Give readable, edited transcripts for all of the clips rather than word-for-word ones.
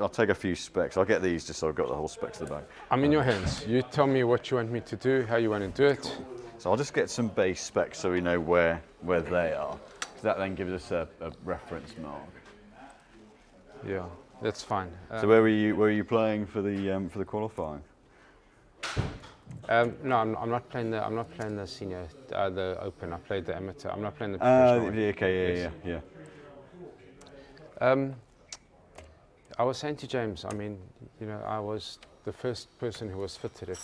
I'll take a few specs. I'll get these just so I've got the whole specs of the bag. I'm in your hands. You tell me what you want me to do, how you want to do it. So I'll just get some base specs so we know where they are. That then gives us a reference mark. Yeah, that's fine. So where were you playing for the qualifying? No, I'm not playing the senior, the open. I played the amateur. I'm not playing the professional. Okay, yeah. I was saying to James, I mean, you know, I was the first person who was fitted at.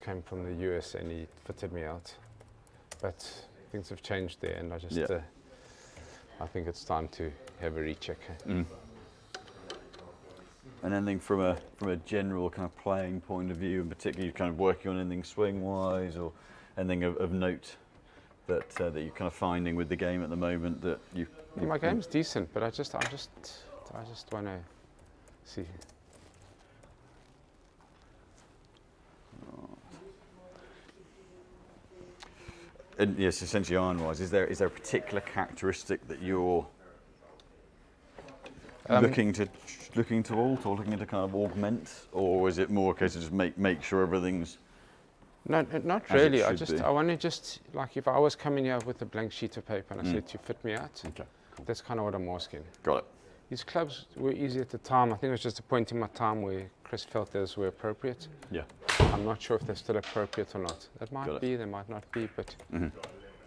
Came from the US and he fitted me out, but things have changed there, and I just I think it's time to have a recheck. And anything from a general kind of playing point of view, and particularly kind of working on anything swing wise or anything of note that you're kind of finding with the game at the moment that you. My game's decent, but I just want to see. And yes, essentially iron-wise, is there a particular characteristic that you're looking to alter, or looking to kind of augment, or is it more a case of just make sure everything's? No, not really. I want to just, like, if I was coming here with a blank sheet of paper and I said to fit me out, Okay, cool. That's kind of what I'm asking. Got it. These clubs were easy at the time. I think it was just a point in my time where Chris felt those were appropriate. Yeah. I'm not sure if they're still appropriate or not. That might be, they might not be, but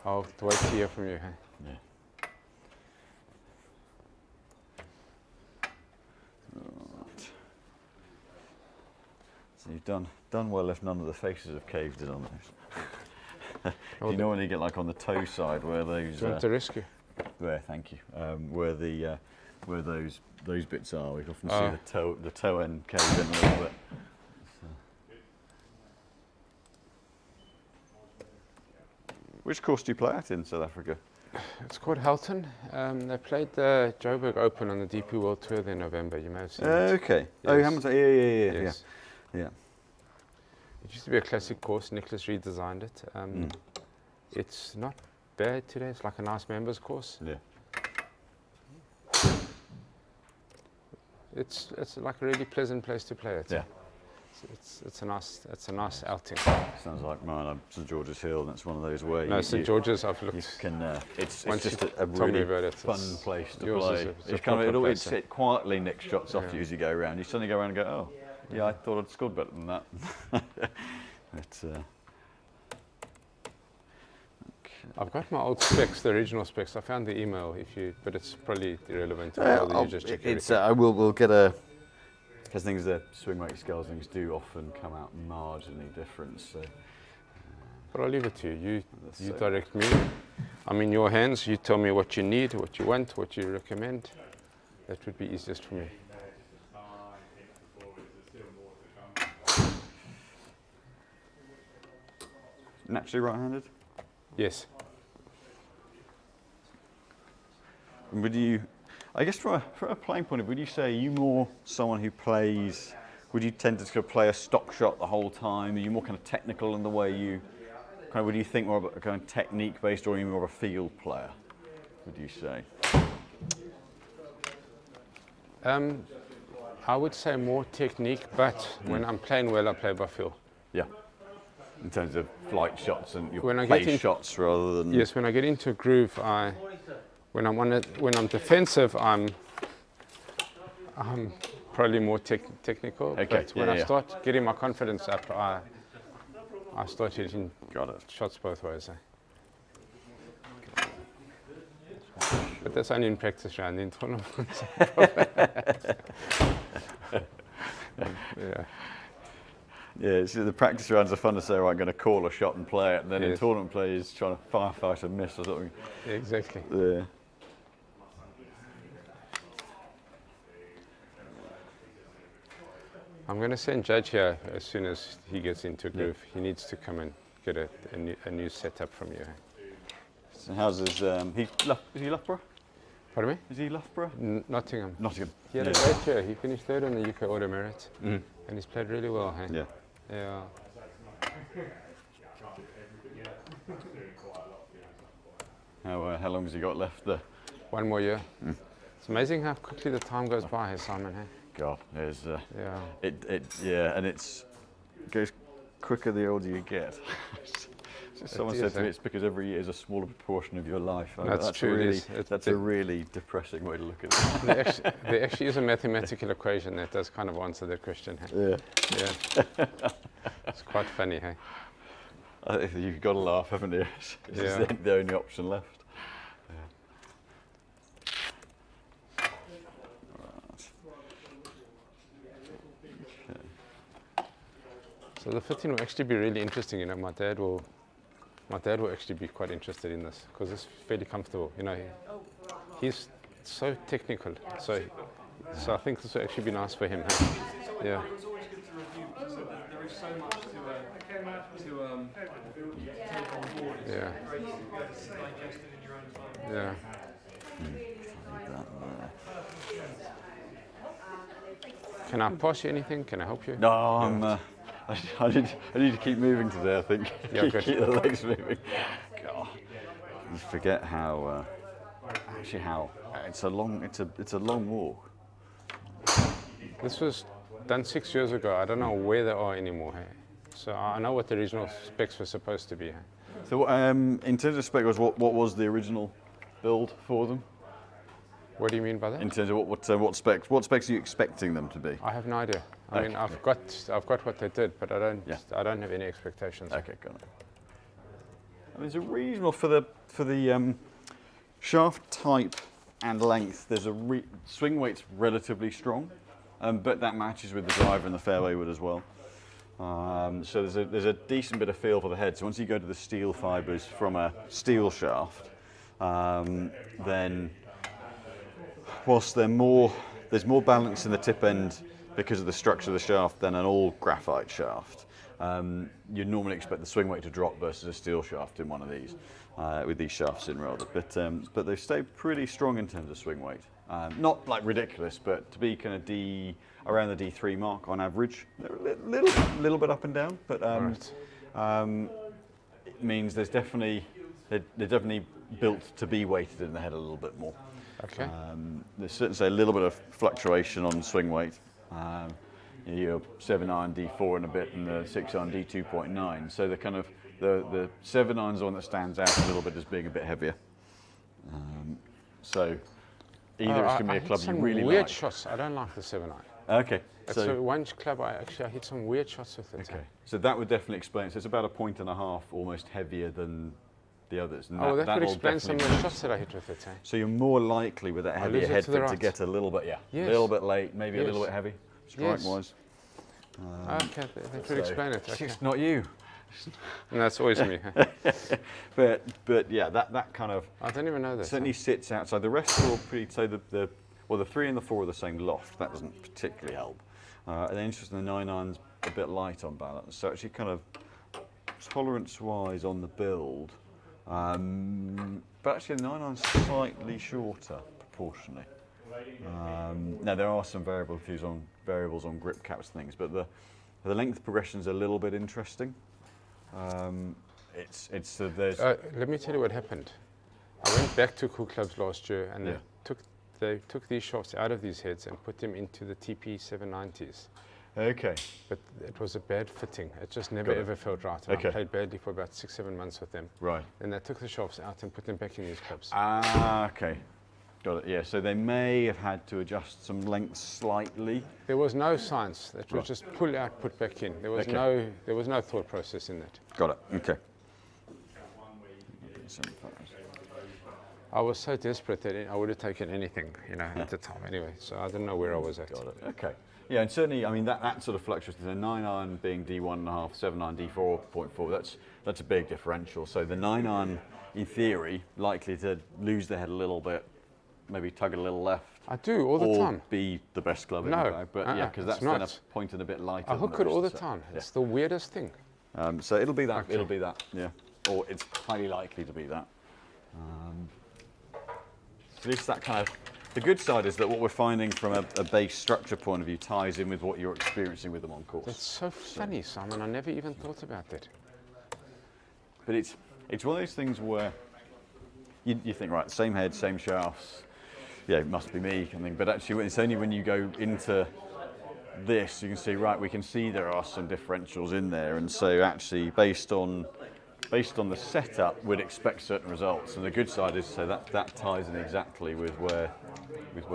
I'll wait to hear from you. Hey? Yeah. Right. So you've done well if none of the faces have caved in on those. Do you normally get like on the toe side where those? Do you want to rescue? There, thank you. Where those bits are, we can often see the toe end cave in a little bit. Which course do you play at in South Africa? It's called Helton. They played the Joburg Open on the DP World Tour in November. You may have seen it. Okay. Yes. Oh, Hamilton. Yeah. Yes. Yeah. It used to be a classic course. Nicholas redesigned it. It's not bad today. It's like a nice members course. Yeah. It's like a really pleasant place to play it. Yeah. It's a nice outing. Sounds like mine. I'm St George's Hill, and it's one of those where St George's. I've looked. You can. It's once just you a told me really about it, fun place to yours play. is a It's kind of place, it quietly nicks shots off you as you go around. You suddenly go around and go, oh, yeah, I thought I'd scored better than that. I've got my old specs, the original specs. I found the email, but it's probably irrelevant. You just check we'll get a. Because things, the swing rate scales things do often come out marginally different. So, but I'll leave it to you. You direct me. I'm in your hands. You tell me what you need, what you want, what you recommend. That would be easiest for me. Naturally right-handed? Yes. And would you, I guess from a playing point of view, would you say, are you more someone who plays, would you tend to play a stock shot the whole time? Are you more kind of technical in the way you, kind of, would you think more about a kind of technique based, or are you more of a field player, would you say? I would say more technique, but when I'm playing well, I play by feel. Yeah. In terms of flight shots and your when play shots rather than... Yes, when I get into a groove, when I'm defensive, I'm probably more technical. Okay. But when I start getting my confidence up, I start hitting shots both ways. But that's only in practice round, in tournaments. Yeah, so the practice rounds are fun to say, right, I'm going to call a shot and play it, and then in tournament play is trying to firefight a miss or something. Yeah, exactly. Yeah. I'm going to send Judge here as soon as he gets into a groove. He needs to come and get a new setup from you. So how's his, is he Loughborough? Pardon me? Is he Loughborough? Nottingham. Nottingham. He had a great year. He finished third on the UK Auto Merit, and he's played really well. Hey? Yeah. Yeah. How long has he got left there? 1 more year. It's amazing how quickly the time goes by, hey, Simon. Hey? God, there's Yeah. and it goes quicker the older you get. Someone said to me, it's because every year is a smaller proportion of your life. That's true. Really, that's a really depressing way to look at it. There actually is a mathematical equation that does kind of answer that question. Hey? Yeah. It's quite funny, hey? You've got to laugh, haven't you? It's the only option left. So the fitting will actually be really interesting. You know, my dad will actually be quite interested in this because it's fairly comfortable. You know, he's so technical. So I think this will actually be nice for him. Hey? Yeah. It's always good to review because there is so much to take on board. It's great to be able to digest it in your own time. Yeah. Can I pass you anything? Can I help you? No, I need to keep moving today, I think. Yeah, keep the legs moving. God, you forget how it's a long walk. This was done 6 years ago. I don't know where they are anymore. Hey? So I know what the original specs were supposed to be. Hey? So in terms of spec, what was the original build for them? What do you mean by that? In terms of what specs are you expecting them to be? I have no idea. I mean, I've got what they did, but I don't have any expectations. Okay, got it. I mean, it's a reasonable for the shaft type and length. There's swing weight's relatively strong, but that matches with the driver and the fairway wood as well. So there's a decent bit of feel for the head. So once you go to the steel fibres from a steel shaft, then whilst there's more balance in the tip end because of the structure of the shaft than an all graphite shaft. You'd normally expect the swing weight to drop versus a steel shaft in one of these, with these shafts in rather. But they've stayed pretty strong in terms of swing weight. Not like ridiculous, but to be kind of around the D3 mark on average. They're a little bit up and down, but it means they're definitely built to be weighted in the head a little bit more. Okay. There's certainly a little bit of fluctuation on swing weight. Your 7-iron D4 and a bit, and the 6-iron D2.9. So the 7-iron's the one that stands out a little bit as being a bit heavier. So either it's going to be a club you really weird like. shots. I don't like the 7-iron. Okay. So one club I hit some weird shots with it. Okay. So that would definitely explain. So it's about 1.5 points almost heavier than the others. And that would explain some of the shots that I hit with it. So you're more likely with that heavier head to get a little bit, a little bit late, maybe a little bit heavy, strike-wise. Okay, that would explain it. Okay. It's not you. And that's always me. but yeah, that kind of. I don't even know that. Certainly sits outside. The rest are all pretty. So the 3 and the 4 are the same loft. That doesn't particularly help. And then interesting, the 9-iron's a bit light on balance. So actually, kind of tolerance-wise on the build. But actually the 9-iron's slightly shorter proportionally. Now there are some variables on grip caps and things, but the length progression's a little bit interesting. Let me tell you what happened. I went back to Cool Clubs last year and they took these shafts out of these heads and put them into the TP 790s. Okay. But it was a bad fitting. It just never ever felt right. And I played badly for about 6-7 months with them. Right. And they took the shafts out and put them back in these clubs. Ah, okay. Got it. Yeah. So they may have had to adjust some length slightly. There was no science. It was just pull out, put back in. There was no thought process in that. Got it. Okay. I was so desperate that I would have taken anything, at the time anyway. So I didn't know where I was at. Got it. Okay. Yeah, and certainly, I mean, that sort of fluctuates. The 9-iron being D1.5, 7-iron D4.4, that's a big differential. So the 9-iron, in theory, likely to lose the head a little bit, maybe tug it a little left. I do all the time. Or be the best club in the bag. But yeah, because that's then pointed a bit lighter. I hook it all the time. It's the weirdest thing. So it'll be that. Okay. It'll be that. Yeah. Or it's highly likely to be that. At least that kind of. The good side is that what we're finding from a base structure point of view ties in with what you're experiencing with them on course. That's so funny, Simon. I never even thought about that. But it's one of those things where you think, right, same head, same shafts, yeah, it must be me, I think. But actually, it's only when you go into this, you can see, right, we can see there are some differentials in there. And so actually, based on the setup, we'd expect certain results. And the good side is, so that ties in exactly with where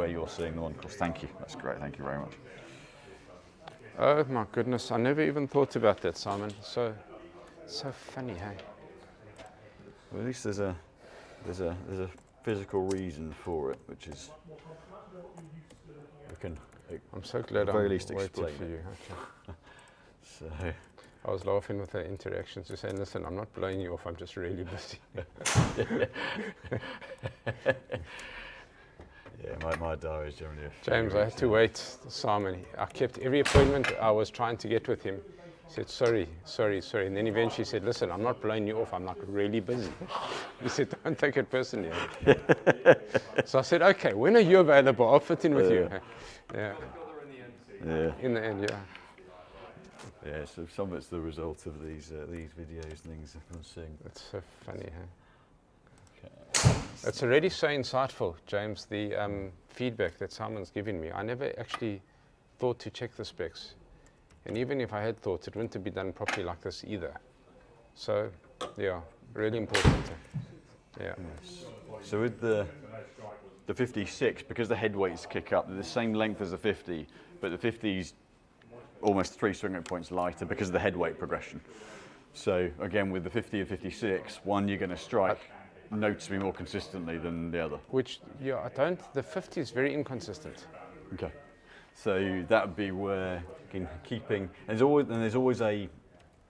you're seeing the one course. Thank you. That's great. Thank you very much. Oh my goodness, I never even thought about that, Simon. So funny, hey? Well, at least there's a physical reason for it, which is we can I'm so glad at the very I'm least waiting explain for it. you. Okay. So I was laughing with the interactions. You're saying, listen, I'm not blowing you off, I'm just really busy. yeah, my diary is generally a few James, I had weeks to in. wait, Simon. I kept every appointment I was trying to get with him. He said, sorry. And then eventually said, listen, I'm not blowing you off, I'm like really busy. He said, don't take it personally. So I said, okay, when are you available? I'll fit in with you. Yeah. Yeah. In the end, yeah. Yeah, so some of it's the result of these videos and things I'm seeing. That's so funny, huh? Okay. It's already so insightful, James, the feedback that Simon's given me. I never actually thought to check the specs. And even if I had thought, it wouldn't have been done properly like this either. So, yeah, really important. Yeah. Yes. So with the 56, because the head weights kick up, they're the same length as the 50, but the 50's almost 3 swing rate points lighter because of the head weight progression. So again, with the 50 and 56, one, you're going to strike noticeably more consistently than the other. Which, yeah, the 50 is very inconsistent. Okay. So that would be where keeping, there's always a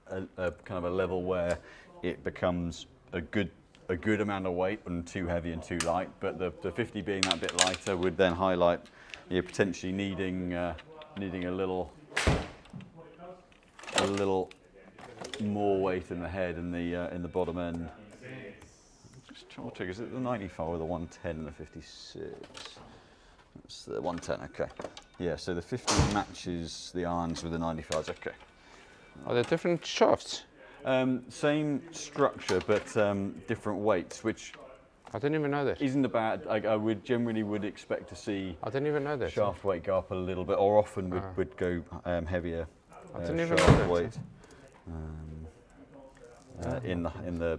kind of a level where it becomes a good amount of weight and too heavy and too light, but the 50 being that bit lighter would then highlight you're potentially needing a little more weight in the head and in the bottom end. Just trying to check, is it the 95 or the 110 and the 56? It's the 110, okay. Yeah, so the 50 matches the irons with the 95s, okay. Are there different shafts? Same structure, but different weights, which I didn't even know that. isn't a bad. I would generally expect to see I didn't even know that. shaft weight go up a little bit, or often would go heavier I didn't even know shaft that. weight in the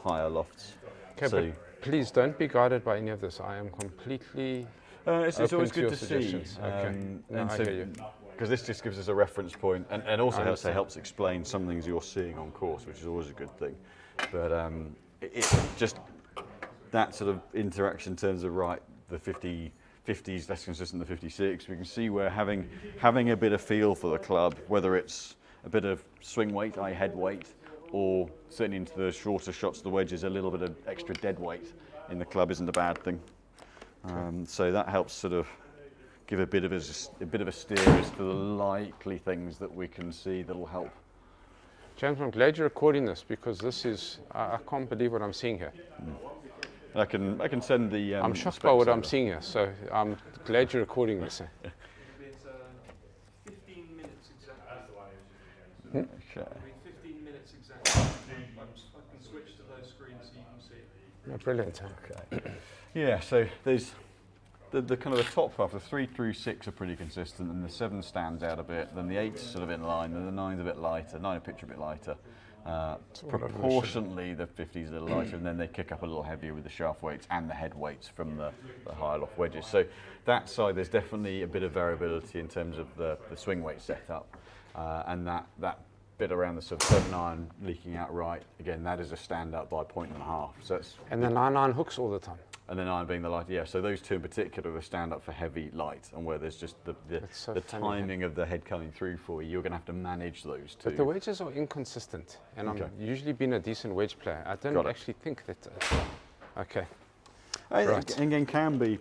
higher lofts. Okay, So but please don't be guided by any of this. I am completely it's open always to good your to see. suggestions. Okay. No, And I so, hear you. because this just gives us a reference point, and also understand. helps explain some things you're seeing on course, which is always a good thing. But it just that sort of interaction in terms of the 50's less consistent than the 56. We can see where having a bit of feel for the club, whether it's a bit of swing weight, i.e. head weight, or certainly into the shorter shots of the wedges, a little bit of extra dead weight in the club isn't a bad thing. So that helps sort of give a bit of a steer as to the likely things that we can see that'll help. James, I'm glad you're recording this because this is, I can't believe what I'm seeing here. I can send the. I'm the shocked by what specs I'm over. seeing here, so I'm glad you're recording this. It's 15 minutes exactly. Okay. 15 minutes exactly. I can switch to those screens so you can see it. Yeah, brilliant. Okay. Yeah. So there's the kind of the top half. The 3 through 6 are pretty consistent, and the 7 stands out a bit. Then the 8's sort of in line, and the 9's a bit lighter. 9 picture a bit lighter. Proportionally, the 50's a little lighter, and then they kick up a little heavier with the shaft weights and the head weights from the higher loft wedges. So that side, there's definitely a bit of variability in terms of the swing weight setup, and that bit around the sort of 7 iron leaking out right. Again, that is a standout by 1.5. So it's, And the 9-9 hooks all the time. and then iron being the light, yeah. So those two in particular are stand up for heavy light, and where there's just the That's so the funny, timing of the head coming through for you, you're going to have to manage those two. But the wedges are inconsistent, and Okay. I'm usually been a decent wedge player. I don't Got it. actually think that. Okay. Right. Again, can be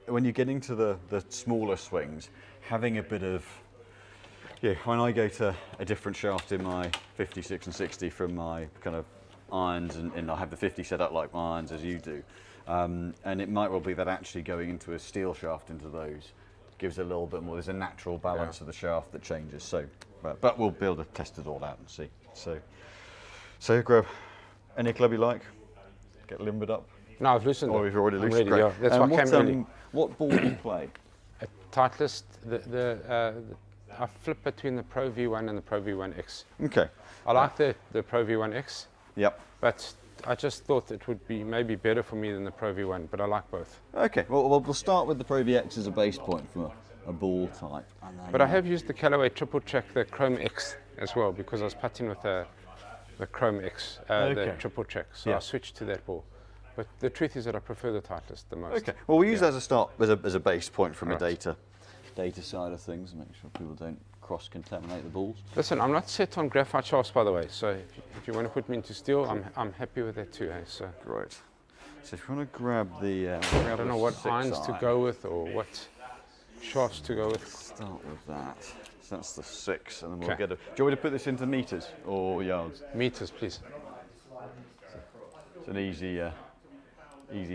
when you're getting to the smaller swings, having a bit of when I go to a different shaft in my 56 and 60 from my kind of irons, and I have the 50 set up like my irons as you do, and it might well be that actually going into a steel shaft into those gives a little bit more. There's a natural balance of the shaft that changes. So, but we'll be able to test it all out and see. So grab any club you like, get limbered up. No, I've loosened Oh, it. you've already I'm loosened. ready, Great. yeah. That's why I came early. What ball do you play? A Titleist, I flip between the Pro V1 and the Pro V1X. Okay. I like the Pro V1X, Yep. but I just thought it would be maybe better for me than the Pro V1, but I like both. Okay. Well, we'll start with the Pro VX as a base point from a ball type. And then, But I have used the Callaway Triple Check, the Chrome X as well, because I was putting with the Chrome X, the Okay. Triple Check. So Yeah. I switched to that ball. But the truth is that I prefer the Titleist the most. Okay. Well, we use that as a start, as a base point from a Right. data side of things, and make sure people don't cross-contaminate the balls. Listen, I'm not set on graphite shafts, by the way. So if you want to put me into steel, I'm happy with that too. Hey? So Great. So if you want to grab the, I don't know what irons to go with or what shafts to go with. Start with that. So that's the 6, and then we'll Okay. get a. Do you want me to put this into meters or yards? Meters, please. It's an easy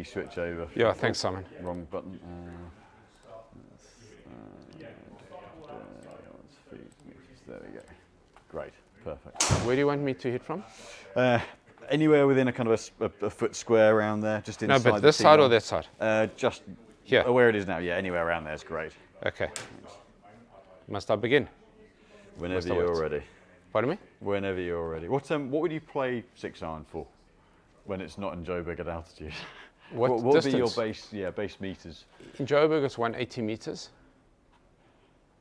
switch over. Yeah, thanks, Simon. Wrong button. There we go. Great. Perfect. Where do you want me to hit from? Anywhere within a kind of a foot square around there, just inside. No, but the this tee side or line. that side? Just Here. where it is now. Yeah, anywhere around there is great. Okay. Must I begin? Whenever Must I you're wait? ready. Pardon me? Whenever you're ready. What would you play 6-iron for when it's not in Joburg at altitude? What would be your distance? base meters? In Joburg, it's 180 meters.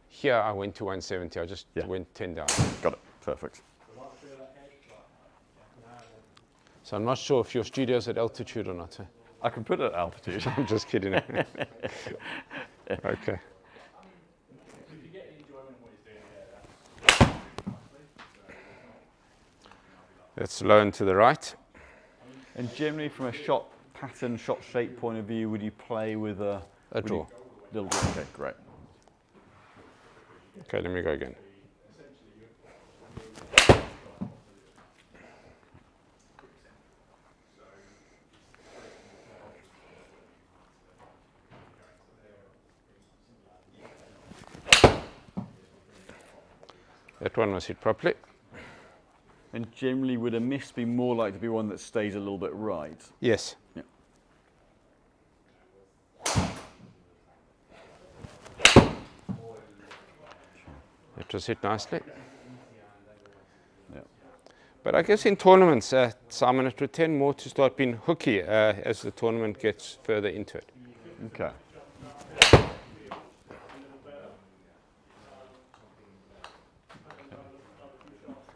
Here, I went to 170. I just went 10 down. Got it. Perfect. So I'm not sure if your studio's at altitude or not. I can put it at altitude. I'm just kidding. Okay. That's low and to the right. And generally, from a shot pattern, shot shape point of view, would you play with a draw? Little draw. Okay, great. Okay, let me go again. That one was hit properly. And generally, would a miss be more likely to be one that stays a little bit right? Yes. Yeah. It was hit nicely. Yeah. But I guess in tournaments, Simon, it would tend more to start being hooky as the tournament gets further into it. Okay.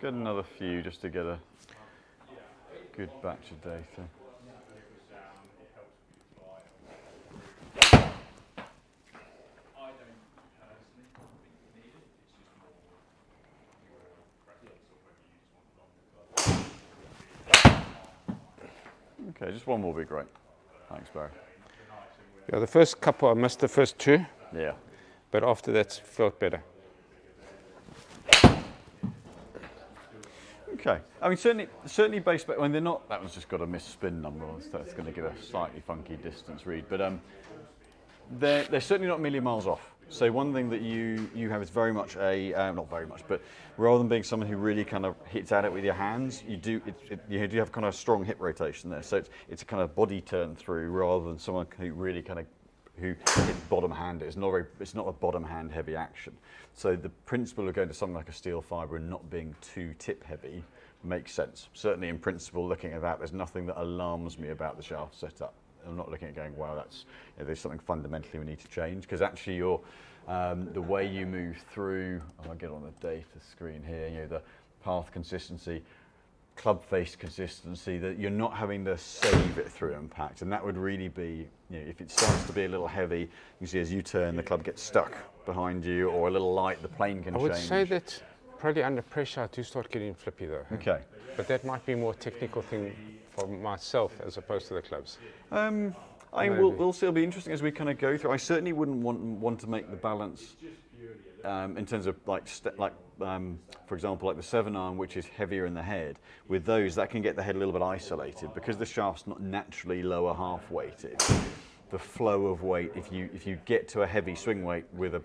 Get another few just to get a good batch of data. Okay, just one more would be great. Thanks, Barry. Yeah, the first couple, I missed the first two, Yeah. but after that felt better. Okay. I mean, certainly based, but when they're not, that one's just got a missed spin number, so it's going to give a slightly funky distance read. But they're certainly not a million miles off. So one thing that you have is very much not very much, but rather than being someone who really kind of hits at it with your hands, you do have kind of a strong hip rotation there. So it's a kind of body turn through rather than someone who really kind of who hits bottom hand. It's not a bottom hand heavy action. So the principle of going to something like a steel fibre and not being too tip heavy makes sense. Certainly in principle, looking at that, there's nothing that alarms me about the shaft setup. I'm not looking at going, wow, that's there's something fundamentally we need to change, because actually the way you move through, I'll get on the data screen here, the path consistency, club face consistency, that you're not having to save it through impact, and that would really be, if it starts to be a little heavy, you see as you turn, the club gets stuck behind you, or a little light, the plane can change. I would say that probably under pressure I do start getting flippy though. Okay. But that might be more technical thing for myself as opposed to the clubs. We'll see. It'll be interesting as we kind of go through. I certainly wouldn't want to make the balance in terms of for example, like the 7-iron, which is heavier in the head. With those, that can get the head a little bit isolated because the shaft's not naturally lower half weighted. The flow of weight, if you get to a heavy swing weight with a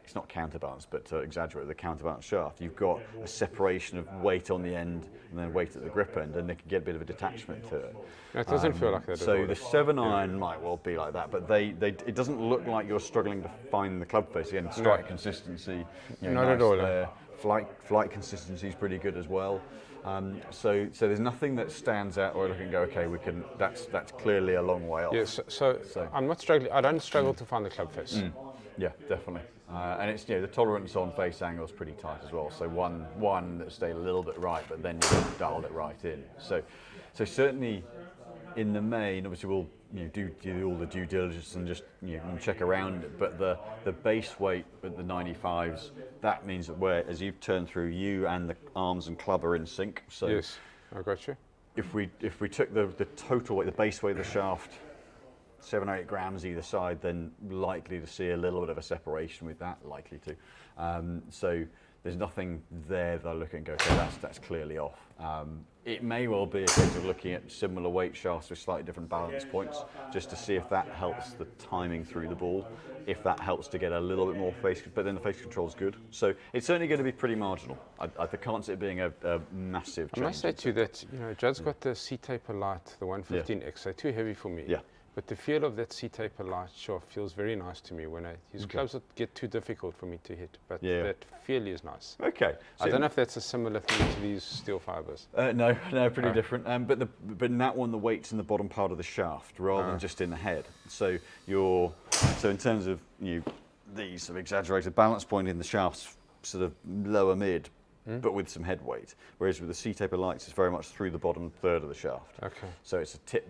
it's not counterbalance, but to exaggerate the counterbalance shaft, you've got a separation of weight on the end and then weight at the grip end, and they can get a bit of a detachment to it. No, it doesn't feel like that. So the 7 iron might well be like that, but it doesn't look like you're struggling to find the club face. Again, strike consistency, Not at all. there. Flight consistency is pretty good as well. So there's nothing that stands out where I look and go, okay, that's clearly a long way off. Yes. So I'm not struggling. I don't struggle to find the club face. Yeah, definitely. And it's the tolerance on face angle is pretty tight as well. So one that stayed a little bit right, but then you dialed it right in. So certainly in the main, obviously we'll do all the due diligence and just and check around it. But the base weight at the 95s, that means that as you've turned through, you and the arms and club are in sync. So yes, I got you. If we took the total weight, the base weight of the shaft, 7 or 8 grams either side, then likely to see a little bit of a separation with that, likely to. So there's nothing there that I look at and go, okay, that's clearly off. It may well be a case of looking at similar weight shafts with slightly different balance points, just to see if that helps the timing through the ball, if that helps to get a little bit more face, but then the face control is good. So it's certainly going to be pretty marginal. I can't see it being a massive change. I must say to you that, Judd's got the C-taper light, the 115X, they're too heavy for me. Yeah. But the feel of that C-taper light shaft feels very nice to me when I use clubs that get too difficult for me to hit. But that feel is nice. Okay. So I don't know if that's a similar thing to these steel fibers. No, pretty different. But in that one, the weight's in the bottom part of the shaft rather than just in the head. So in terms of these sort of exaggerated balance point in the shaft's sort of lower mid, but with some head weight. Whereas with the C-taper lights, it's very much through the bottom third of the shaft. Okay. So it's a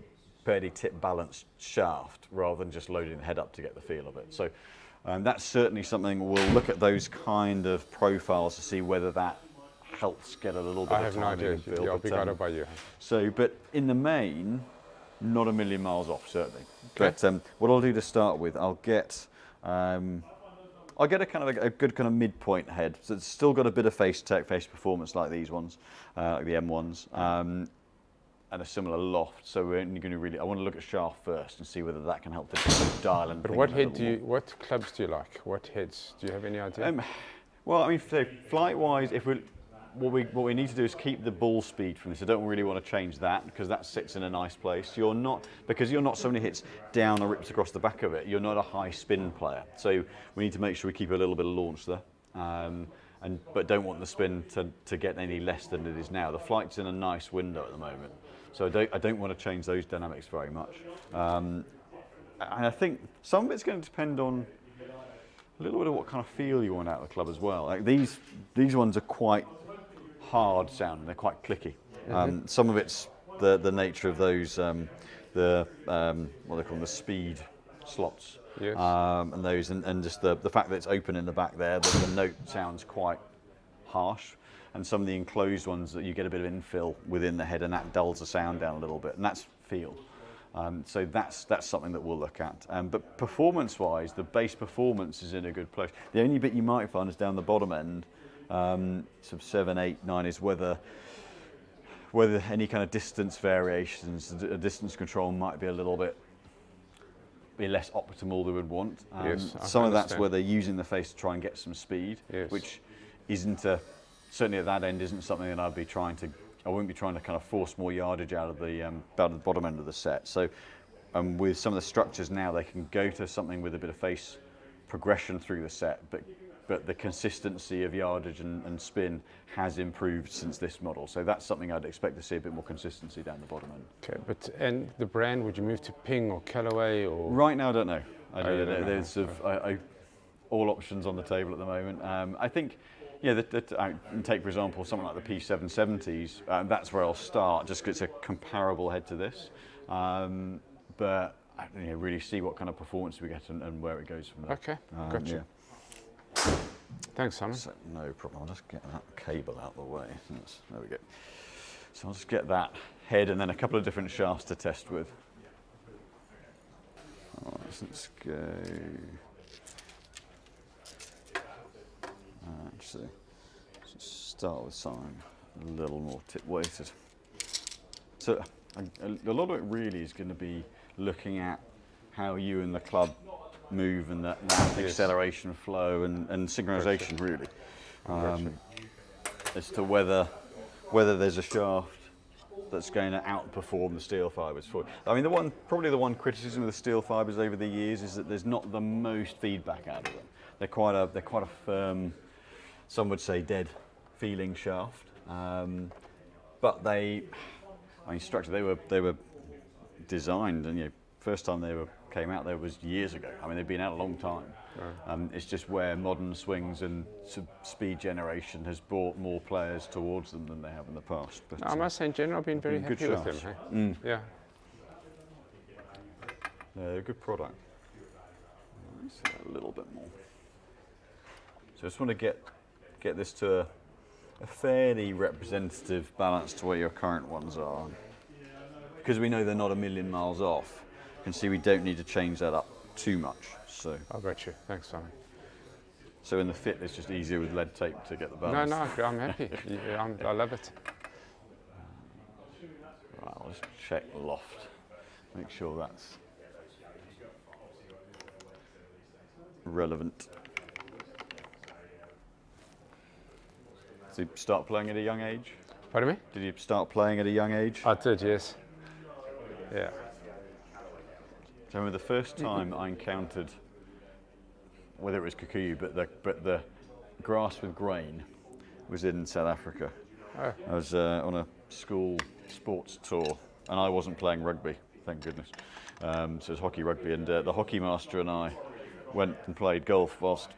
fairly tip balanced shaft rather than just loading the head up to get the feel of it. So that's certainly something we'll look at, those kind of profiles to see whether that helps get a little bit I of have no timing idea. and feel. I'll be guided by you. So, but in the main, not a million miles off, certainly. Okay. But what I'll do to start with, I'll get a kind of a good kind of midpoint head. So it's still got a bit of face performance like these ones, like the M1s. And a similar loft, so we're going to I want to look at shaft first and see whether that can help to dial and. But what what clubs do you like? What heads? Do you have any idea? Well, I mean, so flight-wise, what we need to do is keep the ball speed from this. I don't really want to change that because that sits in a nice place. You're not somebody hits down or rips across the back of it. You're not a high spin player, so we need to make sure we keep a little bit of launch there. But don't want the spin to get any less than it is now. The flight's in a nice window at the moment. So I don't want to change those dynamics very much. And I think some of it's going to depend on a little bit of what kind of feel you want out of the club as well. Like these ones are quite hard sounding, they're quite clicky. Some of it's the nature of those, what they call them, the speed slots. Yes. And those, and just the fact that it's open in the back there, the note sounds quite harsh. And some of the enclosed ones that you get a bit of infill within the head, and that dulls the sound down a little bit, and that's feel. So that's something that we'll look at. But performance-wise, the base performance is in a good place. The only bit you might find is down the bottom end, sort of 7, 8, 9, is whether any kind of distance variations, distance control might be a little bit less optimal than we would want. Yes, some of that's where they're using the face to try and get some speed, yes. which isn't certainly at that end isn't something that I won't be trying to kind of force more yardage out of the bottom end of the set. So with some of the structures now, they can go to something with a bit of face progression through the set, but the consistency of yardage and spin has improved since this model. So that's something I'd expect to see a bit more consistency down the bottom end. Okay, and the brand, would you move to Ping or Callaway or? Right now, I don't know. I don't know. know. There's all options on the table at the moment. I think, take for example something like the P770s. That's where I'll start, just because it's a comparable head to this. But really see what kind of performance we get and where it goes from there. Okay, gotcha. Yeah. Thanks, Simon. So, no problem. I'll just get that cable out of the way. There we go. So I'll just get that head and then a couple of different shafts to test with. All right, so let's go. Actually, let's start with something a little more tip-weighted. So a lot of it really is going to be looking at how you and the club move and that Yes. acceleration, flow, and synchronization, really, as to whether there's a shaft that's going to outperform the steel fibers for it. I mean, probably the one criticism of the steel fibers over the years is that there's not the most feedback out of them. They're quite a firm, some would say dead feeling shaft, but structure, they were designed, and first time they came out there was years ago. I mean, they've been out a long time. It's just where modern swings and speed generation has brought more players towards them than they have in the past. But I must say, in general, I've been very good happy with them. shafts. Hey? Yeah. They're a good product. Let's see a little bit more. So I just want to get this to a fairly representative balance to where your current ones are. Because we know they're not a million miles off, you can see we don't need to change that up too much. So I got you. Thanks, Simon. So in the fit, it's just easier with lead tape to get the balance. No, I'm happy. I love it. Right, I'll just check loft. Make sure that's relevant. So you start playing at a young age? Pardon me? Did you start playing at a young age? I did, yes. Yeah. So I remember the first time I encountered, whether it was Kikuyu, but the grass with grain was in South Africa. Oh. I was on a school sports tour, and I wasn't playing rugby, thank goodness. So it was hockey rugby, and the hockey master and I went and played golf whilst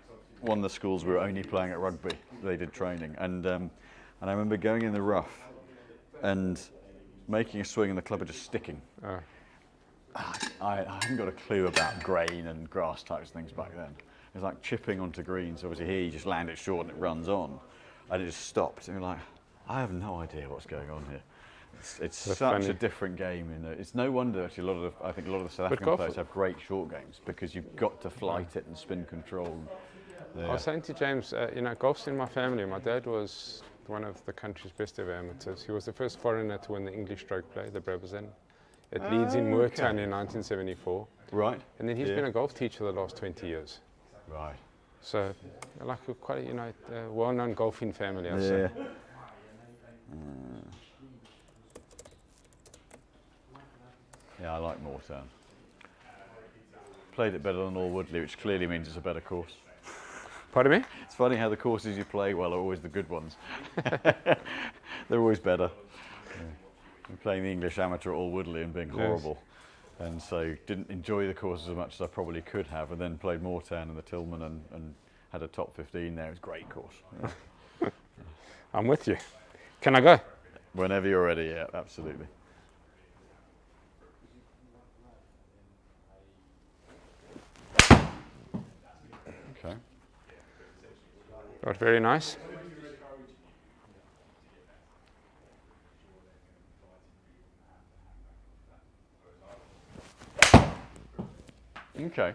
one of the schools we were only playing at rugby. They did training, and I remember going in the rough and making a swing, and the club were just sticking. Oh. I hadn't got a clue about grain and grass types of things back then. It was like chipping onto greens. Obviously here you just land it short and it runs on, and it just stopped. And you're like, I have no idea what's going on here. It's such a different game. It's no wonder actually I think a lot of the South African players have great short games because you've got to flight it and spin control. I was saying to James, golf's in my family. My dad was one of the country's best ever amateurs. He was the first foreigner to win the English stroke play, the Brabazon, at Leeds in Moortown in 1974. Right. And then he's been a golf teacher the last 20 years. Right. So, like quite a well-known golfing family, I'd say. Yeah, I like Moortown. Played it better than All Woodley, which clearly means it's a better course. Pardon me? It's funny how the courses you play well are always the good ones. They're always better. I'm playing the English amateur at All Woodley and being horrible. And so didn't enjoy the courses as much as I probably could have, and then played Moortown and the Tillman and had a top 15 there. It was a great course. Yeah. I'm with you. Can I go? Whenever you're ready, yeah, absolutely. Okay. Got very nice. Okay.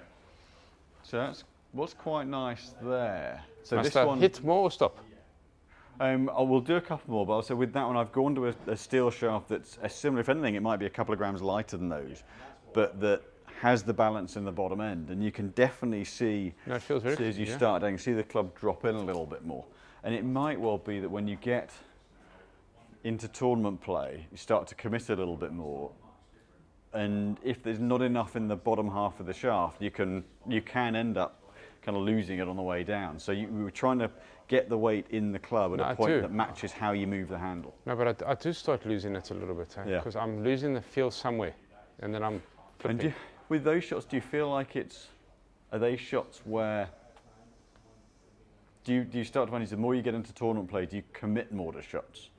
So that's what's quite nice there. So Must this I one hit more or stop? I will do a couple more, but also with that one I've gone to a steel shaft that's a similar, if anything, it might be a couple of grams lighter than those, but that has the balance in the bottom end, and you can definitely see, No, it feels very as you start down, you see the club drop in a little bit more. And it might well be that when you get into tournament play, you start to commit a little bit more. And if there's not enough in the bottom half of the shaft, you can end up kind of losing it on the way down. So we were trying to get the weight in the club at a point that matches how you move the handle. No, but I do start losing it a little bit, because I'm losing the feel somewhere, and then I'm flipping. And with those shots, do you feel like are they shots where, do you start to find the more you get into tournament play, do you commit more to shots?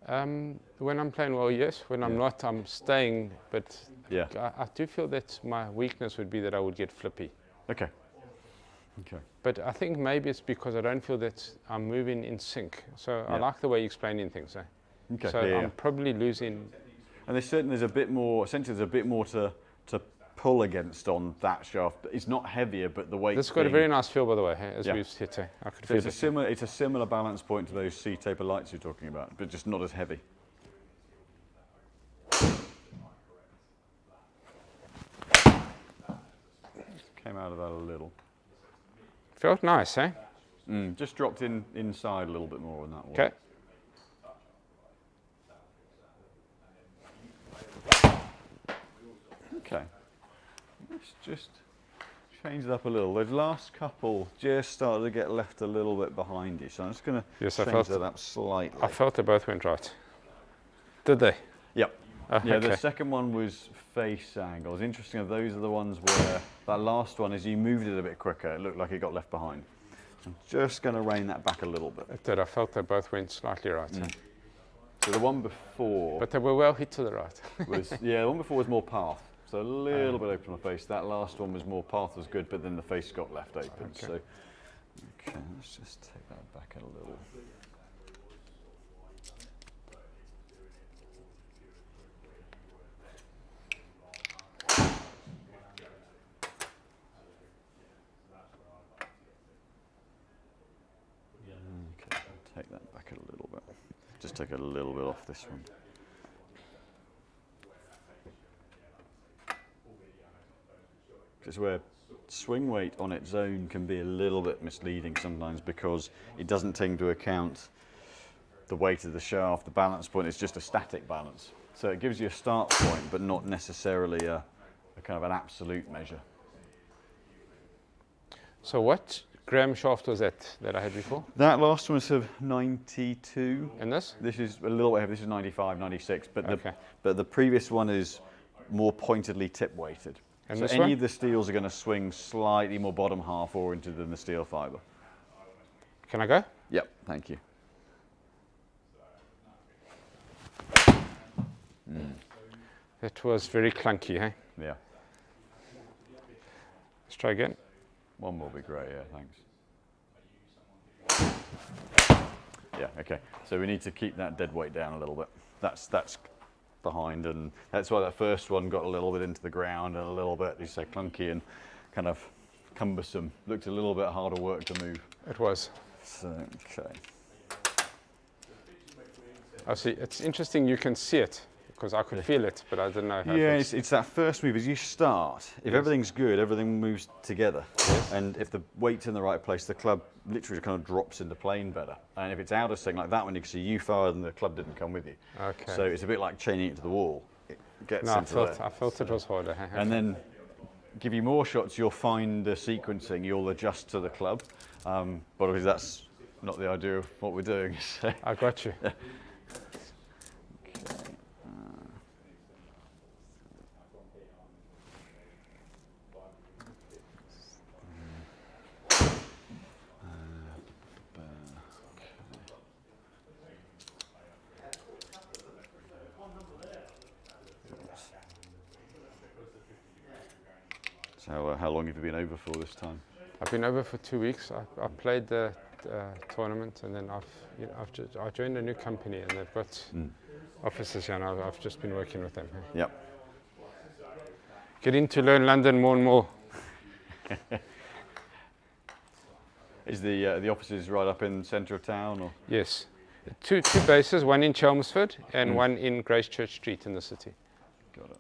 When I'm playing well, yes. When I'm not, I'm staying. But I do feel that my weakness would be that I would get flippy. Okay. Okay. But I think maybe it's because I don't feel that I'm moving in sync. So I like the way you're explaining things. Okay. So I'm probably losing. And there's a bit more. Essentially, there's a bit more to pull against on that shaft. It's not heavier, but the weight. This has got a very nice feel, by the way, as we've hit. I could feel it's a similar balance point to those C-taper lights you're talking about, but just not as heavy. came out of that a little. Felt nice, eh? Just dropped inside a little bit more on that one. Okay. Okay. Let's just change it up a little. Those last couple just started to get left a little bit behind you, so I'm just going to change that up slightly. I felt they both went right. Did they? Yep. Yeah, okay. the second one was face angles. Interesting, those are the ones where that last one, as you moved it a bit quicker, it looked like it got left behind. I'm just going to rein that back a little bit. It did. I felt they both went slightly right. Eh? So the one before... But they were well hit to the right. the one before was more path. So a little bit open on the face. That last one was more path was good, but then the face got left open. Okay. So, okay, let's just take that back a little. Okay, take that back a little bit. Just take a little bit off this one. It's where swing weight on its own can be a little bit misleading sometimes because it doesn't take into account the weight of the shaft, the balance point. It's just a static balance. So it gives you a start point, but not necessarily a kind of an absolute measure. So what gram shaft was that I had before? That last one was of 92. And this? This is a little bit heavy. This is 95, 96. But Okay. the previous one is more pointedly tip weighted. And So this any one? of the steels are going to swing slightly more bottom half oriented than the steel fibre. Can I go? Yep, thank you. It was very clunky, eh? Yeah, Let's try again. one will be great, yeah, thanks. Yeah, okay. So we need to keep that dead weight down a little bit. That's behind, and that's why that first one got a little bit into the ground and a little bit, you say, clunky and kind of cumbersome. Looked a little bit harder work to move. It was. So, okay. I see. It's interesting you can see it because I could feel it, but I didn't know how Yeah, it it's that first move. As you start, if everything's good, everything moves together. Yes. And if the weight's in the right place, the club literally kind of drops into plane better. And if it's out of sync like that one, you can see you fired and the club didn't come with you. Okay. So it's a bit like chaining it to the wall. It gets No, into there. I felt it was harder. eh? And then give you more shots, you'll find the sequencing, you'll adjust to the club. But obviously that's not the idea of what we're doing. So. I got you. So how long have you been over for this time? I've been over for 2 weeks. I played the tournament, and then I joined a new company, and they've got offices here, and I've just been working with them. eh? Yep. Getting to learn London more and more. Is the offices right up in the centre of town, or? Yes. Two bases, one in Chelmsford and one in Grace Church Street in the city. Got it.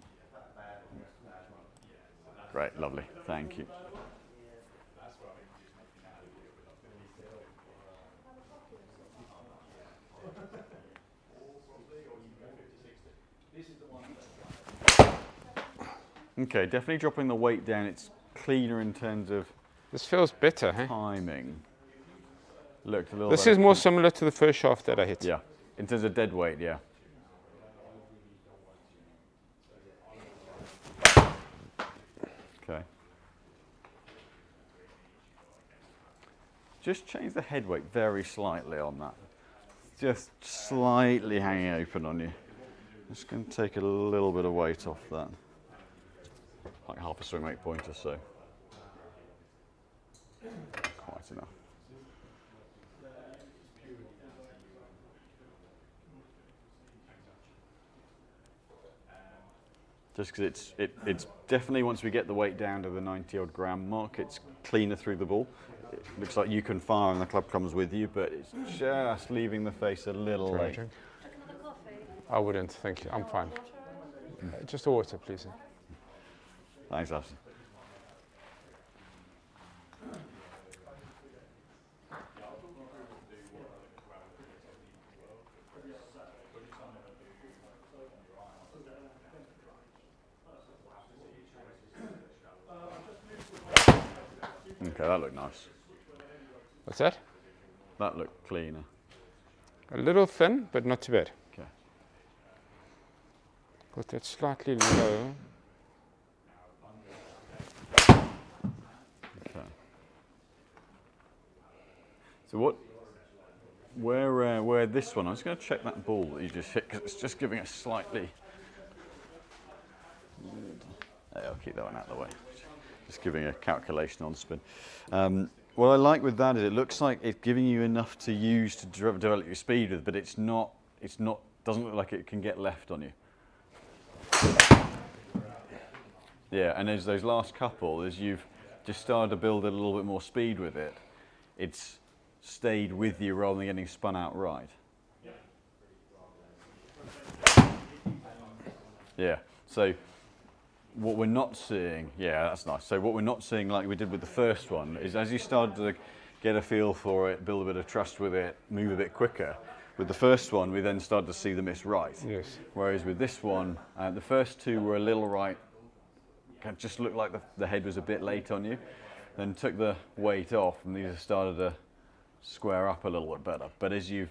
Great, lovely. Thank you. Okay, definitely dropping the weight down. It's cleaner in terms of This feels better, eh? timing. Looked a little. This better. is more similar to the first shaft that I hit. Yeah, in terms of dead weight, yeah. Okay. Just change the head weight very slightly on that. Just slightly hanging open on you. Just going to take a little bit of weight off that. Like half a swing weight point or so. Quite enough. Just because it's definitely, once we get the weight down to the 90 odd gram mark, it's cleaner through the ball. It looks like you can fire and the club comes with you, but it's just leaving the face a little late. I wouldn't, thank you. I'm fine. Just a water, please. Thanks, Alison. Okay, that looked nice. What's that? That looked cleaner. A little thin, but not too bad. Okay. Got that slightly low. Okay. So where this one, I'm just going to check that ball that you just hit, because it's just giving a slightly, I'll keep that one out of the way. Just giving a calculation on spin. What I like with that is it looks like it's giving you enough to use to develop your speed with, but it's not, doesn't look like it can get left on you. Yeah, and as those last couple, as you've just started to build a little bit more speed with it, it's stayed with you rather than getting spun out right. Yeah, so what we're not seeing, yeah, that's nice. So what we're not seeing like we did with the first one is as you started to get a feel for it, build a bit of trust with it, move a bit quicker, with the first one we then started to see the miss right. Yes. Whereas with this one, the first two were a little right, it just looked like the head was a bit late on you. Then took the weight off and these have started to square up a little bit better. But as you've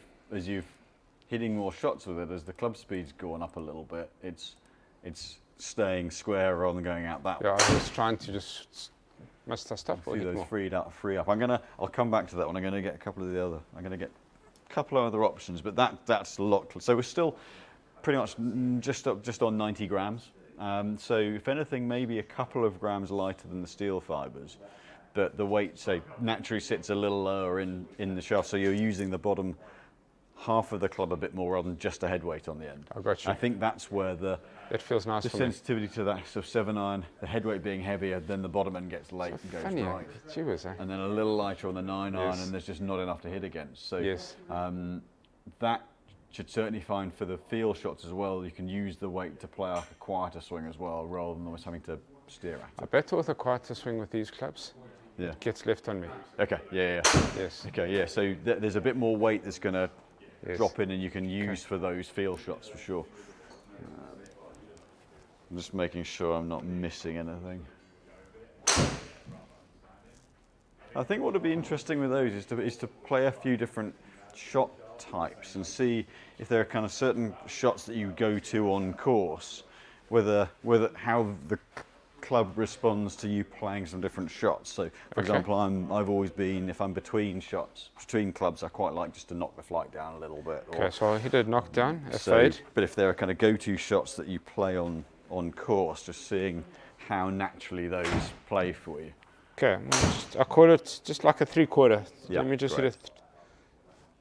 hitting more shots with it, as the club speed's gone up a little bit, it's staying square rather than going out that way. Yeah, I was trying to just mess that stuff See those free up. I'll come back to that one. I'm gonna get a couple of the other. I'm gonna get a couple of other options, but that's a lot. So we're still pretty much just on 90 grams. So if anything, maybe a couple of grams lighter than the steel fibres, but the weight, say, naturally sits a little lower in the shaft, so you're using the bottom half of the club a bit more rather than just a head weight on the end. I got you. I think that's where That feels nice the for me. sensitivity to that sort of 7 iron, the head weight being heavier, then the bottom end gets late and goes Funny, right. cheers, eh? And then a little lighter on the 9 iron, Yes. and there's just not enough to hit against. So Yes. that should certainly find for the field shots as well, you can use the weight to play out a quieter swing as well, rather than always having to steer at I it. bet with a quieter swing with these clubs, Yeah. it gets left on me. Okay, yeah. Yes. Okay, yeah, so there's a bit more weight that's going to Yes. drop in and you can use for those field shots for sure. I'm just making sure I'm not missing anything. I think what would be interesting with those is to play a few different shot types and see if there are kind of certain shots that you go to on course, whether how the club responds to you playing some different shots. So, for example, I've always been, if I'm between clubs, I quite like just to knock the flight down a little bit. Okay, so I hit a knockdown, a fade. But if there are kind of go-to shots that you play on course, just seeing how naturally those play for you. Okay, I call it just like a 3/4. Yeah, Let me just great. hit it.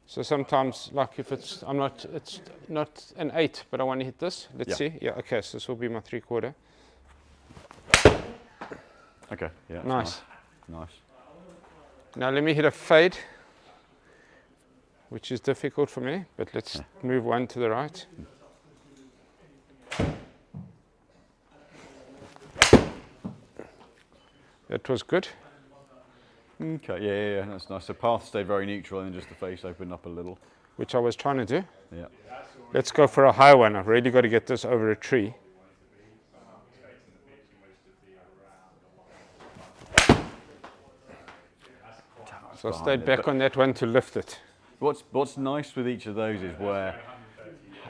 So sometimes, like if it's not an 8, but I want to hit this. Let's Yeah. see. Yeah, okay, so this will be my 3/4. Okay, yeah. that's Nice. Nice. Now let me hit a fade, which is difficult for me, but let's move one to the right. That was good. Okay, yeah, that's nice. So path stayed very neutral and then just the face opened up a little. Which I was trying to do. Yeah. Let's go for a high one. I've really got to get this over a tree. So I stayed back on that one to lift it. What's nice with each of those is where,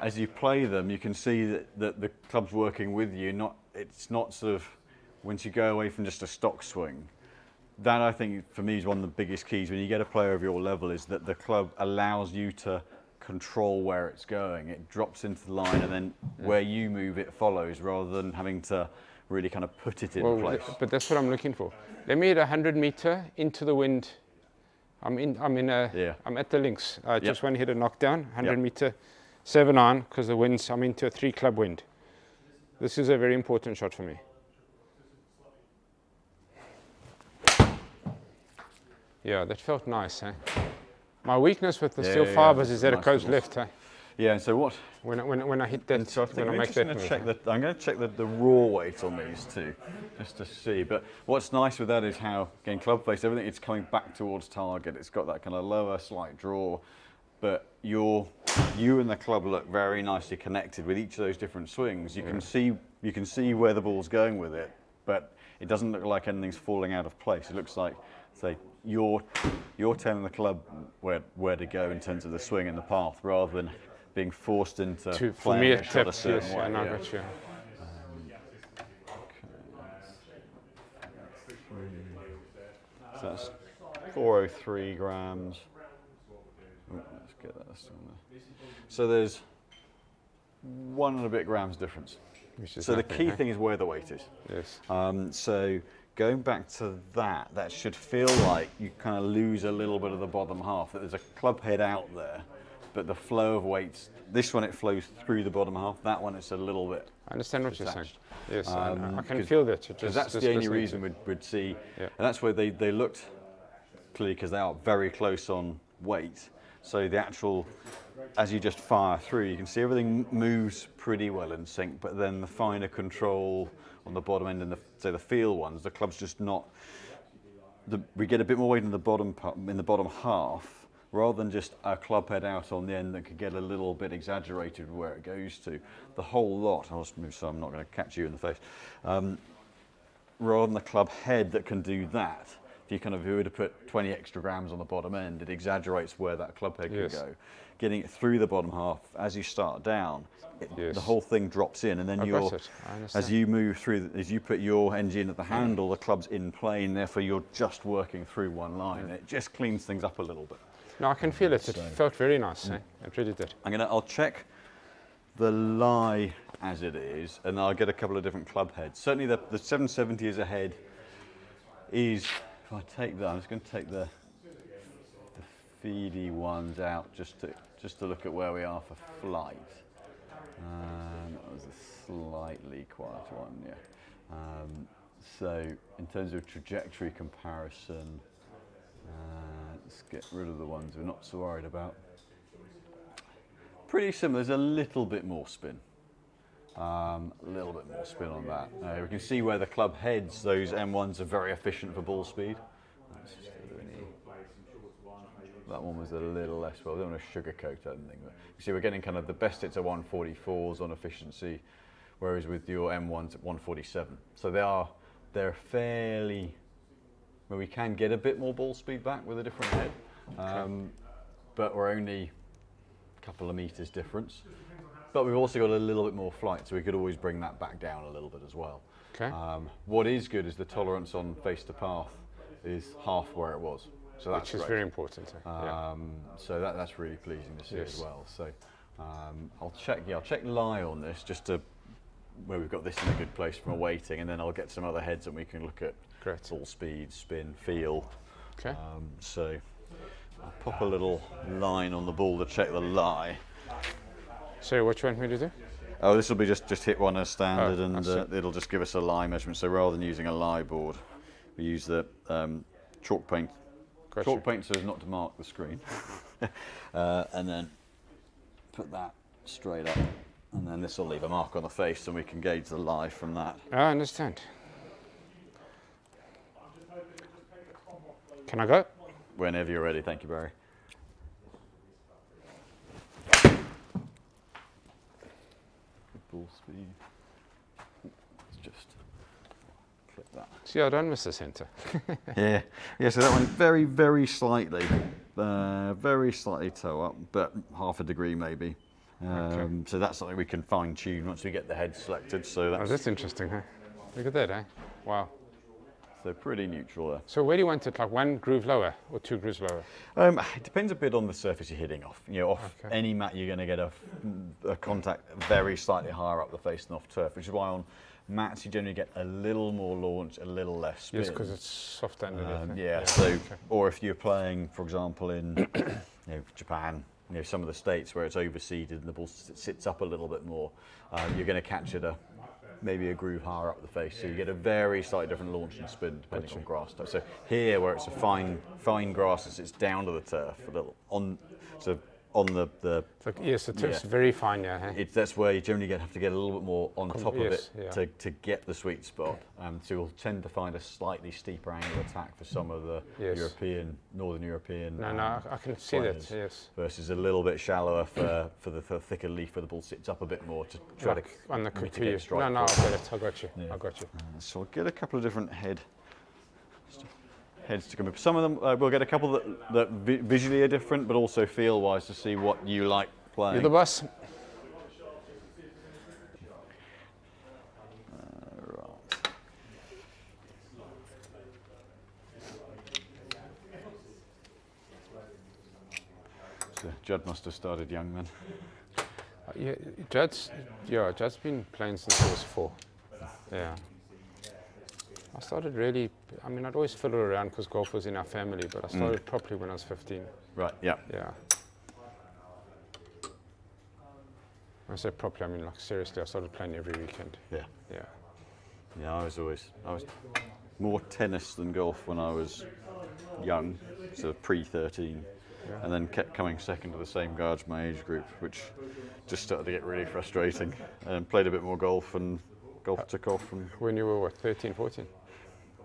as you play them, you can see that the club's working with you. It's not sort of, once you go away from just a stock swing, that I think for me is one of the biggest keys when you get a player of your level, is that the club allows you to control where it's going. It drops into the line and then where you move it follows, rather than having to really kind of put it in place. But that's what I'm looking for. Let me hit 100 meter into the wind. I'm at the links. I just want to hit a knockdown, 100 meter, 7 iron, because the winds, I'm into a 3 club wind. This is a very important shot for me. Yeah, that felt nice, eh? My weakness with the steel fibers is that it goes left, eh? Yeah, and so what? When I hit that, So I think when I I'm make just that going to move. check I'm going to check the raw weight on these two, just to see. But what's nice with that is how, again, club face, everything, it's coming back towards target. It's got that kind of lower, slight draw, but you and the club look very nicely connected with each of those different swings. You can see where the ball's going with it, but it doesn't look like anything's falling out of place. It looks like say you're telling the club where to go in terms of the swing and the path, rather than being forced into For playing me, a it shot a tips. certain Yes, way. I know, yeah. got you. So that's 403 grams. Oh, let's get that on there. So there's 1 and a bit grams difference. So the key thing is where the weight is. Yes. So going back to that should feel like you kind of lose a little bit of the bottom half, that there's a club head out there, but the flow of weights, this one it flows through the bottom half, that one it's a little bit I understand what you're saying. detached. Yes, I can feel that. Because that's the only reason we'd see, and that's where they looked clearly, because they are very close on weight. So the actual, as you just fire through, you can see everything moves pretty well in sync, but then the finer control on the bottom end and the feel ones, the club's just not, we get a bit more weight in the bottom half, rather than just a club head out on the end that could get a little bit exaggerated where it goes to. The whole lot, I'll just move so I'm not going to catch you in the face, rather than the club head that can do that. If you were to put 20 extra grams on the bottom end, it exaggerates where that club head could go. Getting it through the bottom half, as you start down, the whole thing drops in, and then as you move through, as you put your engine at the handle, the club's in plane, therefore you're just working through one line. It just cleans things up a little bit. No, I can feel it. It felt very nice. It really did. I'll check the lie as it is, and I'll get a couple of different club heads. Certainly the 770 as a head is, if I take that, I'm just going to take the feedy ones out just to look at where we are for flight. That was a slightly quieter one, yeah. So in terms of trajectory comparison, let's get rid of the ones we're not so worried about. Pretty similar, there's a little bit more spin. A little bit more spin on that. We can see where the club heads, those M1s are very efficient for ball speed. That one was a little less well. I don't want to sugarcoat anything, but you see we're getting kind of the best hits at 144s on efficiency, whereas with your M1s at 147. So they're fairly, where we can get a bit more ball speed back with a different head, but we're only a couple of meters difference. But we've also got a little bit more flight, so we could always bring that back down a little bit as well. Okay. What is good is the tolerance on face to path is half where it was. So that's which is very important. So that's really pleasing to see as well. So I'll check lie on this just to where we've got this in a good place from a weighting, and then I'll get some other heads and we can look at ball speed, spin, feel. Okay. So I'll pop a little line on the ball to check the lie. So what you want me to do? Oh, this will be just hit one as standard, and it'll just give us a lie measurement. So rather than using a lie board, we use the chalk paint. Chalk paint so as not to mark the screen. And then put that straight up, and then this will leave a mark on the face, and we can gauge the lie from that. I understand. Can I go? Whenever you're ready, thank you, Barry. Ball speed. Let's just click that. See, I don't miss the centre. Yeah. So that one very, very slightly toe up, but half a degree maybe. So that's something we can fine tune once we get the head selected. So that's interesting, huh? Look at that, eh? Wow. So pretty neutral there. So where do you want it? Like 1 groove lower or 2 grooves lower? It depends a bit on the surface you're hitting off. Off any mat you're going to get a contact very slightly higher up the face than off turf, which is why on mats you generally get a little more launch, a little less spin. Yes, because it's soft underneath. Or if you're playing, for example, in Japan, some of the states where it's overseeded and the ball sits up a little bit more, you're going to catch it maybe a groove higher up the face, so you get a very slightly different launch and spin depending on grass type. So here, where it's a fine grass that sits down to the turf, a little on the yes, the turf's very fine, yeah. That's where you generally have to get a little bit more on top of it to get the sweet spot. So you'll tend to find a slightly steeper angle of attack for some of the Northern European. No, I can see that. Yes. Versus a little bit shallower for the thicker leaf where the ball sits up a bit more to try to on the mitigate strike. No, I got it. I got you. So I'll get a couple of different head. heads to come in. Some of them, we'll get a couple that visually are different, but also feel-wise to see what you like playing. You're the boss. So Judd must have started young then. Yeah, Judd's been playing since he was 4. Yeah. I started really, I mean, I'd always fiddle around because golf was in our family, but I started properly when I was 15. Right, yeah. Yeah. When I say properly, I mean like seriously, I started playing every weekend. Yeah. Yeah. Yeah, I was more tennis than golf when I was young, sort of pre-13, and then kept coming second to the same guards my age group, which just started to get really frustrating. And played a bit more golf, and golf took off. And When you were what, 13, 14?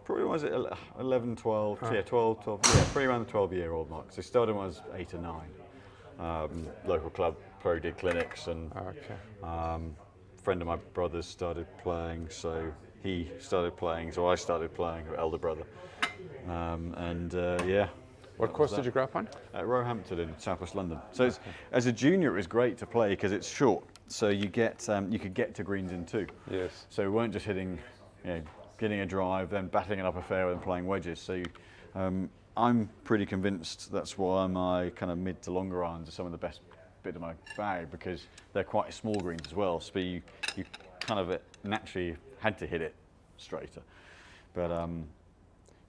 probably was it 11, 12, yeah, 12, yeah, pretty around the 12-year-old mark. So I started when I was 8 or 9. Local club pro did clinics, and Okay. a friend of my brother's started playing, so he started playing, so I started playing, or elder brother. Yeah. What course did you grow up on? At Roehampton in southwest London. So as a junior, it was great to play because it's short. So you could get to greens in 2. Yes. So we weren't just hitting, getting a drive, then batting it up a fairway and playing wedges. So I'm pretty convinced that's why my kind of mid to longer irons are some of the best bit of my bag, because they're quite small greens as well. So you kind of naturally had to hit it straighter. But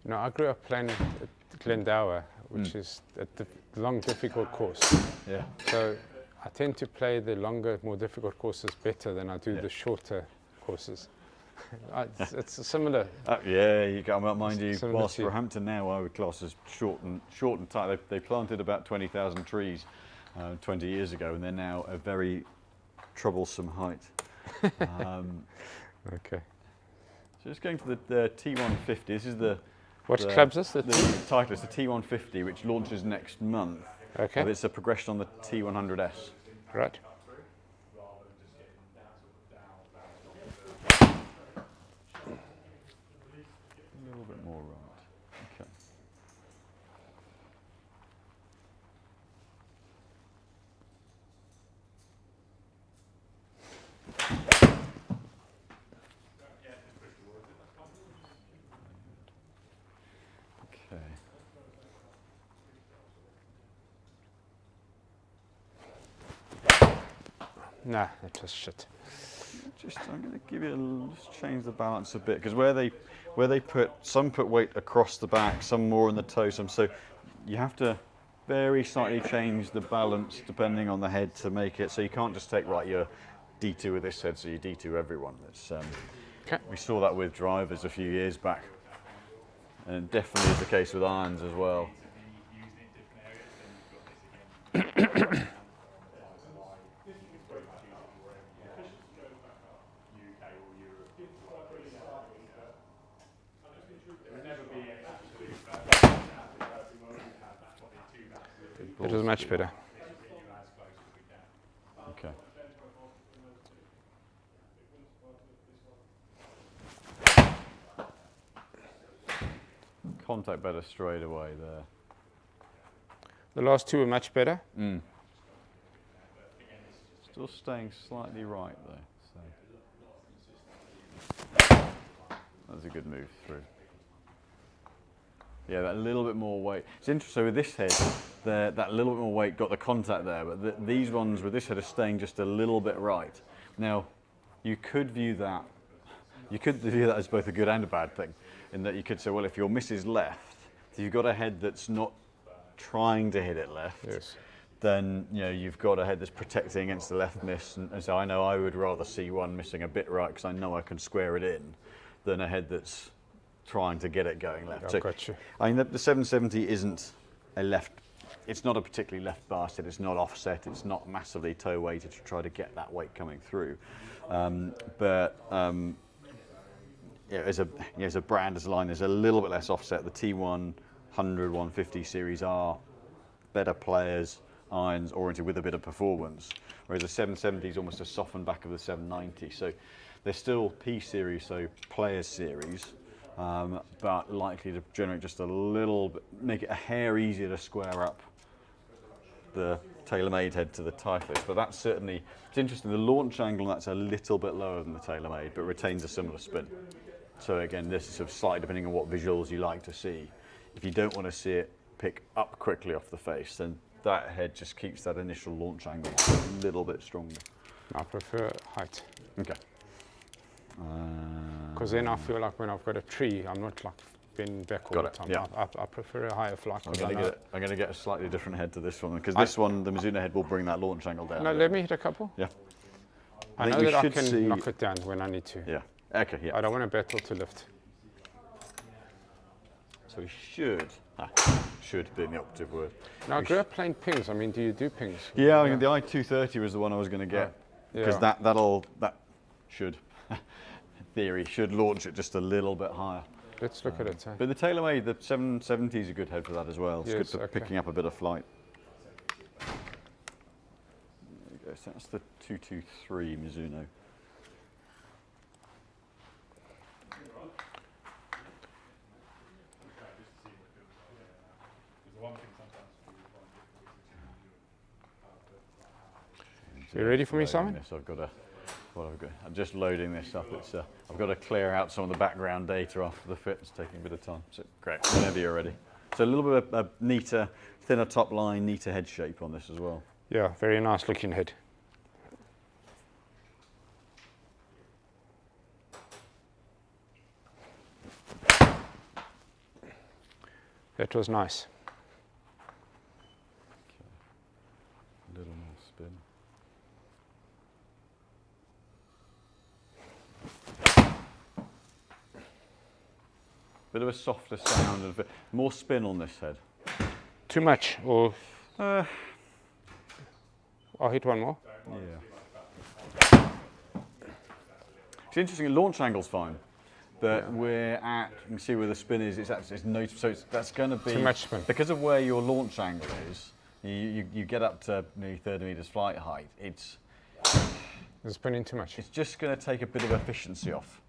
No, I grew up playing at Glendower, which is a long, difficult course. yeah. So I tend to play the longer, more difficult courses better than I do the shorter courses. It's similar. Yeah, you got, mind you, Similar whilst to- Roehampton now I would class as short and tight. They planted about 20,000 trees 20 years ago, and they're now a very troublesome height. Okay. So just going to the T150. This is the What club's this? the title is the T150, which launches next month. Okay. It's a progression on the T100S. Right. A little bit more right. Okay. Okay. Nah, that was shit. I'm going to give it just change the balance a bit, because where they put weight across the back, some more in the toe, so you have to very slightly change the balance depending on the head to make it. So you can't just take your D2 with this head, so you D2 everyone. It's Okay. we saw that with drivers a few years back, and it definitely is the case with irons as well. It was much better. Okay. Contact better straight away there. The last 2 were much better. Still staying slightly right though. So. That's a good move through. Yeah, that little bit more weight. It's interesting, with this head, that little bit more weight got the contact there, but these ones with this head are staying just a little bit right. Now, you could view that as both a good and a bad thing, in that you could say, well, if your miss is left, if you've got a head that's not trying to hit it left, Yes. then you've got a head that's protecting against the left miss, and so I know I would rather see one missing a bit right because I know I can square it in, than a head that's trying to get it going left. I've So, got you. I mean, the 770 isn't a left. It's not a particularly left basted. It's not offset. It's not massively toe weighted to try to get that weight coming through. As a brand, as a line, there's a little bit less offset. The T100, 150 series are better players, irons oriented with a bit of performance, whereas the 770 is almost a softened back of the 790. So they're still P series, so players series, but likely to generate just a little bit, make it a hair easier to square up the TaylorMade head to the Titleist. But that's certainly, it's interesting, the launch angle, that's a little bit lower than the TaylorMade, but retains a similar spin. So again, this is sort of slightly depending on what visuals you like to see. If you don't want to see it pick up quickly off the face, then that head just keeps that initial launch angle a little bit stronger. I prefer height. Okay. Because then I feel like when I've got a tree, I'm not like bending back all the time. Yeah. I prefer a higher flight. I'm going to get a slightly different head to this one, because this one, the Mizuno head, will bring that launch angle down. No, let me hit a couple. Yeah. I know that I can knock it down when I need to. Yeah. Okay, yeah. I don't want to battle to lift. So we should being the operative word. Now, I grew up playing pings. I mean, do you do pings? Yeah, I mean, the i230 was the one I was going to get, because that should, in theory, should launch it just a little bit higher. Let's look at it. But the TaylorMade, the 770 is a good head for that as well. It's Yes, good for picking up a bit of flight. There you go. So that's the 223 Mizuno. You ready for me, Simon? This, I'm just loading this up. I've got to clear out some of the background data after the fit. It's taking a bit of time. So great, whenever you're ready. So a little bit of a neater, thinner top line, neater head shape on this as well. Yeah, very nice looking head. That was nice. A little more spin. Bit of a softer sound and more spin on this head. Too much, or I'll hit one more. Yeah. It's interesting. Launch angle's fine, but we're at. You can see where the spin is. It's that's going to be Too much spin because of where your launch angle is. You get up to nearly 30 meters flight height. It's spinning too much. It's just going to take a bit of efficiency off.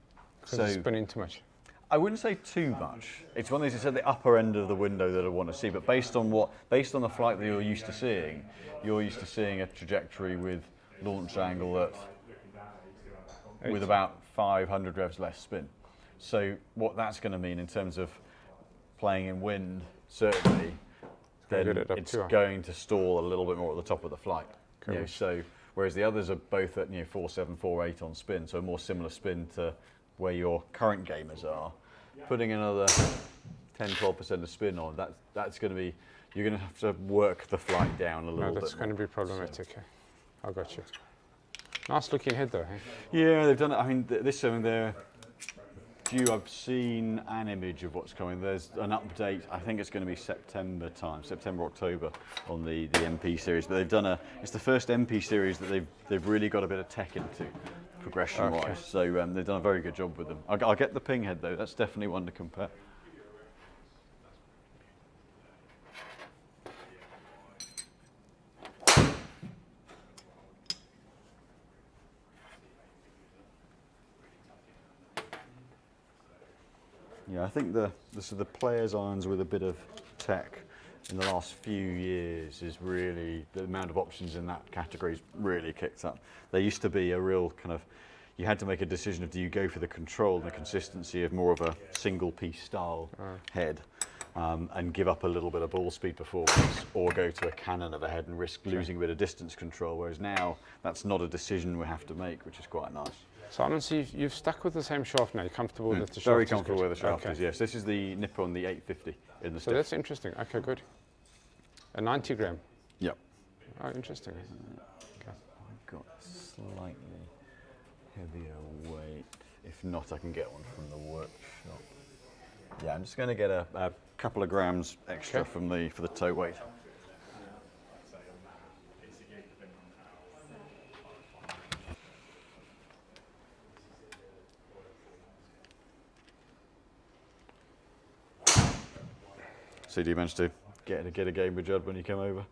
So it's spinning too much. I wouldn't say too much. It's one of these. It's at the upper end of the window that I want to see. But based on the flight that you're used to seeing a trajectory with launch angle with about 500 revs less spin. So what that's going to mean in terms of playing in wind, certainly, then it's going to stall a little bit more at the top of the flight. So whereas the others are both at 4.7, 4.8 on spin, so a more similar spin to where your current gamers are, putting another 10, 12% of spin on, that's going to be, you're going to have to work the flight down a little bit. That's going to be problematic. So. I got you. Nice looking head though. Hey? Yeah, they've done it. I mean, they're due. I've seen an image of what's coming. There's an update. I think it's going to be September, October on the MP series. But they've done it's the first MP series that they've really got a bit of tech into, progression-wise. Okay. So they've done a very good job with them. I'll get the ping head though. That's definitely one to compare. Yeah, I think the players' irons with a bit of tech in the last few years is really, the amount of options in that category has really kicked up. There used to be a real kind of, you had to make a decision of do you go for the control and the consistency of more of a single piece style head and give up a little bit of ball speed performance, or go to a cannon of a head and risk losing a bit of distance control, whereas now that's not a decision we have to make, which is quite nice. Simon, so you've stuck with the same shaft now. You're comfortable with the shaft? Very comfortable where the shaft is, yes. This is the Nippon, the 850 in the So that's interesting. Okay, good. A 90 gram? Yep. Oh, interesting. Okay. I've got slightly heavier weight. If not, I can get one from the workshop. Yeah, I'm just going to get a couple of grams extra for the toe weight. So do you manage to get a game with Judd when you come over?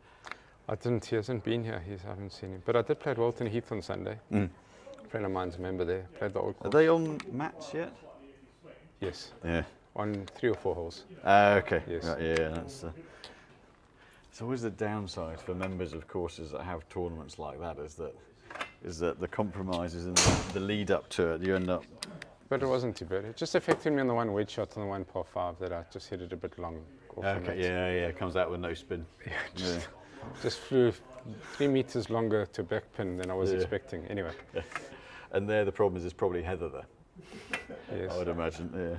I didn't. He hasn't been here. I haven't seen him. But I did play at Walton Heath on Sunday. A friend of mine's a member there. Played the old course. Are they on mats yet? Yes. Yeah. On 3 or 4 holes. Okay. Yes. Right, yeah, that's. It's always the downside for members of courses that have tournaments like that is that the compromises and the lead up to it, you end up. But it wasn't too bad. It just affected me on the one wedge shot on the one par 5 that I just hit it a bit long. Off the Okay. net. Yeah. Comes out with no spin. Yeah. Just flew 3 meters longer to back pin than I was expecting. Anyway. And there, the problem is there's probably heather there. Yes. I would imagine. Yeah.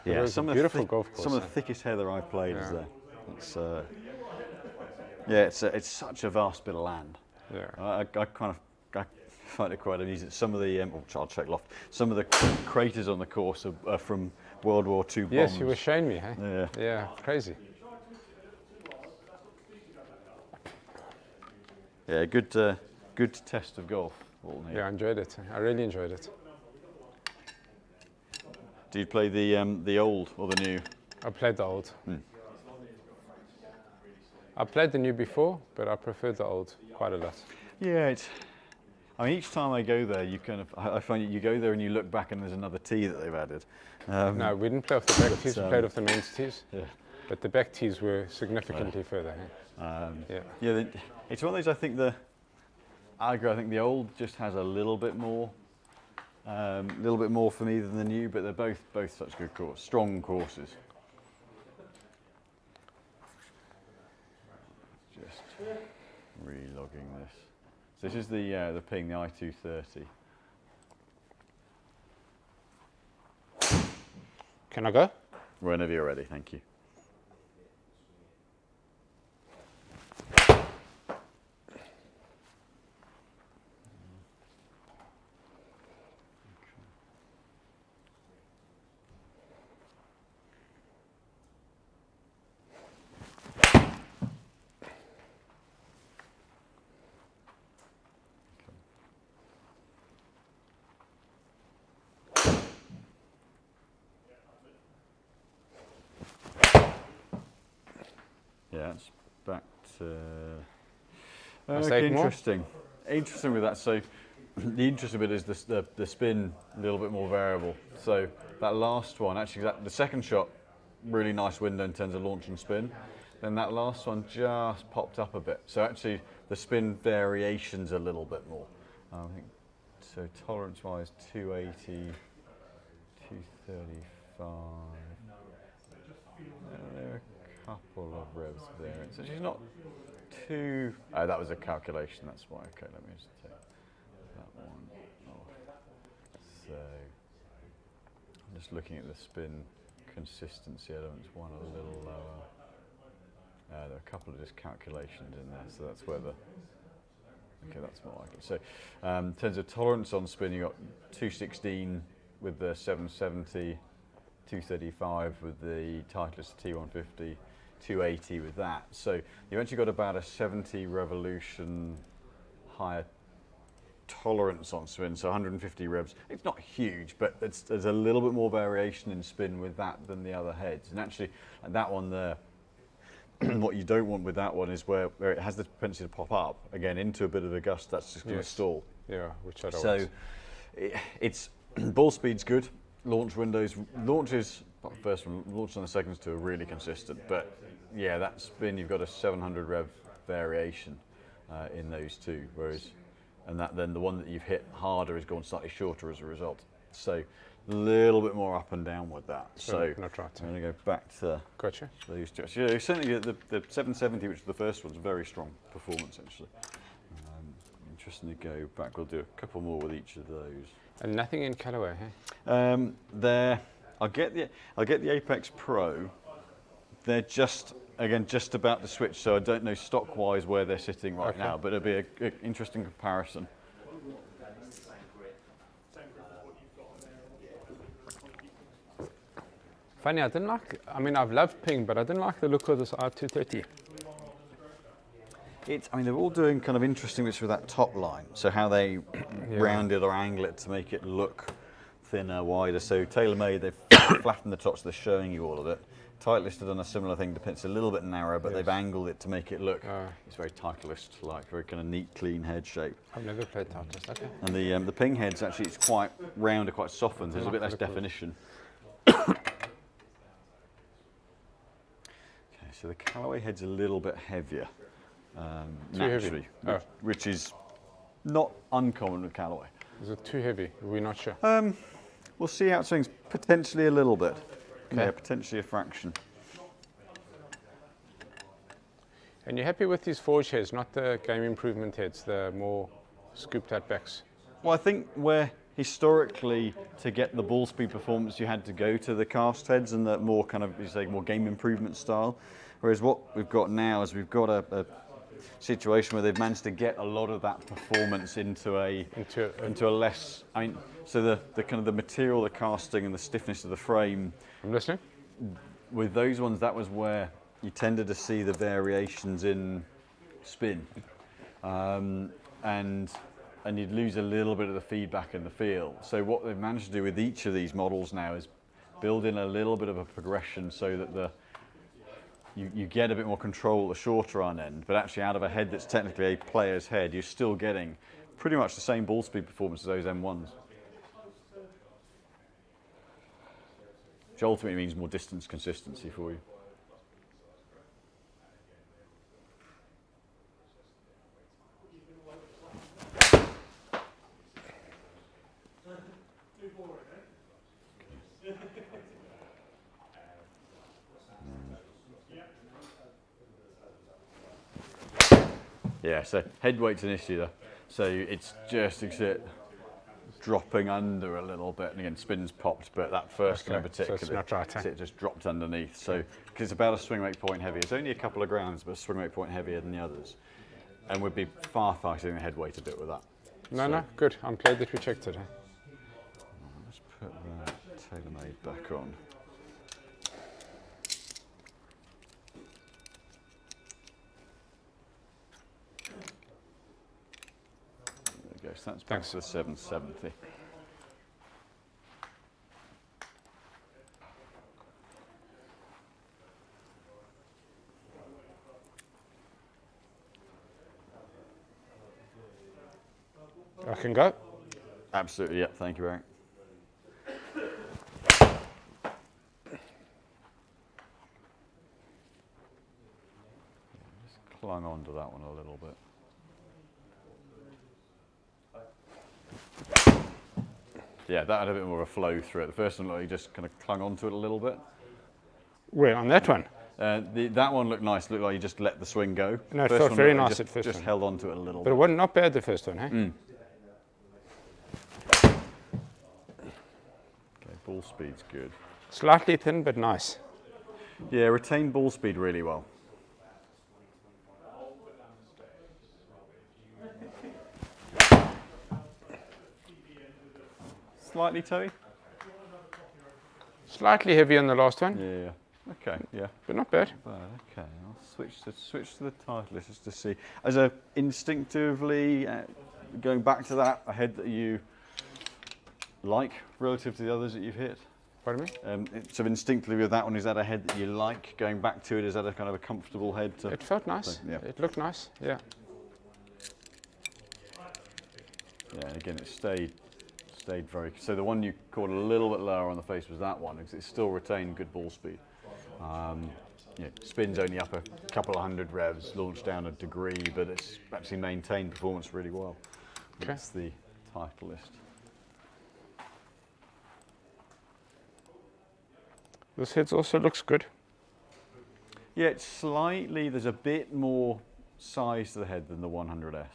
It Yeah. was Some a of the beautiful golf course. Some of the thickest heather I've played is Yeah. there. It's. Yeah. It's such a vast bit of land. Yeah. I kind of find it quite amusing. Some of the I'll check loft. Some of the craters on the course are from World War II bombs. Yes, you were showing me, hey? Yeah. Yeah, crazy. Yeah, good test of golf. Walton here. Yeah, I enjoyed it. I really enjoyed it. Do you play the old or the new? I played the old. I played the new before, but I preferred the old quite a lot. Yeah, I mean, each time I go there, I find you go there and you look back and there's another tee that they've added. No, we didn't play off the back tees, we played off the mains tees. Yeah. But the back tees were significantly further. Hey? Yeah, it's one of those. I agree. I think the old just has a little bit more for me than the new, but they're both such good courses, strong courses. Just relogging this. So this is the ping, the I-230. Can I go? Whenever you're ready, thank you. Yeah, it's back to. Okay, interesting. Interesting with that. So, the interesting bit is the spin a little bit more variable. So that last one, actually, the second shot, really nice window in terms of launch and spin. Then that last one just popped up a bit. So actually, the spin variation's a little bit more. I think so. Tolerance-wise, 280, 235. There are a couple of revs there. So she's not too. Oh, that was a calculation. That's why. Okay, let me just take that one off. So I'm just looking at the spin consistency elements. One a little lower. There are a couple of just calculations in there. So that's where the. Okay, that's more like it. So in terms of tolerance on spin, you got 216 with the 770. 235 with the Titleist T150, 280 with that. So you've actually got about a 70 revolution higher tolerance on spin, so 150 revs. It's not huge, but there's a little bit more variation in spin with that than the other heads. And actually, that one there, what you don't want with that one is where it has the propensity to pop up, again, into a bit of a gust, that's just going to stall. Yeah, which I don't So want. it's ball speed's good. Launch windows, launches on the seconds two are really consistent, but yeah, that spin, you've got a 700 rev variation in those two, then the one that you've hit harder is going slightly shorter as a result. So a little bit more up and down with that. So I'm going to go back to those two. Yeah, certainly the 770, which is the first one's a very strong performance actually. Interesting to go back. We'll do a couple more with each of those. And nothing in colourway, hey? I'll get the Apex Pro. They're just about to switch, so I don't know stock-wise where they're sitting right now, but it'll be an interesting comparison. Funny, I've loved ping, but I didn't like the look of this R230. They're all doing kind of interesting bits with that top line. So how they round it or angle it to make it look thinner, wider. So TaylorMade, they've flattened the top, so they're showing you all of it. Titleist have done a similar thing. It's a little bit narrow, but they've angled it to make it look. It's very Titleist-like, very kind of neat, clean head shape. I've never played Titleist. Okay. And the ping heads actually, it's quite rounder, quite softened. There's a bit less definition. So the Callaway head's a little bit heavier, Too naturally, heavy. which is not uncommon with Callaway. Is it too heavy? We're not sure. We'll see how it swings. Potentially a little bit. Okay. Yeah, potentially a fraction. And you're happy with these forge heads, not the game improvement heads, the more scooped out backs? Well, I think where historically to get the ball speed performance you had to go to the cast heads and the more kind of, you say, more game improvement style. Whereas what we've got now is we've got a situation where they've managed to get a lot of that performance into a less, I mean, so the kind of the material, the casting and the stiffness of the frame. I'm listening. With those ones, that was where you tended to see the variations in spin. And you'd lose a little bit of the feedback in the feel. So what they've managed to do with each of these models now is build in a little bit of a progression so that you get a bit more control at the shorter run end, but actually out of a head that's technically a player's head, you're still getting pretty much the same ball speed performance as those M1s. Which ultimately means more distance consistency for you. Yeah, so head weight's an issue though. So it's just dropping under a little bit, and again, spin's popped, but that first one in particular, so it's not right, eh? it just dropped underneath. So because it's about a swing weight point heavier, it's only a couple of grams, but a swing weight point heavier than the others, and we'd be far fighting the head weight a bit with that. No, good. I'm glad that we checked it. Let's put the TaylorMade back on. There we go. So that's back to the 770. I can go. Absolutely, yeah. Thank you, Eric. Just clung onto that one a little bit. Yeah, that had a bit more of a flow through it. The first one, like, you just kind of clung onto it a little bit. Where, on that one? That one looked nice. Looked like you just let the swing go. No, it First felt one very looked like nice you at first just one. held onto it a little But it bit. wasn't not bad the first one, hey? Okay, ball speed's good. Slightly thin, but nice. Yeah, retain ball speed really well. Slightly toey? Slightly heavy on the last one, Yeah. Okay, yeah. but not bad. Okay, I'll switch to the Titleist just to see. As a instinctively, going back to that, a head that you like relative to the others that you've hit. Pardon me? So instinctively with that one, is that a head that you like going back to it? Is that a kind of a comfortable head to? It felt nice. Yeah. It looked nice, yeah. Yeah, and again, it stayed very. So the one you caught a little bit lower on the face was that one, because it still retained good ball speed. Spin's only up a couple of hundred revs, launched down a degree, but it's actually maintained performance really well. Okay. That's the Titleist. This head also looks good. Yeah, it's slightly. There's a bit more size to the head than the 100S.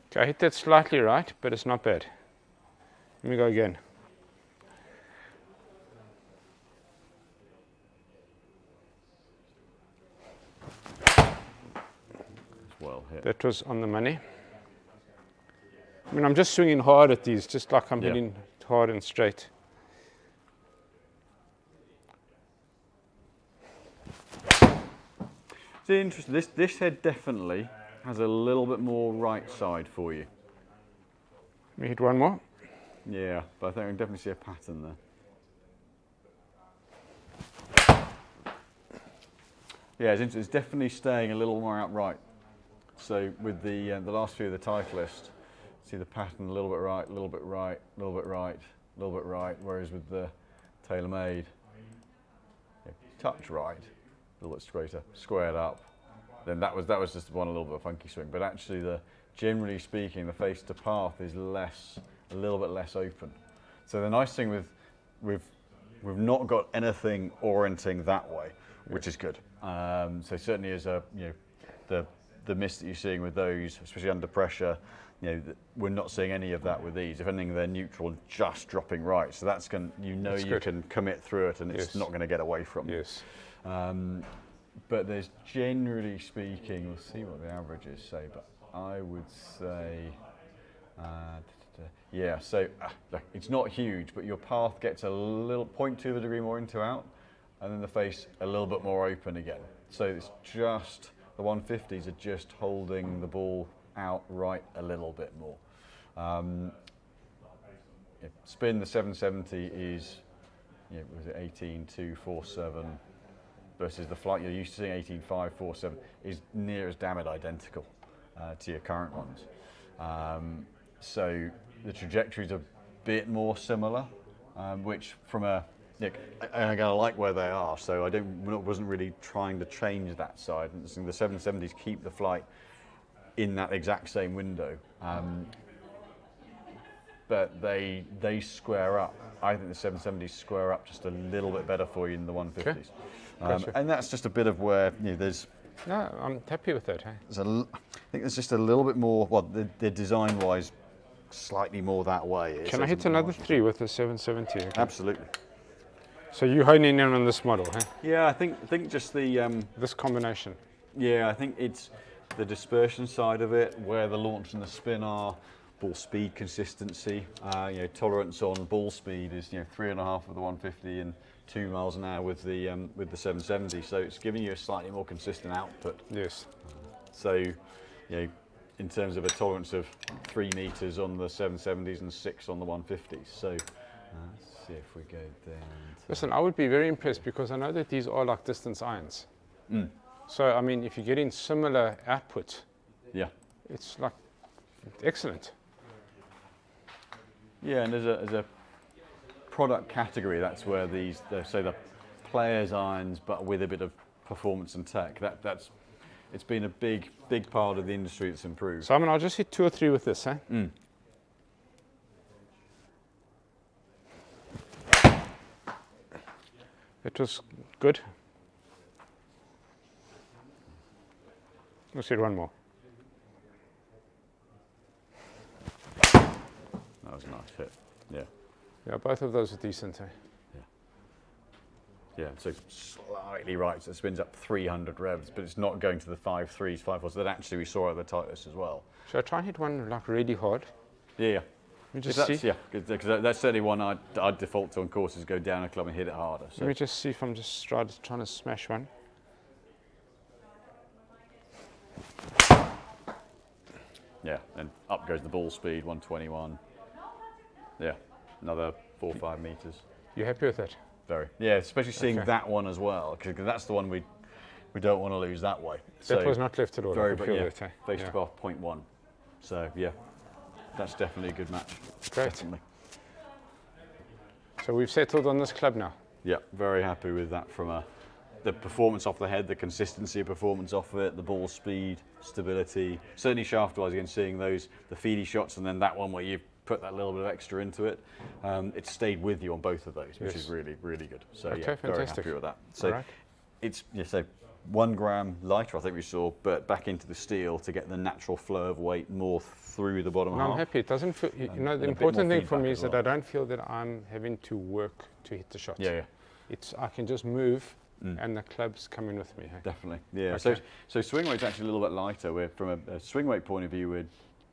Okay, I hit that slightly right, but it's not bad. Let me go again. Well hit. That was on the money. I mean, I'm just swinging hard at these, just like I'm hitting hard and straight. It's interesting. This head definitely has a little bit more right side for you. Let me hit one more. Yeah, but I think I can definitely see a pattern there. Yeah, it's definitely staying a little more outright. So with the last few of the Titleist, see the pattern a little bit right, a little bit right, a little bit right, a little bit right. Whereas with the TaylorMade, touch right, a little bit straighter, squared up. Then that was just one a little bit of a funky swing. But actually, generally speaking, the face to path is a little bit less open. So the nice thing we've not got anything orienting that way, which is good. So certainly as the miss that you're seeing with those, especially under pressure, we're not seeing any of that with these. If anything, they're neutral and just dropping right. So that's you good. can commit through it and it's not going to get away from you. Yes. But there's generally speaking, we'll see what the averages say, but I would say, so look, it's not huge, but your path gets a little 0.2 of a degree more into out, and then the face a little bit more open again. So it's just, the 150s are just holding the ball out right a little bit more. Spin, the 770 is, was it 18.247 versus the flight you're used to seeing, 18.547, is near as damn it identical to your current ones. So the trajectories are a bit more similar, which from I like where they are, so wasn't really trying to change that side. And the 770s keep the flight in that exact same window, but they square up. I think the 770s square up just a little bit better for you than the 150s. Okay. Gotcha. And that's just a bit of where there's. No, I'm happy with that. Hey? I think there's just a little bit more. Well, the design-wise, slightly more that way. Can I hit another 3 with the 770? Okay. Absolutely. So you're honing in on this model, huh? Yeah, I think just the. This combination. Yeah, I think it's the dispersion side of it, where the launch and the spin are, ball speed consistency. Tolerance on ball speed is 3.5 with the 150 and 2 miles an hour with the 770. So it's giving you a slightly more consistent output. Yes. So, in terms of a tolerance of 3 meters on the 770s and 6 on the 150s. So let's see if we go down. Listen, I would be very impressed because I know that these are like distance irons. So I mean, if you're getting similar output, it's like excellent. Yeah, and as a product category, that's where the players irons, but with a bit of performance and tech. It's been a big part of the industry that's improved. Simon, I'll just hit 2 or 3 with this, eh? It was good. Let's hit 1 more. That was a nice hit. Yeah, both of those are decent, eh? Yeah, so slightly right, so it spins up 300 revs, but it's not going to the 5.3s, 5.4s that actually we saw at the tightest as well. Should I try and hit one like really hard? Yeah. Let me just see. Yeah, because that's certainly one I'd default to on courses, go down a club and hit it harder. So. Let me just see if I'm just trying to smash one. Yeah, and up goes the ball speed, 121. Yeah, another 4 or 5 meters. You happy with that? Very. Yeah, especially seeing that one as well, because that's the one we don't want to lose that way. That was not left at all. Very, I could feel that, eh? Face to path 0.1. So yeah, that's definitely a good match. Great. Definitely. So we've settled on this club now. Yeah, very happy with that from the performance off the head, the consistency of performance off of it, the ball speed, stability. Certainly shaft-wise, again, seeing the feedy shots and then that one where you've put that little bit of extra into it. It stayed with you on both of those, which is really, really good. So okay, yeah, very fantastic. happy with that. So it's 1 gram lighter, I think we saw, but back into the steel to get the natural flow of weight more through the bottom half. I'm happy. It doesn't feel, the important thing for me is that I don't feel that I'm having to work to hit the shots. Yeah. I can just move and the club's coming with me. Hey? Definitely. Yeah. Okay. So swing weight's actually a little bit lighter. We're from a swing weight point of view, we're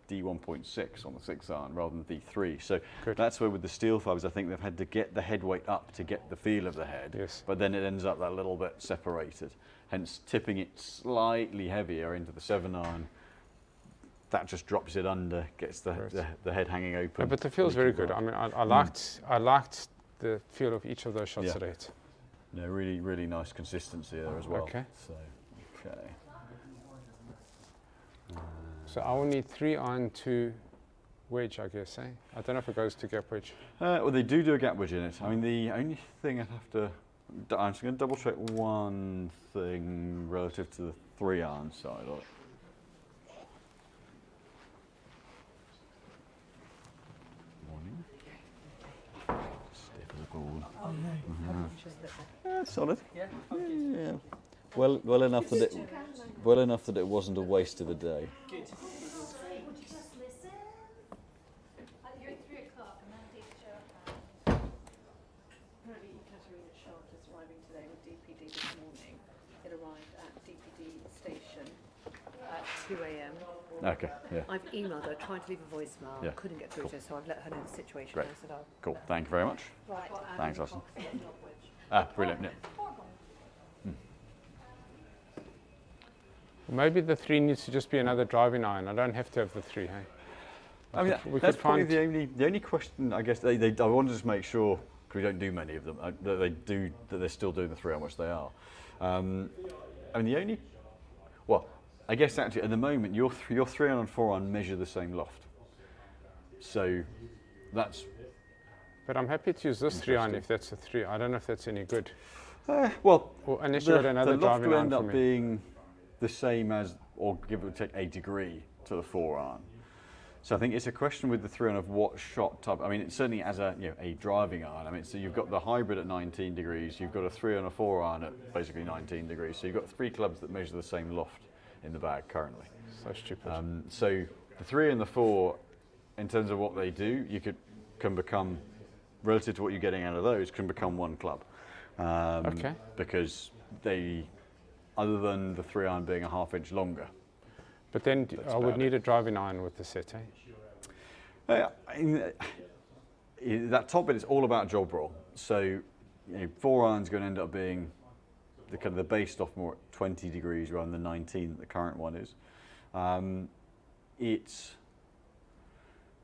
D1.6 on the 6 iron rather than D3. So that's where with the steel fibers, I think they've had to get the head weight up to get the feel of the head. Yes. But then it ends up that little bit separated. Hence tipping it slightly heavier into the 7 iron. That just drops it under, gets the head hanging open. Yeah, but the feel's very good. I mean, I liked the feel of each of those shots that I hit. No, really, really nice consistency there as well. Okay. So, So I will need 3 iron to wedge, I guess, eh? I don't know if it goes to gap wedge. Well, they do a gap wedge in it. I mean, the only thing I'd have to, I'm just going to double check one thing relative to the 3-iron side of it. Morning. Stiff as a ball. Oh no. Yeah, solid. Yeah. Well enough that it wasn't a waste of a day. Would you just listen? You're at 3 o'clock and then take the show. Apparently Ekaterina Sharp is arriving today with DPD this morning. It arrived at DPD station at 2 a.m. Okay, yeah. I've emailed her, tried to leave a voicemail, Yeah, couldn't get through to her, so I've let her know the situation. Great. I said, oh, Cool, thank you very much. right. Thanks, Austin. Wedge. Brilliant, yeah. Maybe the 3 needs to just be another driving iron. I don't have to have the 3, hey? I mean, We that's could probably find- the only question, I guess, I want to just make sure, because we don't do many of them, that they're still doing the 3 on which they are. I mean, the only, well, I guess actually at the moment, your 3-iron and 4-iron measure the same loft. So that's, But I'm happy to use this 3-iron if that's a 3. I don't know if that's any good. well, Or unless you got another the loft driving will iron end for up me. being the same as, or give or take a degree to the 4-iron. So I think it's a question with the 3-iron of what shot type. I mean, it's certainly as a a driving iron. I mean, so you've got the hybrid at 19 degrees. You've got a 3 and a 4-iron at basically 19 degrees. So you've got 3 clubs that measure the same loft in the bag currently. So stupid. So the 3 and the 4, in terms of what they do, can become, relative to what you're getting out of those, can become one club. Okay. Because they, other than the 3-iron being a half-inch longer. But then I would about need a driving iron with the set, eh? That top bit is all about job roll. So 4-iron's going to end up being the kind of the base off more at 20 degrees rather than 19 that the current one is. It's,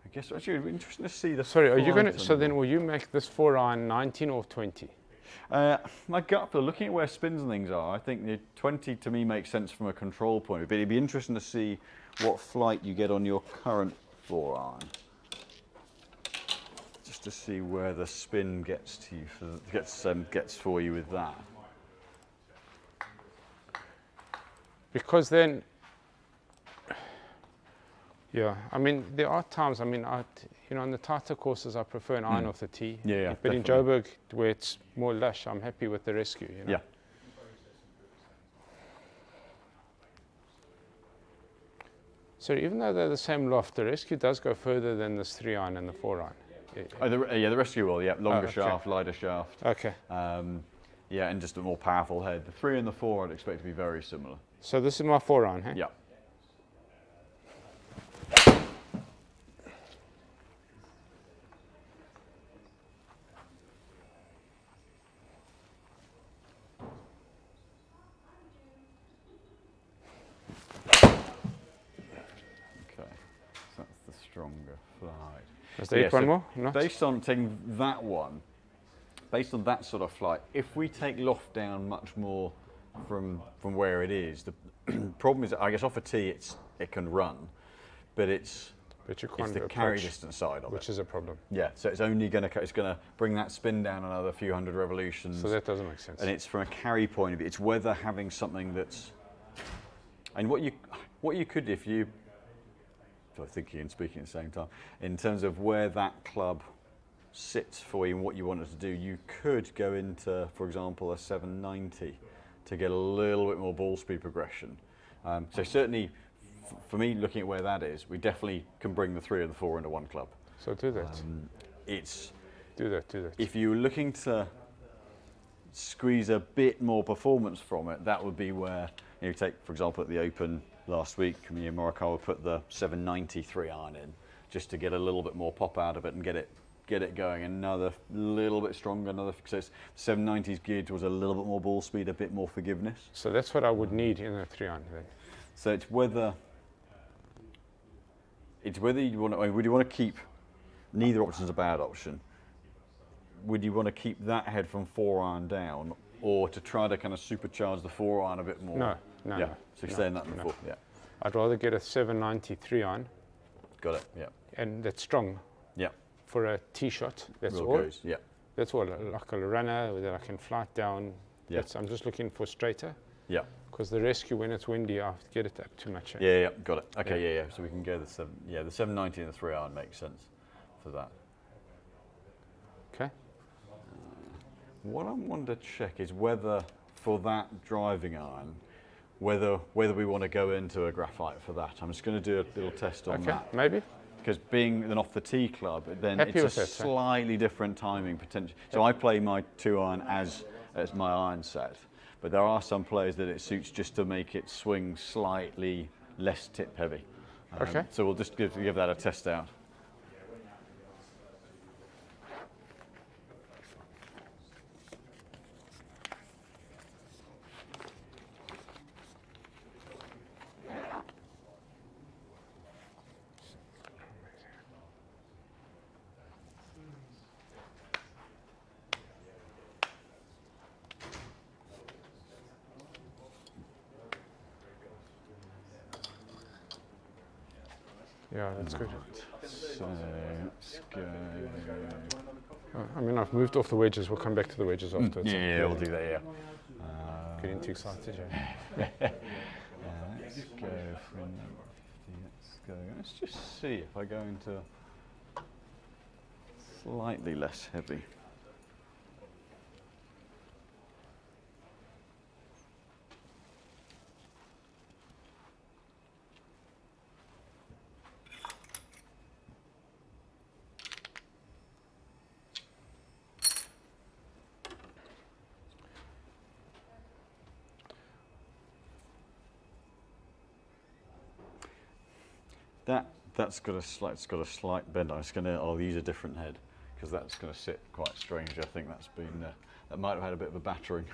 I guess, actually it'd be interesting to see the. Sorry, are you going to, flight so on then will you make this 4-iron 19 or 20? my gut feel, looking at where spins and things are, I think the 20 to me makes sense from a control point of view. But it'd be interesting to see what flight you get on your current 4-iron. Just to see where the spin gets to you, gets for you with that. Because then, yeah, I mean, there are times, I mean, on the tighter courses, I prefer an iron off the tee. Yeah, But in definitely. Joburg, where it's more lush, I'm happy with the rescue, Yeah. So even though they're the same loft, the rescue does go further than this 3-iron and the 4-iron. Oh, the rescue will, yeah, longer okay. shaft, lighter shaft. Okay. Yeah, and just a more powerful head. The 3 and the 4 I'd expect to be very similar. So this is my 4-iron, hey? Yeah. Okay, so that's the stronger flight. Is there Yeah, one so more? No? Based on taking that one, based on that sort of flight, if we take loft down much more from where it is, the problem is, I guess off a tee it can run, but it's But you can't the carry approach, distance side of which it. is a problem. Yeah, so it's only going to bring that spin down another few hundred revolutions. So that doesn't make sense. And it's from a carry point of view. It's whether having something that's, and what you could, if you, so thinking and speaking at the same time, in terms of where that club sits for you and what you want it to do, you could go into, for example, a 790 to get a little bit more ball speed progression. So certainly, for me, looking at where that is, we definitely can bring the 3 and the 4 into one club. So do that. Do that. Do that. If you're looking to squeeze a bit more performance from it, that would be where you take, for example, at the Open last week, Morikawa put the 790 3-iron in just to get a little bit more pop out of it and get it going another little bit stronger. Because 790's geared towards a little bit more ball speed, a bit more forgiveness. So that's what I would need in a 3-iron then. So it's whether you want to, would you want to keep, neither option is a bad option. Would you want to keep that head from 4-iron down, or to try to kind of supercharge the 4-iron a bit more? No. Yeah, so you're saying that before, yeah. I'd rather get a 790 3-iron Got it, yeah. and that's strong Yeah. for a tee shot. That's Real all. goes. Yeah. That's all. Like a runner that I can fly it down. Yeah. I'm just looking for straighter. Yeah. Because the rescue, when it's windy, I have to get it up too much. Yeah, yeah, got it. Okay, yeah. So we can go the 790 and the 3 iron makes sense for that. Okay. What I wanted to check is whether for that driving iron, whether we want to go into a graphite for that. I'm just going to do a little test on Okay, that. maybe. Because being an off the tee club, then Happy it's with a it, huh? slightly different timing potential. So I play my 2 iron as my iron set, but there are some players that it suits just to make it swing slightly less tip heavy. Okay. So we'll just give that a test out. Yeah, that's good. So let's go. I mean, I've moved off the wedges. We'll come back to the wedges afterwards. Yeah, we'll do that. Yeah. Getting too excited, yeah. Let's go for 50. Let's go. Let's just see if I go into slightly less heavy. That's got a slight bend. I'll use a different head because that's going to sit quite strange. I think that might have had a bit of a battering.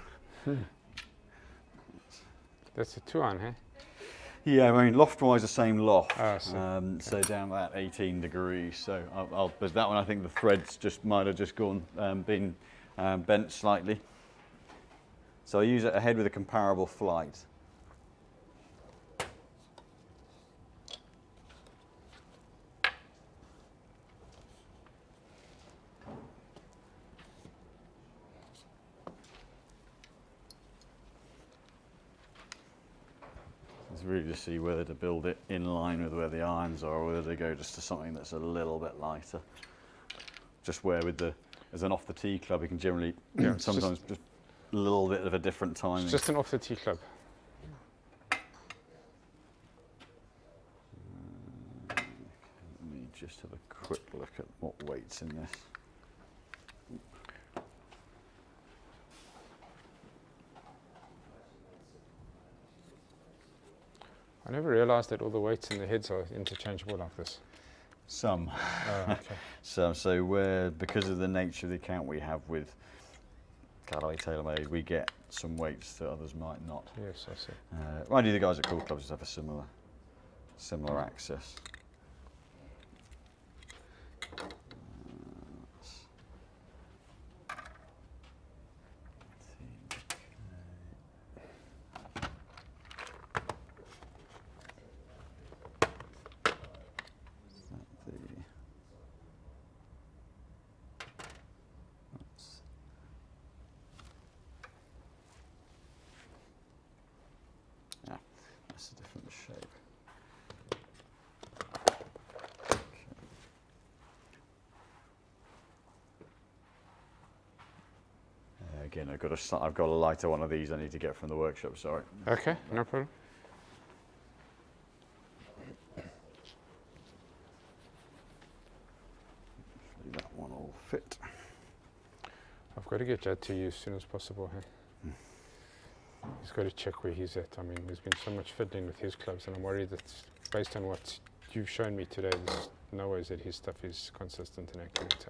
That's a 2 iron, hey? Yeah, I mean loft-wise the same loft. Ah, So down about 18 degrees. So but that one I think the threads might have just been bent slightly. So I use a head with a comparable flight. Really to see whether to build it in line with where the irons are or whether to go just to something that's a little bit lighter. Just where as an off the tee club you can generally sometimes just a little bit of a different timing. It's just an off the tee club. Let me just have a quick look at what weight's in this. I never realised that all the weights in the heads are interchangeable like this. Some. Oh, okay. So because of the nature of the account we have with Callaway TaylorMade, we get some weights that others might not. Yes, I see. Mind you, the guys at Cool Clubs have a similar access. That's a different shape. Okay. Again, I've got a lighter one of these I need to get from the workshop. Sorry. Okay, no problem. Hopefully that one will fit. I've got to get Jad to you as soon as possible. Hey? He's got to check where he's at. I mean, there's been so much fiddling with his clubs, and I'm worried that based on what you've shown me today, there's no ways that his stuff is consistent and accurate.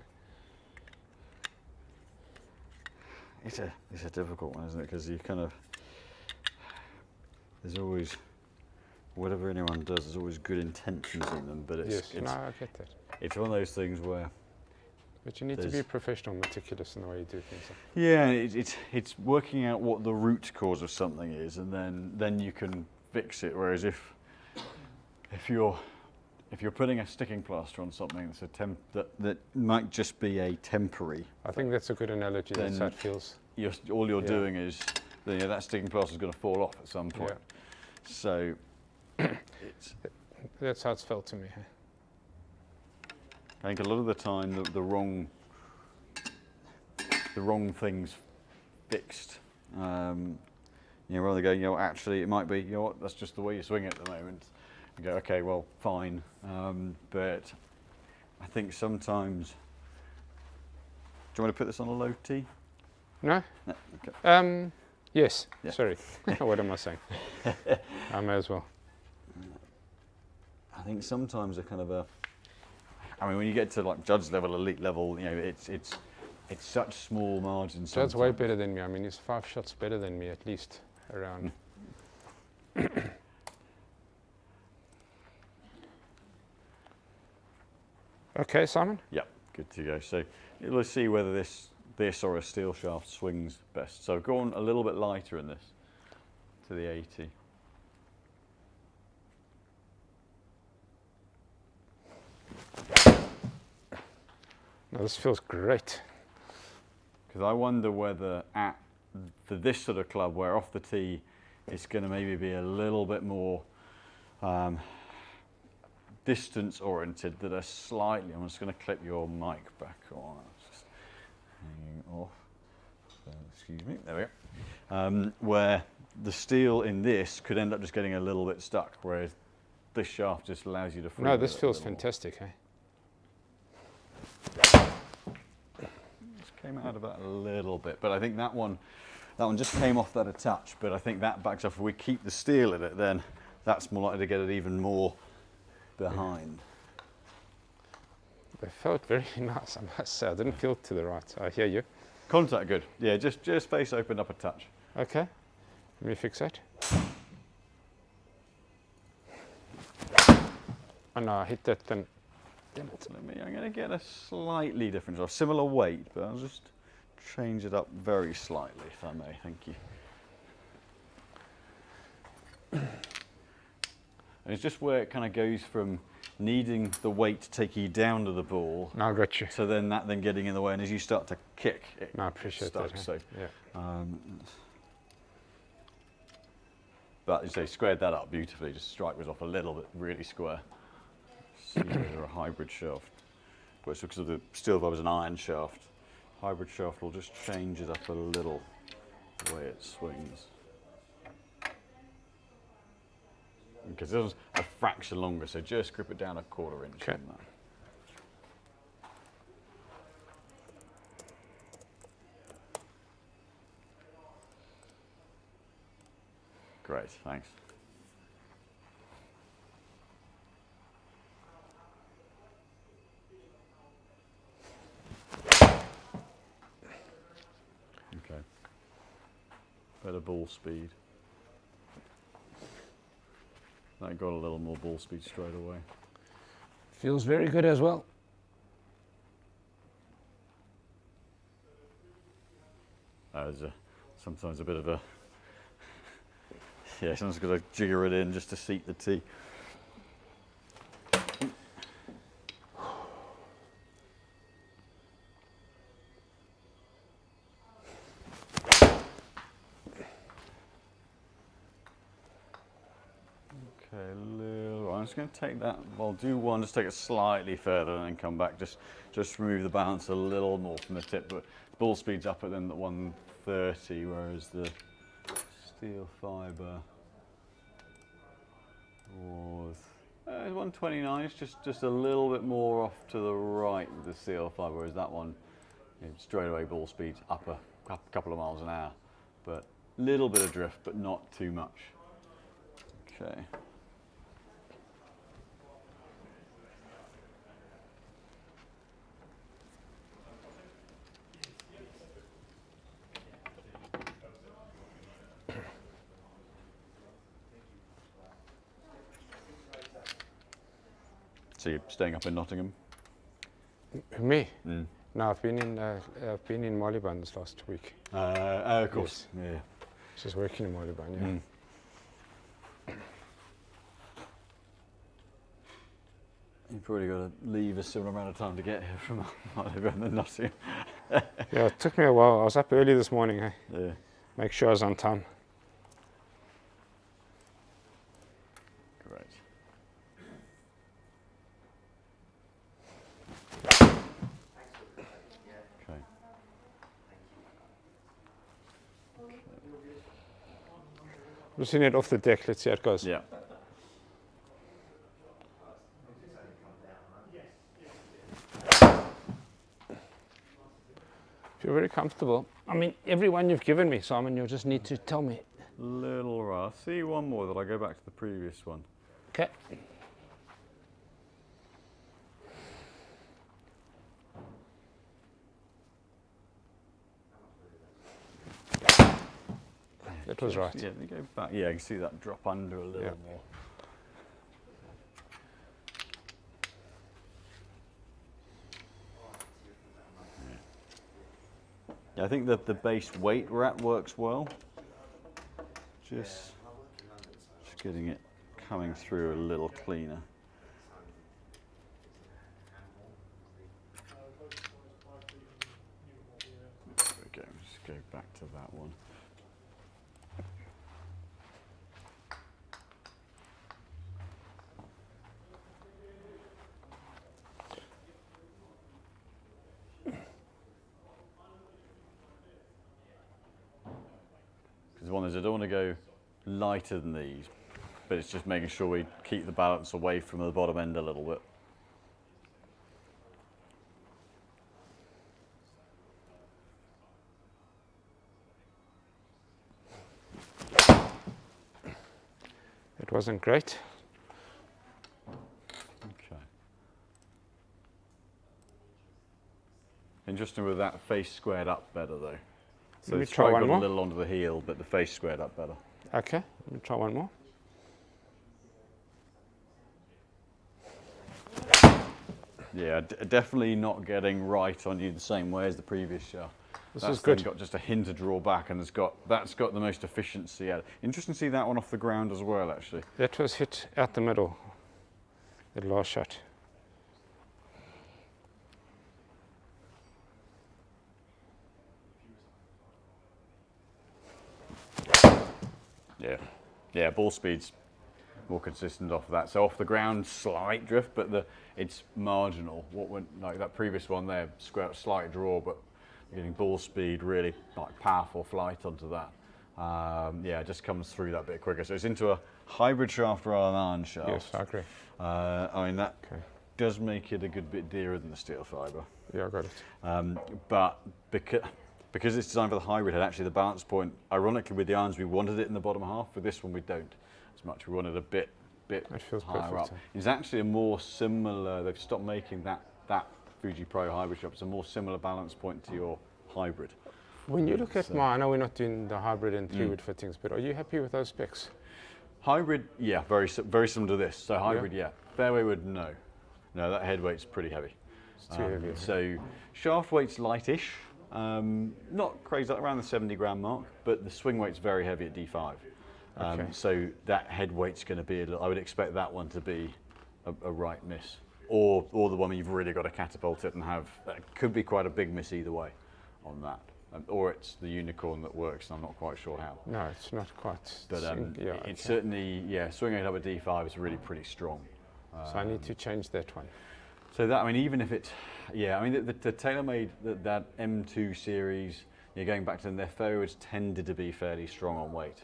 It's a difficult one, isn't it? Because you there's always, whatever anyone does, there's always good intentions in them, but no, I get that. It's one of those things where. But you need to be professional, meticulous in the way you do things. Yeah, it's working out what the root cause of something is, and then you can fix it. Whereas if if you're putting a sticking plaster on something that's that might just be a temporary, I think that's a good analogy. That's how it feels. all you're Yeah. doing is that sticking plaster is going to fall off at some point. Yeah. So it's. That's how it's felt to me. I think a lot of the time the wrong things fixed. Rather go, actually it might be, what, that's just the way you swing it at the moment. You go, okay, well, fine. But I think sometimes, do you want to put this on a low T? No? No, okay. Yes. Yeah. Sorry. What am I saying? I may as well. I think sometimes when you get to like judge level, elite level, it's such small margins. Judd's way sometimes. better than me. I mean, he's 5 shots better than me, at least, around. Okay, Simon? Yep, good to go. So let's see whether this or a steel shaft swings best. So go on a little bit lighter in this, to the 80. No, this feels great. Because I wonder whether for this sort of club, where off the tee, it's going to maybe be a little bit more distance oriented, that are slightly, I'm just going to clip your mic back on, it's just hanging off, excuse me, there we go, where the steel in this could end up just getting a little bit stuck, whereas this shaft just allows you to free No, it this a feels little more. fantastic, eh? Just came out of that a little bit, but I think that one just came off that a touch, but I think that backs up. If we keep the steel in it, then that's more likely to get it even more behind. They felt very nice, I must say. I didn't feel to the right. I hear you. Contact good. Yeah, just face opened up a touch. Okay. Let me fix that. Oh no, I hit that then. I'm going to get a slightly different, or similar weight, but I'll just change it up very slightly, if I may. Thank you. And it's just where it kind of goes from needing the weight to take you down to the ball, No, I got you. to then getting in the way, and as you start to kick, it No, I appreciate stuck. that. So, Yeah. but you say squared that up beautifully. Just strike was off a little bit, really square. See whether a hybrid shaft, but it's because of the steel vibe is an iron shaft. Hybrid shaft will just change it up a little, the way it swings. Because this was a fraction longer, so just grip it down a quarter inch. Okay. On that. Great, thanks. Okay. Better ball speed. That got a little more ball speed straight away. Feels very good as well. There's sometimes a bit of a sometimes got to jigger it in just to seat the tee. Okay, I'm just going to take that. I'll do one, just take it slightly further and then come back. Just remove the balance a little more from the tip, but ball speed's up at then at 130, whereas the steel fibre was 129. It's just a little bit more off to the right with the steel fibre, whereas that one, straight away ball speed's up a couple of miles an hour, but little bit of drift, but not too much. Okay. So you're staying up in Nottingham? Me? Mm. No, I've been in Marylebone this last week. Of course. Yes. Yeah. Just working in Marylebone, yeah. Mm. You probably got to leave a similar amount of time to get here from Oliver and then Nottingham. Yeah, it took me a while. I was up early this morning. Eh? Yeah. Make sure I was on time. Great. Okay. We've seen it off the deck. Let's see how it goes. Yeah. Feel very comfortable. I mean, every one you've given me, Simon, you'll just need to tell me. Little rough. See one more that I go back to the previous one. Okay. That was right. Yeah, you go back. Yeah, you can see that drop under a little Yeah. more. Yeah, I think that the base weight we're at works well. Just getting it coming through a little cleaner. There we go. Just go back to that one. Because one is I don't want to go lighter than these, but it's just making sure we keep the balance away from the bottom end a little bit. It wasn't great. Okay. Interesting with that face squared up better though. So Let me the try strike one got more. a little onto the heel, but the face squared up better. Okay, let me try one more. Yeah, definitely not getting right on you the same way as the previous shell. This That's is good. then got just a hint of draw back, and that's got the most efficiency out. Interesting to see that one off the ground as well, actually. That was hit out the middle, the last shot. Yeah, yeah. Ball speed's more consistent off of that. So off the ground, slight drift, but it's marginal. What went like that previous one there, slight draw, but getting ball speed really like powerful flight onto that. Yeah, it just comes through that bit quicker. So it's into a hybrid shaft rather than iron shaft. Yes, I agree. I mean that Okay. does make it a good bit dearer than the steel fibre. Yeah, I got it. But because it's designed for the hybrid head, actually the balance point, ironically with the irons we wanted it in the bottom half. For this one we don't as much. We wanted a bit It feels higher perfect. up. It's actually a more similar. They've stopped making that Fuji Pro hybrid shop. It's a more similar balance point to your hybrid. When you look at So- mine, I know we're not doing the hybrid and 3-wood fittings, but are you happy with those specs? Hybrid, yeah, very similar to this. So hybrid, yeah. Fairway wood, no. That head weight's pretty heavy. It's too heavy. So shaft weight's lightish, not crazy, around the 70 gram mark, but the swing weight's very heavy at D5. Okay. So that head weight's going to be a little, I would expect that one to be a right miss, or the one where you've really got to catapult it and have, that could be quite a big miss either way on that. Or it's the unicorn that works, and I'm not quite sure how. No, it's not quite. But yeah, it's okay. certainly, yeah, swinging it up at D5 is really pretty strong. So I need to change that one. So that, I mean, even if it's, yeah, I mean, the TaylorMade, that M2 series, you're going back to them, their fairways tended to be fairly strong on weight,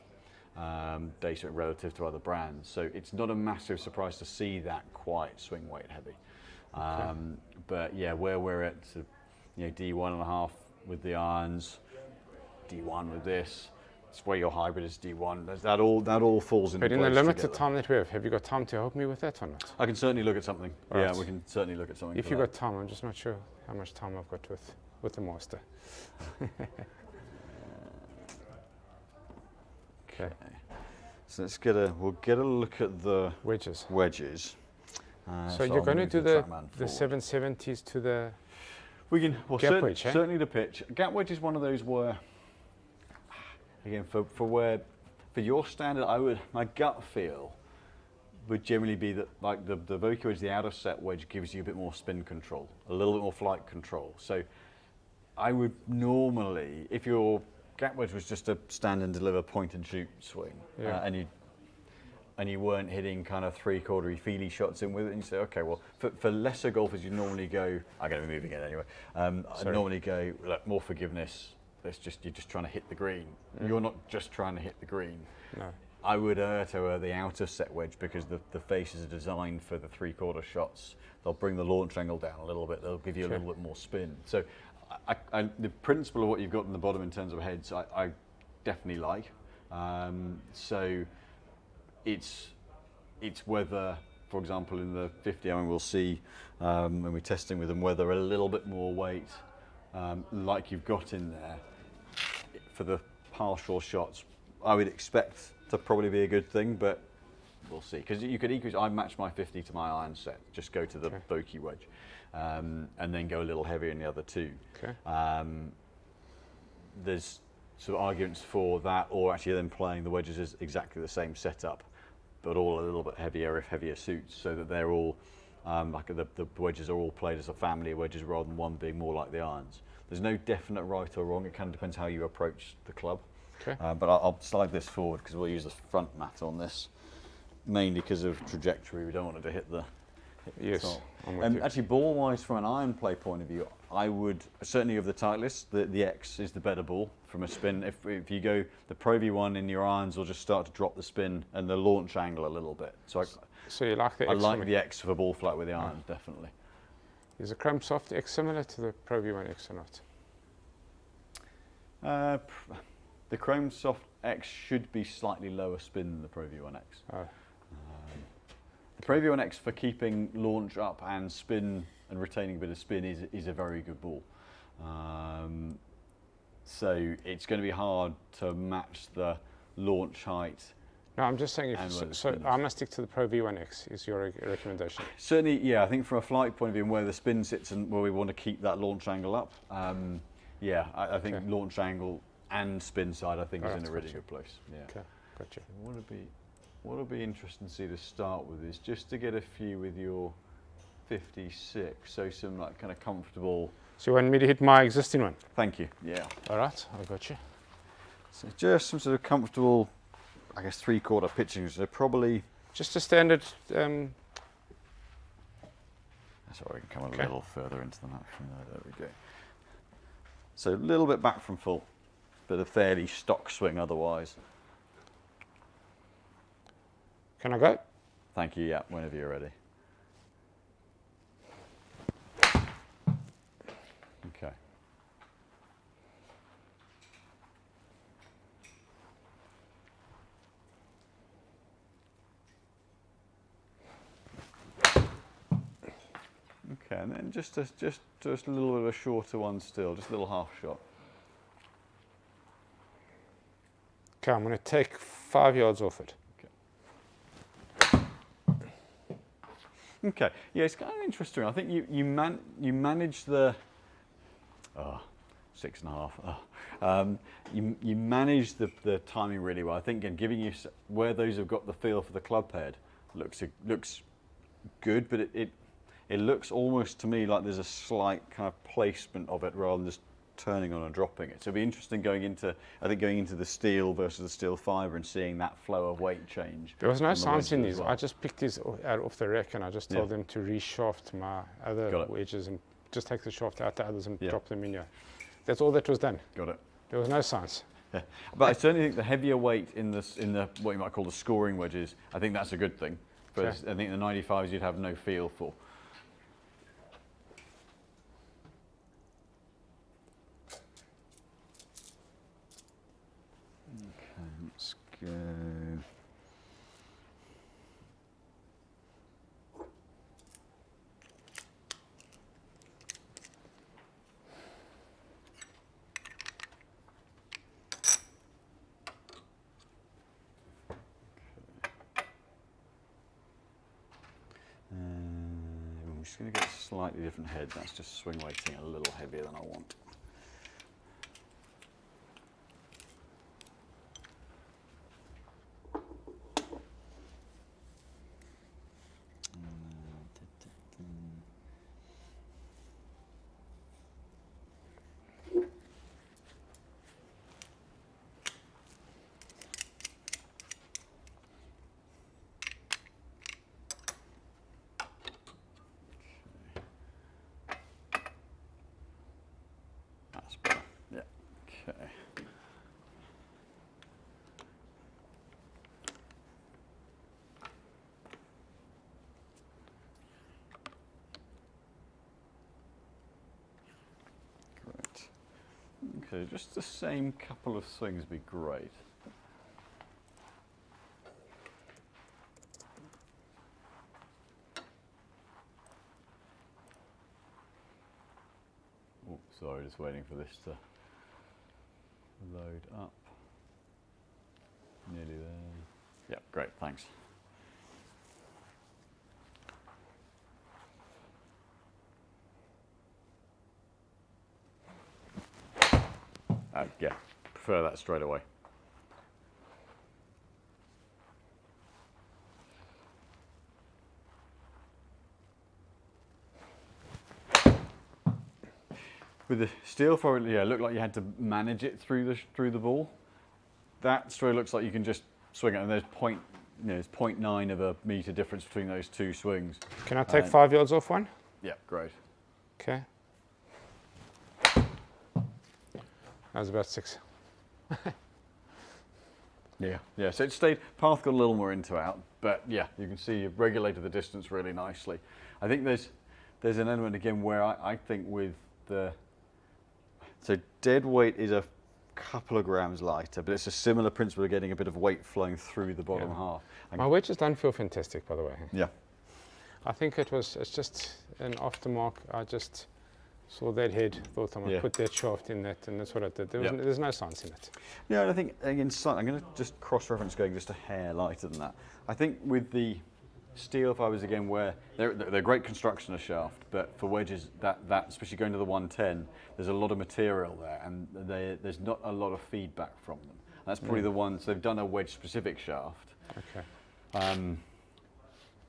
basically relative to other brands. So it's not a massive surprise to see that quite swing weight heavy. But yeah, where we're at, D1.5 with the irons, D1 with this, it's where your hybrid is D1. That all falls into But in place the limited together. time that we have you got time to help me with that or not? I can certainly look at something. Right. Yeah, we can certainly look at something. If for you that. got time, I'm just not sure how much time I've got with the master. Okay, So we'll get a look at the wedges. wedges. So you're I'll going to move do the trackman forward. 770s to the. We can, well, Gap wedge, eh? certainly the pitch. Gap wedge is one of those where, again, for your standard, my gut feel, would generally be that like the Vokey wedge, the out of set wedge gives you a bit more spin control, a little bit more flight control. So I would normally, if your gap wedge was just a stand and deliver point and shoot swing, and you weren't hitting kind of 3/4 feely shots in with it, and you say, okay, well, for lesser golfers, you normally go, I'm going to be moving it anyway, I normally go, look, more forgiveness, you're just trying to hit the green. You're not just trying to hit the green. No. I would err to the outer set wedge because the faces are designed for the 3/4 shots. They'll bring the launch angle down a little bit. They'll give you a little bit more spin. So the principle of what you've got in the bottom in terms of heads, I definitely like. So it's whether, for example, in the 50, I mean, we'll see when we're testing with them, whether a little bit more weight, like you've got in there, for the partial shots, I would expect to probably be a good thing, but we'll see. Because you could equally, I match my 50 to my iron set, just go to the Vokey wedge, and then go a little heavier in the other two. Okay. There's sort of arguments for that, or actually then playing the wedges as exactly the same setup, but all a little bit heavier, if heavier suits, so that they're all, like the wedges are all played as a family of wedges rather than one being more like the irons. There's no definite right or wrong, it kind of depends how you approach the club. Okay. But I'll slide this forward because we'll use the front mat on this, mainly because of trajectory. We don't want it to hit the top. I'm with you. Actually, ball-wise, from an iron play point of view, I would, certainly of the Titleist, the X is the better ball from a spin. If you go, the Pro V1 in your irons will just start to drop the spin and the launch angle a little bit. So So you like the I X? like the X for ball flight with the irons, definitely. Is the Chrome Soft X similar to the Pro V1 X or not? The Chrome Soft X should be slightly lower spin than the Pro V1 X. Oh. The Pro V1 X for keeping launch up and spin and retaining a bit of spin is a very good ball. So it's going to be hard to match the launch height. No, I'm just saying, so I must stick to the Pro V1 X is your recommendation. Certainly, yeah, I think from a flight point of view and where the spin sits and where we want to keep that launch angle up, yeah, I think launch angle and spin side, I think, is in a really good place. Yeah. Okay, gotcha. What would be interesting to see to start with is just to get a few with your 56, so some like kind of comfortable. So you want me to hit my existing one? Thank you. Yeah. All right, I got you. So just some sort of comfortable, I guess 3/4 pitching. So probably. Just a standard. Sorry, we can come a little further into the map from there. There we go. So a little bit back from full, but a fairly stock swing otherwise. Can I go? Thank you. Yeah, whenever you're ready. Okay. Okay, and then just a little bit of a shorter one still, just a little half shot. Okay, I'm going to take 5 yards off it. Okay, yeah, it's kind of interesting. I think you manage the 6.5. You manage the timing really well. I think, again, giving you where those have got the feel for the club head looks good, but it looks almost to me like there's a slight kind of placement of it rather than just turning on and dropping it. So it'll be interesting going into the steel versus the steel fibre and seeing that flow of weight change. There was no science in these. Well. I just picked these out off the rack and I just told them to reshaft my other wedges and just take the shaft out the others and drop them in here. That's all that was done. Got it. There was no science. Yeah. But I certainly think the heavier weight in the what you might call the scoring wedges, I think that's a good thing. But I think the 95s you'd have no feel for. Okay, let's go. I'm just going to get a slightly different head. That's just swing weighting a little heavier than I want. So just the same couple of swings would be great. Oh, sorry, just waiting for this to load up. Nearly there. Yeah, great, thanks. Yeah, prefer that straight away. With the steel throw, yeah, it looked like you had to manage it through the ball. That straight looks like you can just swing it, and there's there's 0.9 of a meter difference between those two swings. Can I take 5 yards off one? Yeah, great. Okay. That was about 6. Yeah. So it stayed. Path got a little more into out, but yeah, you can see you've regulated the distance really nicely. I think there's an element again where I think with so dead weight is a couple of grams lighter, but it's a similar principle of getting a bit of weight flowing through the bottom half. My wedges don't feel fantastic, by the way. Yeah. I think it's just an aftermark. I just saw that head, thought I'm going to put that shaft in that, and that's what I did. There's no science in it. Yeah, and I think, again, I'm going to just cross-reference going just a hair lighter than that. I think with the steel fibers, again, where they're great construction of shaft, but for wedges, that especially going to the 110, there's a lot of material there, and there's not a lot of feedback from them. That's probably the ones, they've done a wedge-specific shaft. Okay.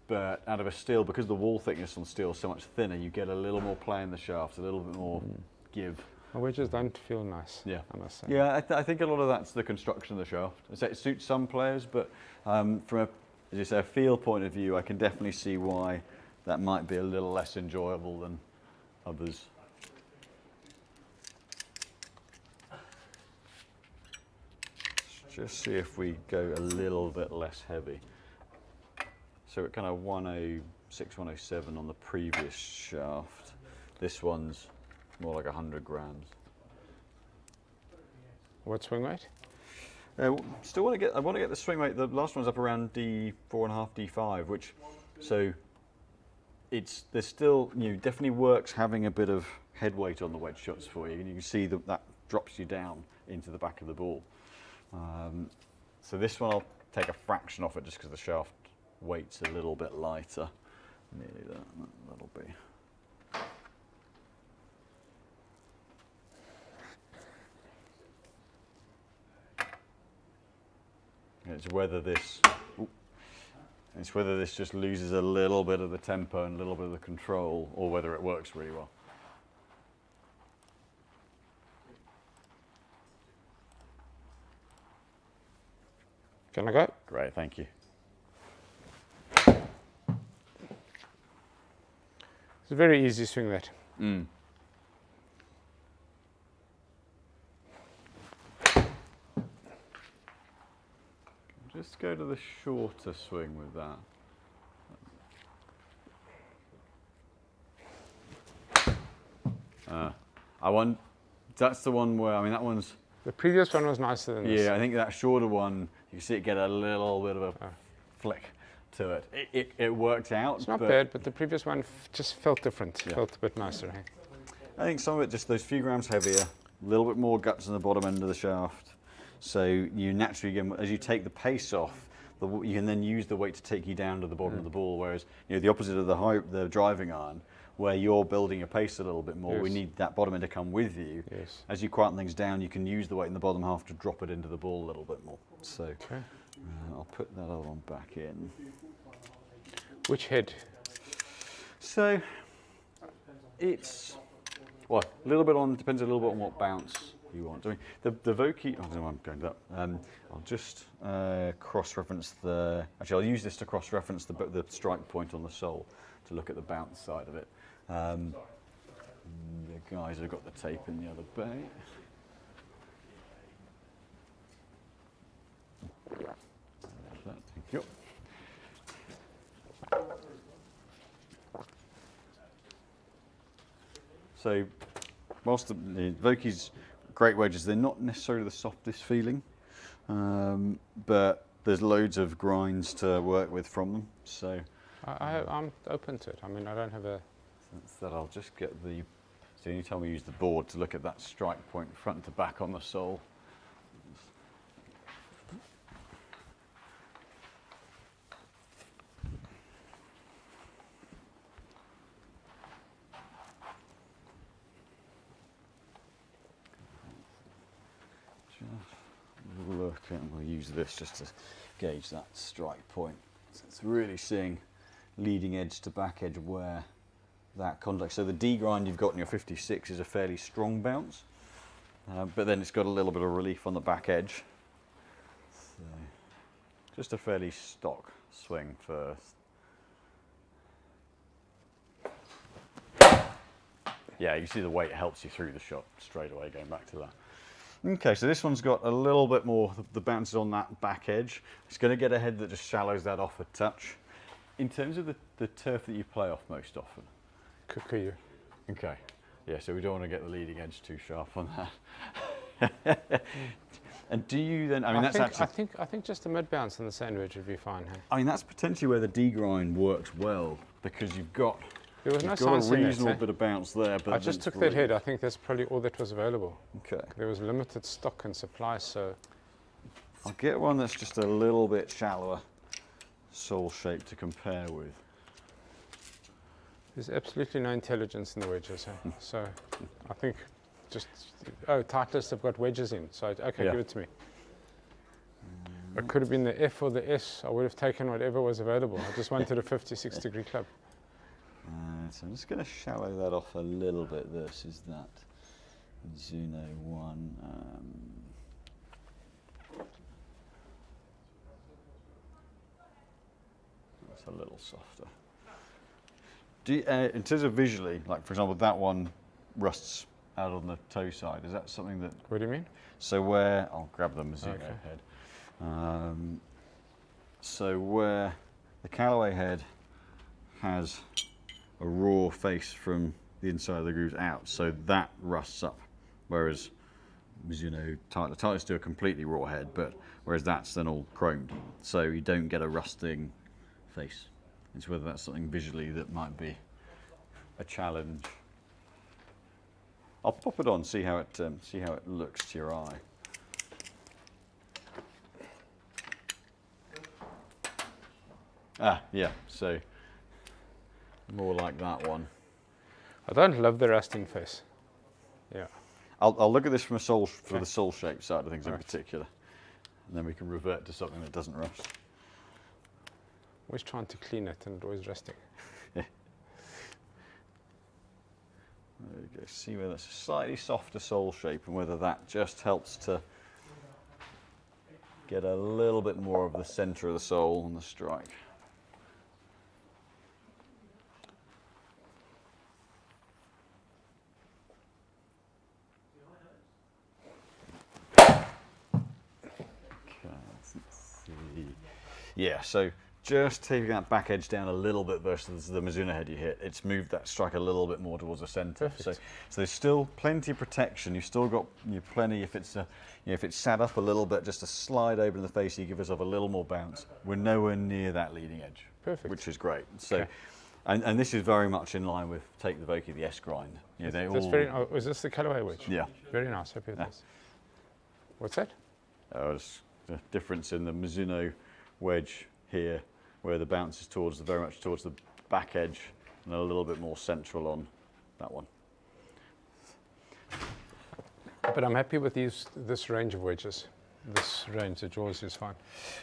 But out of a steel, because the wall thickness on steel is so much thinner, you get a little more play in the shaft, a little bit more give. My wedges don't feel nice, Yeah, I must say. Yeah, I think a lot of that's the construction of the shaft. I say it suits some players, but from as you say, a feel point of view, I can definitely see why that might be a little less enjoyable than others. Let's just see if we go a little bit less heavy. So at kind of 106, 107 on the previous shaft. This one's more like 100 grams. What swing weight? Still want to get the swing weight. The last one's up around D4.5, D5, which there's still definitely works having a bit of head weight on the wedge shots for you, and you can see that drops you down into the back of the ball. So this one I'll take a fraction off it just because the shaft weight's a little bit lighter. Nearly that'll be. It's whether this just loses a little bit of the tempo and a little bit of the control, or whether it works really well. Can I go? Great, thank you. It's a very easy swing, that. Just go to the shorter swing with that. That's the one where, that one's... The previous one was nicer than this. Yeah, I think that shorter one, you see it get a little bit of a flick to it. It worked out. It's not bad, but the previous one just felt different. Felt a bit nicer. Eh? I think some of it just those few grams heavier, a little bit more guts in the bottom end of the shaft. So you naturally, again, as you take the pace off, you can then use the weight to take you down to the bottom of the ball. Whereas the opposite of the driving iron, where you're building your pace a little bit more, we need that bottom end to come with you. Yes. As you quieten things down, you can use the weight in the bottom half to drop it into the ball a little bit more. So I'll put that other one back in. Which head? So it's a little bit on, depends a little bit on what bounce you want. The Vokey, I don't know why I'm going to that. I'll just cross-reference actually I'll use this to cross-reference the strike point on the sole to look at the bounce side of it. The guys have got the tape in the other bay. Thank you. So whilst the Vokey's great wedges. They're not necessarily the softest feeling, but there's loads of grinds to work with from them. So I'm open to it. I mean, I don't have a... since that, I'll just get the... So anytime we use the board to look at that strike point front to back on the sole. Look, and we'll use this just to gauge that strike point. So it's really seeing leading edge to back edge where that contact. So the D grind you've got in your 56 is a fairly strong bounce, but then it's got a little bit of relief on the back edge. So just a fairly stock swing first. Yeah, you see the weight helps you through the shot straight away, going back to that. Okay, so this one's got a little bit more, the bounce is on that back edge. It's going to get a head that just shallows that off a touch. In terms of the turf that you play off most often? Kikuyu. Okay, yeah, so we don't want to get the leading edge too sharp on that. And do you then, I mean, I think just the mid bounce and the sandwich would be fine. Hey? I mean, that's potentially where the D grind works well, because you've got, There was no you've got a science in it, reasonable eh? bit of bounce there. But I just took that head. I think that's probably all that was available. Okay. There was limited stock and supply, so... I'll get one that's just a little bit shallower sole shape to compare with. There's absolutely no intelligence in the wedges. Eh? So I think just... Oh, Titleist have got wedges in. So, okay, Yeah. give it to me. It could have been the F or the S. I would have taken whatever was available. I just wanted a 56-degree club. So I'm just going to shallow that off a little bit versus that Zuno one. That's a little softer. Do you, in terms of visually, like for example, that one rusts out on the toe side. Is that something that? What do you mean? So where I'll grab the Mizuno Okay. head. So where the Callaway head has a raw face from the inside of the grooves out, so that rusts up, whereas Mizuno Titleist do a completely raw head, but whereas that's then all chromed, so you don't get a rusting face. It's whether that's something visually that might be a challenge. I'll pop it on, see how it looks to your eye. Ah, yeah. So more like that one. I don't love the rusting face. Yeah. I'll look at this from a sole for Okay. the sole shape side of things in Right. particular, and then we can revert to something that doesn't rust. Always trying to clean it and always rusting. There you go. See whether that's a slightly softer sole shape and whether that just helps to get a little bit more of the centre of the sole on the strike. Yeah, so just taking that back edge down a little bit versus the Mizuno head you hit, it's moved that strike a little bit more towards the centre. So there's still plenty of protection. You've still got plenty. If it's if it's sat up a little bit, just a slide over in the face, you give yourself a little more bounce. We're nowhere near that leading edge, Perfect. which is great. So, Okay. and this is very much in line with Take the Vokey, the S grind. You know, they That's all very. Oh, is this the Callaway wedge? yeah. Very nice. Happy with Yeah. this. What's that? It's the difference in the Mizuno wedge here, where the bounce is very much towards the back edge, and a little bit more central on that one. But I'm happy with this range of wedges. This range, the jaws is fine.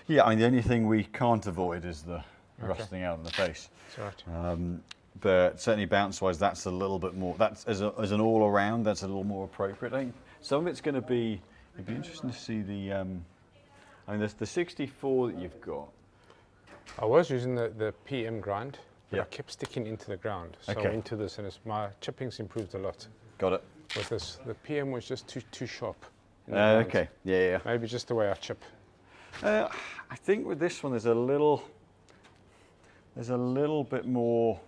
Yeah, I mean the only thing we can't avoid is the Okay. rusting out in the face. That's all right. But certainly bounce-wise, that's a little bit more. That's as an all-around, that's a little more appropriate. I think some of it's going to be. It'd be interesting to see the. I mean, the 64 that you've got. I was using the PM grind, but Yeah. I kept sticking into the ground. So Okay. I went to this, and my chipping's improved a lot. Got it. With this, the PM was just too sharp. in the ground. Okay. Yeah. Maybe just the way I chip. I think with this one, there's a little bit more.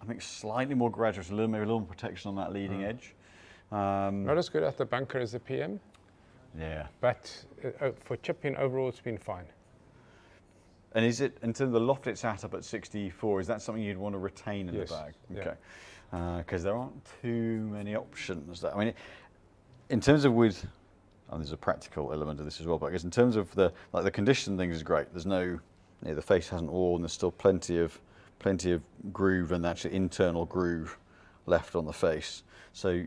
I think slightly more gradual, maybe a little more protection on that leading edge. Not as good at the bunker as the PM, Yeah. but for chipping overall, it's been fine. And is it, in terms of the loft it's at up at 64, is that something you'd want to retain in Yes, the bag? yeah. Okay. Because there aren't too many options. I mean, in terms of with, and there's a practical element of this as well, but I guess in terms of the condition things is great. There's no, the face hasn't worn. There's still plenty of groove and actually internal groove left on the face. So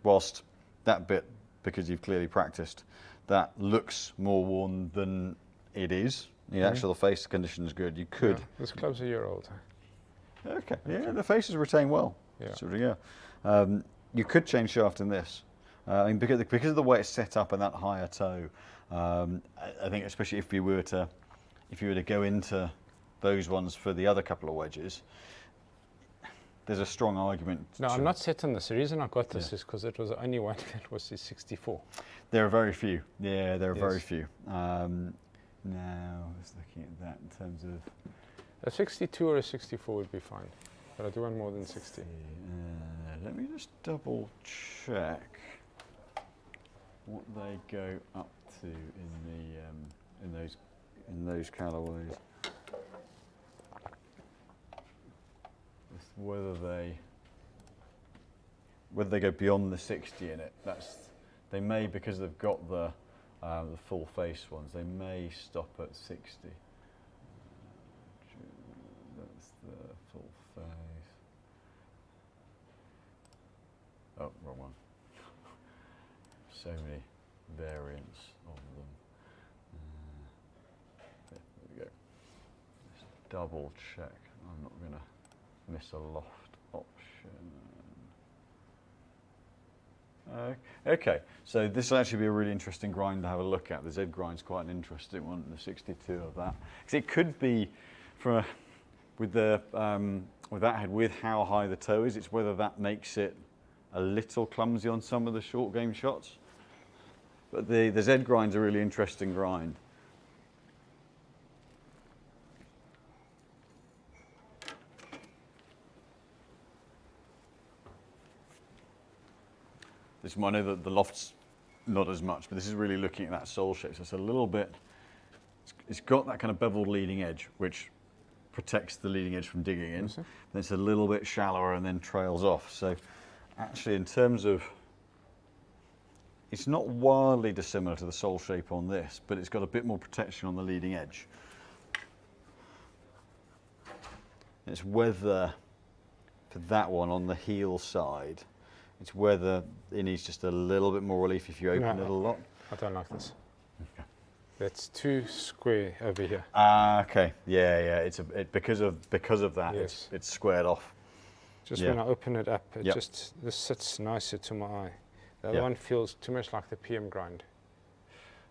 whilst that bit, because you've clearly practiced, that looks more worn than it is. Actually, the face condition is good. You could. Yeah, this club's a year old. Okay. Yeah, the face is retained well. Yeah. Sort of, yeah. You could change shaft in this. I mean, because of the way it's set up and that higher toe, I think especially if you were to go into those ones for the other couple of wedges, there's a strong argument. No, I'm not set on this. The reason I got this is because it was the only one that was the 64. There are very few. Yeah, there are very Yes. few. Now, I was looking at that in terms of. A 62 or a 64 would be fine, but I do want more than 60. Let me just double check what they go up to in those colourways. Just whether they go beyond the 60 in it. They may, because they've got the full face ones. They may stop at 60. That's the full face. Oh, wrong one. So many variants of them. There we go. Just double check. I'm not going to miss a loft option. Okay, so this will actually be a really interesting grind to have a look at. The Z grind's quite an interesting one, the 62 of that. Because it could be, with that head, with how high the toe is, it's whether that makes it a little clumsy on some of the short game shots. But the Z grind's a really interesting grind. This one, I know that the loft's not as much, but this is really looking at that sole shape. So it's a little bit, it's got that kind of beveled leading edge, which protects the leading edge from digging in. Then it's a little bit shallower and then trails off. So actually, in terms of, it's not wildly dissimilar to the sole shape on this, but it's got a bit more protection on the leading edge. It's whether, for that one on the heel side, it's whether it needs just a little bit more relief if you open it a lot. I don't like this. Okay. That's too square over here. Okay. Yeah. It's because of that. Yes. It's squared off. Just when I open it up, this sits nicer to my eye. The other Yep. one feels too much like the PM grind.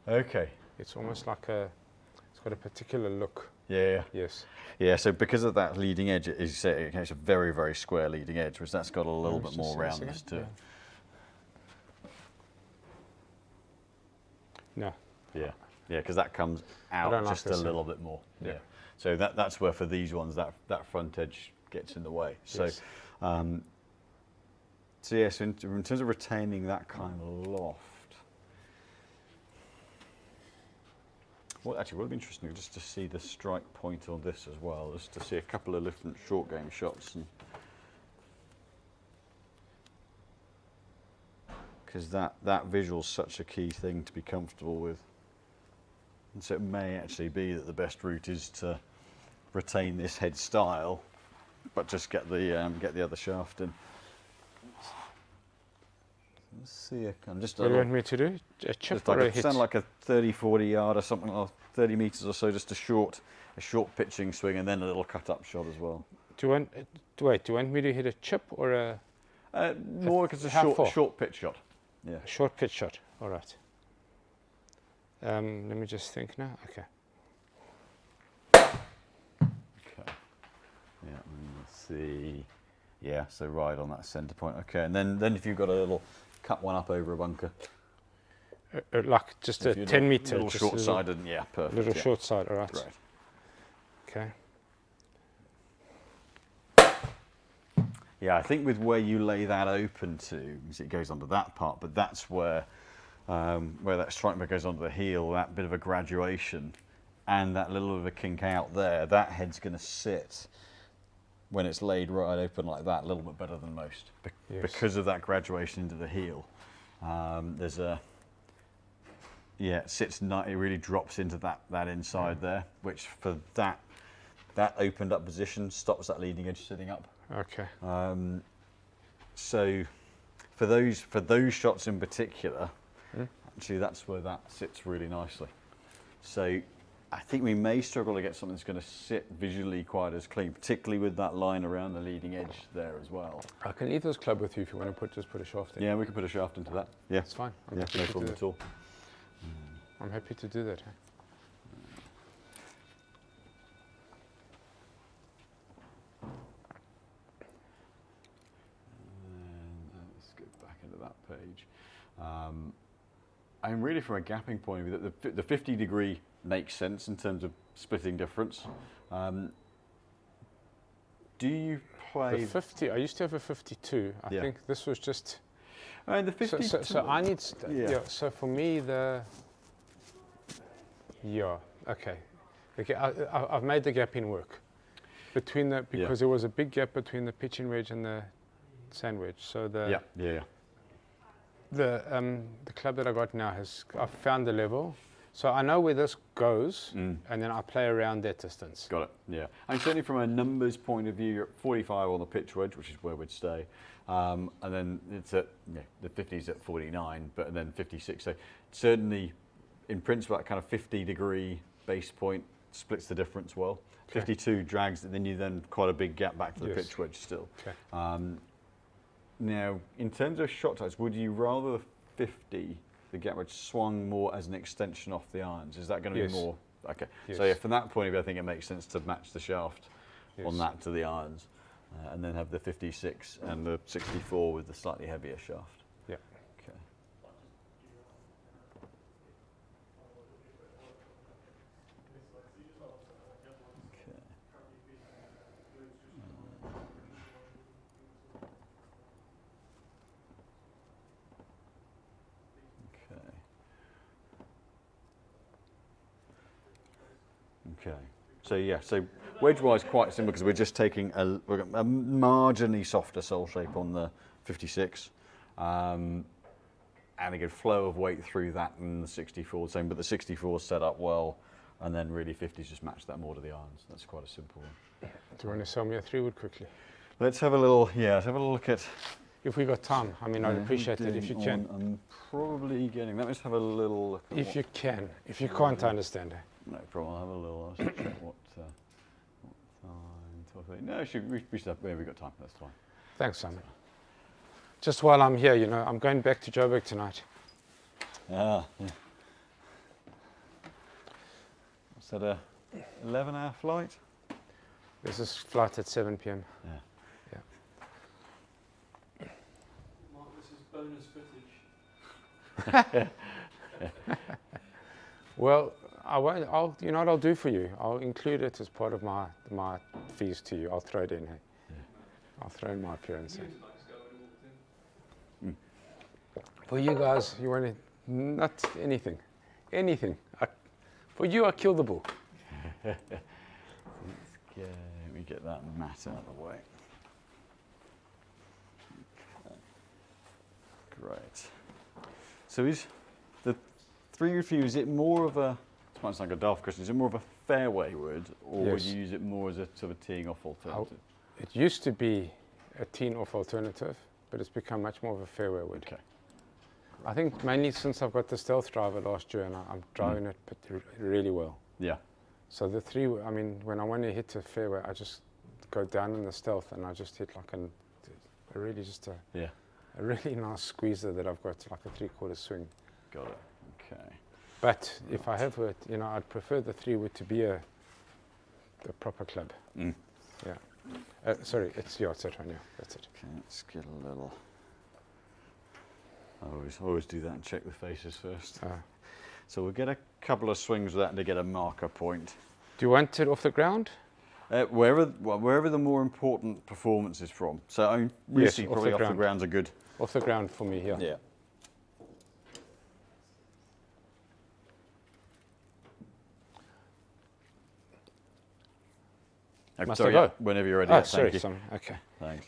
Okay. It's almost like it's got a particular look. Yeah. Yes. Yeah. So because of that leading edge, it's a very, very square leading edge, whereas that's got a little bit more roundness to it. No. Yeah. Yeah, because that comes out just a little bit more. Yeah. So that's where for these ones that front edge gets in the way. So, Yes. So in terms of retaining that kind of loft, well, actually, would be interesting just to see the strike point on this as well, just to see a couple of different short game shots, because that visual's such a key thing to be comfortable with. And so it may actually be that the best route is to retain this head style, but just get the other shaft in. Let's see. I'm just. What do you want me to do? A chip Just or like a hit? sound like a 30, 40 yard or something, or 30 meters or so, just a short pitching swing, and then a little cut up shot as well. Do you want me to hit a chip or a More like it's a short pitch shot. Yeah. short pitch shot? All right. Let me just think now. Okay. Okay. Yeah. Let's see. Yeah. So right on that centre point. Okay. And then if you've got a little cut one up over a bunker. Like just a 10 meter. Little just short-sided. Yeah. Perfect. Little yeah. short side. All right. Great. Okay. Yeah, I think with where you lay that open to, because it goes onto that part, but that's where that strike bar goes onto the heel, that bit of a graduation, and that little bit of a kink out there, that head's going to sit when it's laid right open like that a little bit better than most, because of that graduation into the heel. There's a, yeah, it sits, it really drops into that inside there, which for that opened up position stops that leading edge sitting up. Okay. So for those shots in particular, actually that's where that sits really nicely. So I think we may struggle to get something that's going to sit visually quite as clean, particularly with that line around the leading edge there as well. I can leave this club with you if you want to just put a shaft in. Yeah, we can put a shaft into that. Yeah, It's fine. I'm yeah, happy no to problem do at all. I'm happy to do that. Hey? And let's get back into that page. And really, from a gapping point of view, the 50-degree makes sense in terms of splitting difference. Do you play The 50, I used to have a 52. I Yeah. think this was just, the 50? so I need, Yeah. so for me okay. I've made the gap in work. Between because there was a big gap between the pitching wedge and the sand wedge. So the club that I got now I've found the level. So I know where this goes, and then I play around that distance. Got it, yeah. And certainly from a numbers point of view, you're at 45 on the pitch wedge, which is where we'd stay. And then it's at, the 50's at 49, but then 56. So certainly, in principle, that kind of 50-degree base point splits the difference well. Okay. 52 drags, and then you quite a big gap back to the pitch wedge still. Okay. Now, in terms of shot types, would you rather the 50, the gap wedge, swung more as an extension off the irons? Is that going to be more? Okay. Yes. So yeah, from that point of view, I think it makes sense to match the shaft on Yes. that to the irons, and then have the 56 and the 64 with the slightly heavier shaft. Yeah. Okay. Okay. Okay. So yeah, so wedge-wise quite simple because we're just taking a marginally softer sole shape on the 56, and a good flow of weight through that and the 64 same, but the 64 is set up well, and then really 50s just match that more to the irons. That's quite a simple one. Do you want to sell me a 3-wood quickly? Let's have a little, let's have a little look at. If we got time, I mean, I'd appreciate it if you can. I'm probably getting. Let me just have a little look. At If what- you can. If you can't, I understand. No problem. I'll have a little. I'll just check what time. 12:30. No, we should have. Yeah, we've got time. That's fine. Thanks, Simon. Just while I'm here, I'm going back to Joburg tonight. Yeah. Is that a 11-hour flight? There's this flight at 7 p.m. Yeah. Mark, this is bonus footage. Well, I won't. You know what I'll do for you? I'll include it as part of my fees to you. I'll throw it in. Hey, I'll throw in my appearance. Hey. For you guys, you want to not anything. For you, I kill the bull. Let me get that mat out of the way. Okay. Great. So is the 3-wood for you, is it more of a, this might sound like a daft question, is it more of a fairway wood, or would Yes. you use it more as a sort of teeing off alternative? It used to be a teen-off alternative, but it's become much more of a fairway wood. Okay. I think mainly since I've got the stealth driver last year, and I'm driving it really well. Yeah. So the I mean, when I want to hit a fairway, I just go down in the stealth, and I just hit like a really nice squeezer that I've got, like a 3/4 swing. Got it. Okay. But if I have it, I'd prefer the 3-wood to be a proper club. Mm. Yeah. Sorry, it's that one. Yeah, that's it. Okay, let's get a little. I always do that and check the faces first. So we'll get a couple of swings with that to get a marker point. Do you want it off the ground? Wherever the more important performance is from. So I mean, really, Yes, probably off the ground's a good. Off the ground for me here. Yeah. Must sorry, I go? yeah, whenever you're ready. Oh, yeah, sorry. Thank you. Okay. Thanks.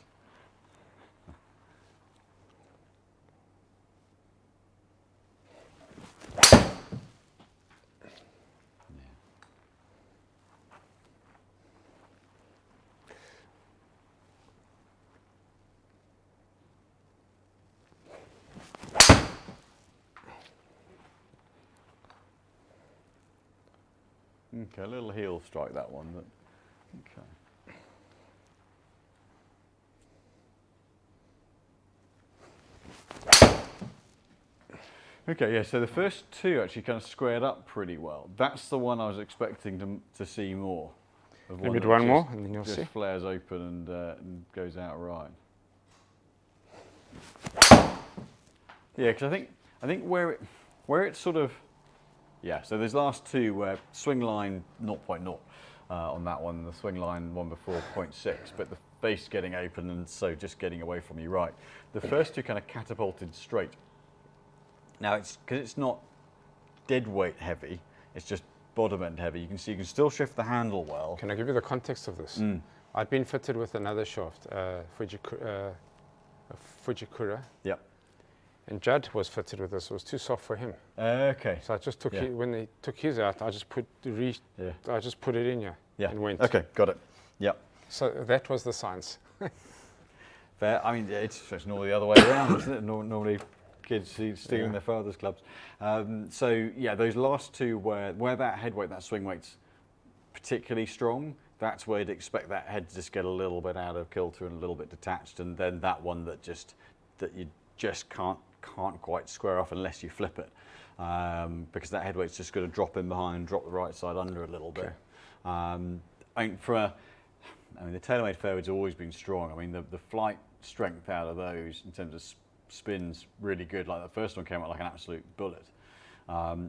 Okay, a little heel strike that one. But, okay. Okay, yeah, so the first two actually kind of squared up pretty well. That's the one I was expecting to see more. Of Maybe that one just- more, and then you'll just see. flares open and goes out right. Yeah, because I think where it's sort of, yeah. So there's last two where swing line 0.0 on that one, the swing line one before 0.6, but the face getting open and so just getting away from you right. The first two kind of catapulted straight. Now it's because it's not dead weight heavy, it's just bottom end heavy. You can see you can still shift the handle well. Can I give you the context of this? I'd been fitted with another shaft, Fujikura, Yep. and Judd was fitted with this. It was too soft for him. Okay. So I just took Yeah. when they took his out, I just put I just put it in here Yeah. and went. Okay, got it. Yep. So that was the science. Fair. I mean, it's normally the other way around, isn't it? Normally kids stealing their father's clubs. So yeah, those last two where that head weight, that swing weight's particularly strong, that's where you'd expect that head to just get a little bit out of kilter and a little bit detached, and then that one that you just can't quite square off unless you flip it, because that head weight's just going to drop in behind, drop the right side under a little bit. I mean, the tailor-made fairways always been strong. I mean, the flight strength out of those in terms of spin's really good. Like the first one came out like an absolute bullet,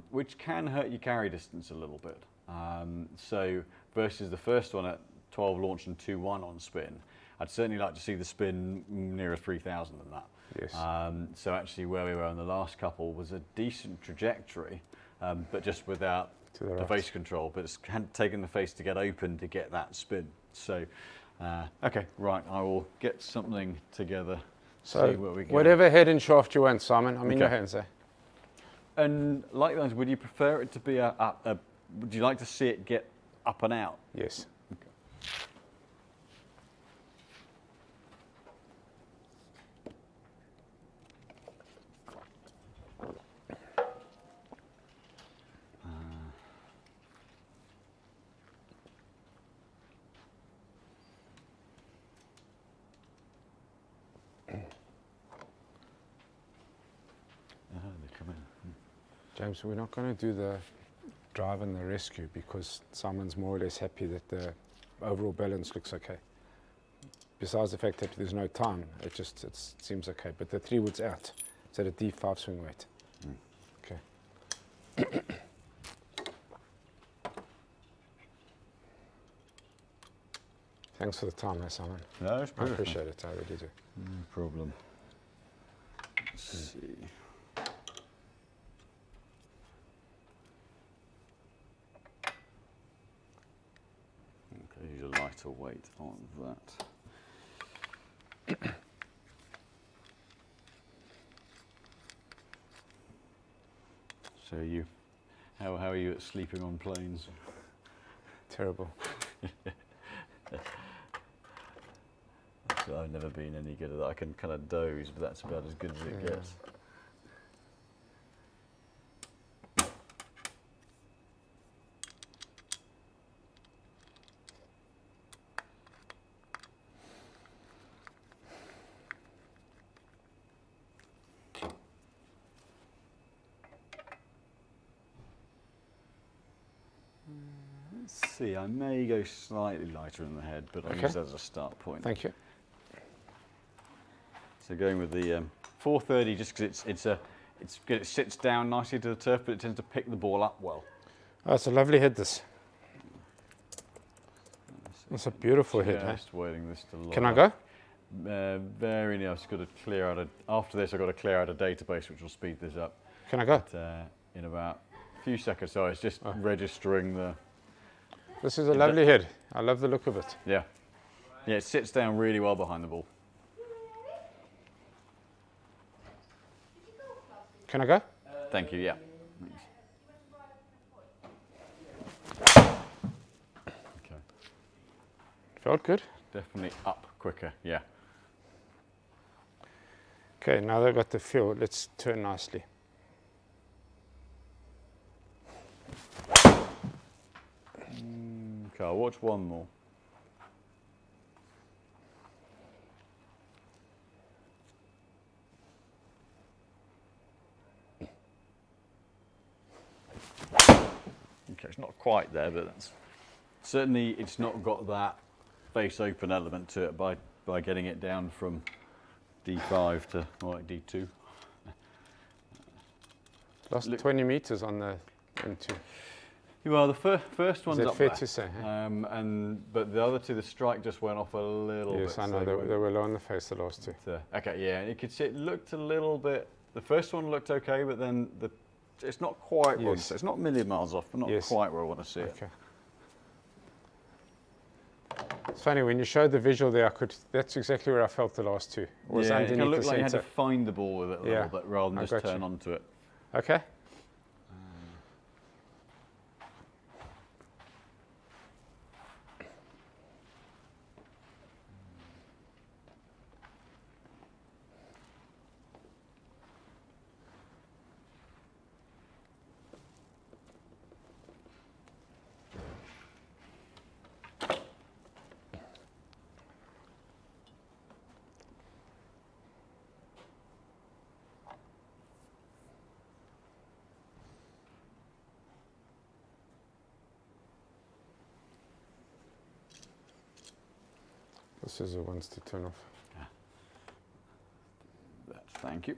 which can hurt your carry distance a little bit. So versus the first one at 12 launch and 2-1 on spin, I'd certainly like to see the spin nearer 3,000 than that. Yes. So actually where we were on the last couple was a decent trajectory, but just without To the the right. face control, but it's hadn't taken the face to get open to get that spin. So, okay, right, I will get something together. So see what we can. whatever head and shaft you want, Simon, I'm in Okay. your hands there. And likewise, would you prefer it to be would you like to see it get up and out? Yes. They come in. James, we're not going to do the drive and the rescue because Simon's more or less happy that the overall balance looks okay. Besides the fact that there's no time, it seems okay. But the 3 wood's out. It's at a D5 swing weight. Okay. Thanks for the time, Simon. No, it's I appreciate it. I really do. No problem. Let's see. Okay, use a lighter weight on that. So how are you at sleeping on planes? Terrible. I've never been any good at that. I can kind of doze, but that's about as good as it gets. Let's see, I may go slightly lighter in the head, but I'll use that as a start point. Thank you. So going with the 430, just because it's good. It sits down nicely to the turf, but it tends to pick the ball up well. Oh, it's a lovely head, this. So That's a beautiful head, huh? Just waiting this to load. Can I go? Very near. I've just got to clear out after this I've got to clear out a database which will speed this up. Can I go? But, in about a few seconds. So it's just registering the... This is a lovely head. I love the look of it. Yeah. Yeah, it sits down really well behind the ball. Can I go? Thank you, yeah. Okay. Felt good. Definitely up quicker, yeah. Okay, now they've got the feel. Let's turn nicely. Okay, I'll watch one more. Okay, it's not quite there, but that's certainly it's not got that face open element to it by getting it down from D5 to more like D2. Lost 20 meters on the M2. Well, the first one's Is that up fair there. to say? Huh? But the other two, the strike just went off a little bit. Yes, I so know. They were low on the face, the last two. okay, yeah, you could see it looked a little bit. The first one looked okay, but then it's not quite. Yes. It's not a million miles off, but not Yes. quite where I want to see it. Okay. It's funny, when you showed the visual there, that's exactly where I felt the last two. Was Yeah, it underneath kind of the looked like you had to centre. find the ball with it a Yeah, little bit rather than I just got turn you. onto it. Okay. This is the ones to turn off. Thank you.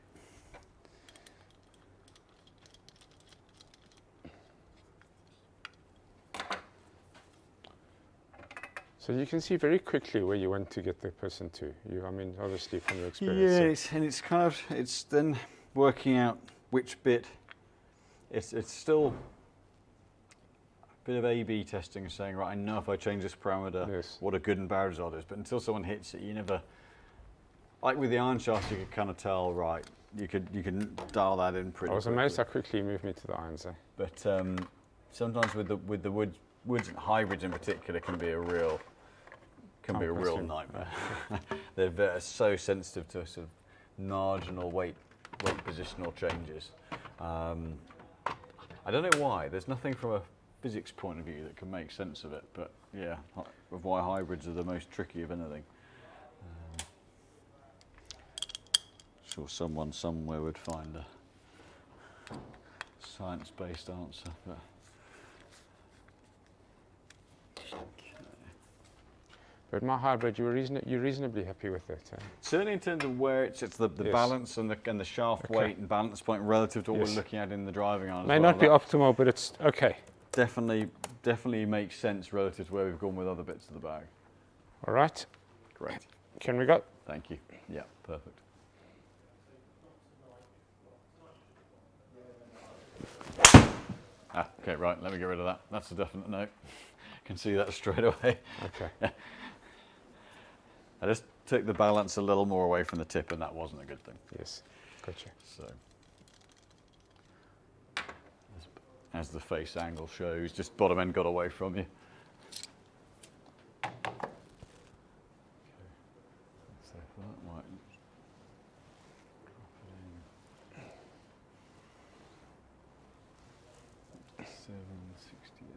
So you can see very quickly where you want to get the person to. I mean, obviously from your experience. Yeah, it's then working out which bit. It's still a bit of A/B testing, saying right, I know if I change this parameter, Yes. what a good and bad result is. But until someone hits it, you never. Like with the iron shafts, you could kind of tell, right? You can dial that in pretty. I was quickly. amazed how quickly you moved me to the irons there. But sometimes with the woods and hybrids in particular can be a real Time-consuming. nightmare. They're so sensitive to sort of marginal weight positional changes. I don't know why. There's nothing from a physics point of view that can make sense of it. But yeah, of why hybrids are the most tricky of anything. Sure, someone somewhere would find a science-based answer. But But my hybrid, you're reasonably happy with it. certainly in terms of where it's the Yes. balance and the shaft Okay. weight and balance point relative to what Yes. we're looking at in the driving iron. as May well. not be That optimal, but it's okay. definitely makes sense relative to where we've gone with other bits of the bag. All right. Great. Can we go? Thank you. Yeah, perfect. Okay, right, let me get rid of that. That's a definite no. Can see that straight away. Okay. I just took the balance a little more away from the tip, and that wasn't a good thing. Yes. Gotcha. So, as the face angle shows, just bottom end got away from you. Okay. So for that might drop it in. 768.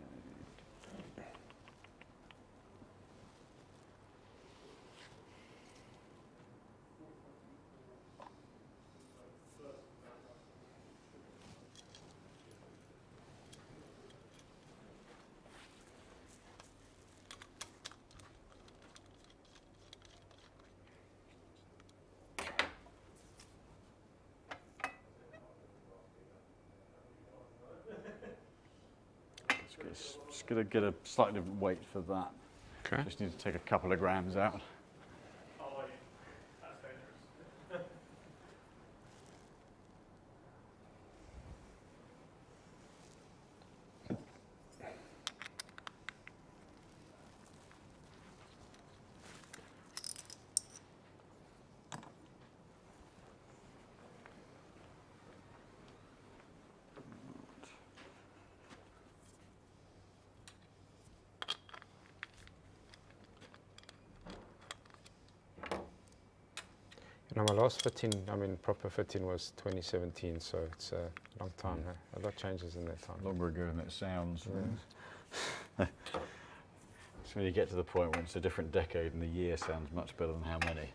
Just going to get a slightly different weight for that. Okay. Just need to take a couple of grams out. That's dangerous. You know, my last fitting, I mean, proper fitting was 2017, so it's a long time. A lot changes in that time. Longer ago than it sounds. It's when you get to the point when it's a different decade and the year sounds much better than how many.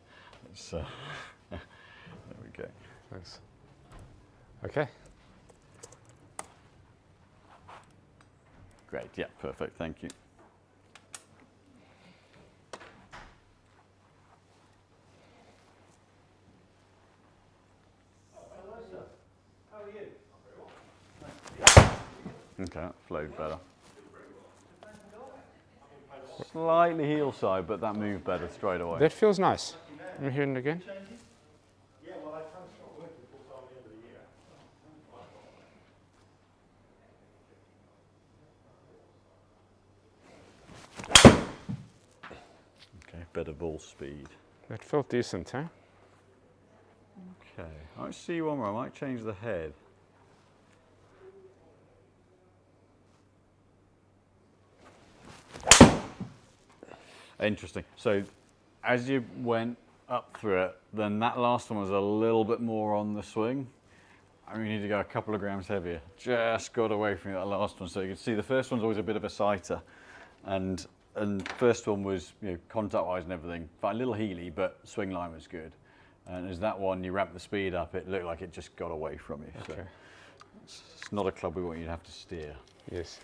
It's, there we go. Thanks. Okay. Great, yeah, perfect, thank you. Okay, that flowed better. Slightly heel side, but that moved better straight away. That feels nice. Let me hear it again. Okay, better ball speed. That felt decent, huh? Okay, I might see one more. I might change the head. Interesting. So as you went up through it, then that last one was a little bit more on the swing. I mean, you need to go a couple of grams heavier. Just got away from that last one. So you can see the first one's always a bit of a sighter. And first one was, you know, contact-wise and everything, but a little heely, but swing line was good. And as that one, you ramp the speed up, it looked like it just got away from you. Okay. So it's not a club we want you to have to steer. Yes.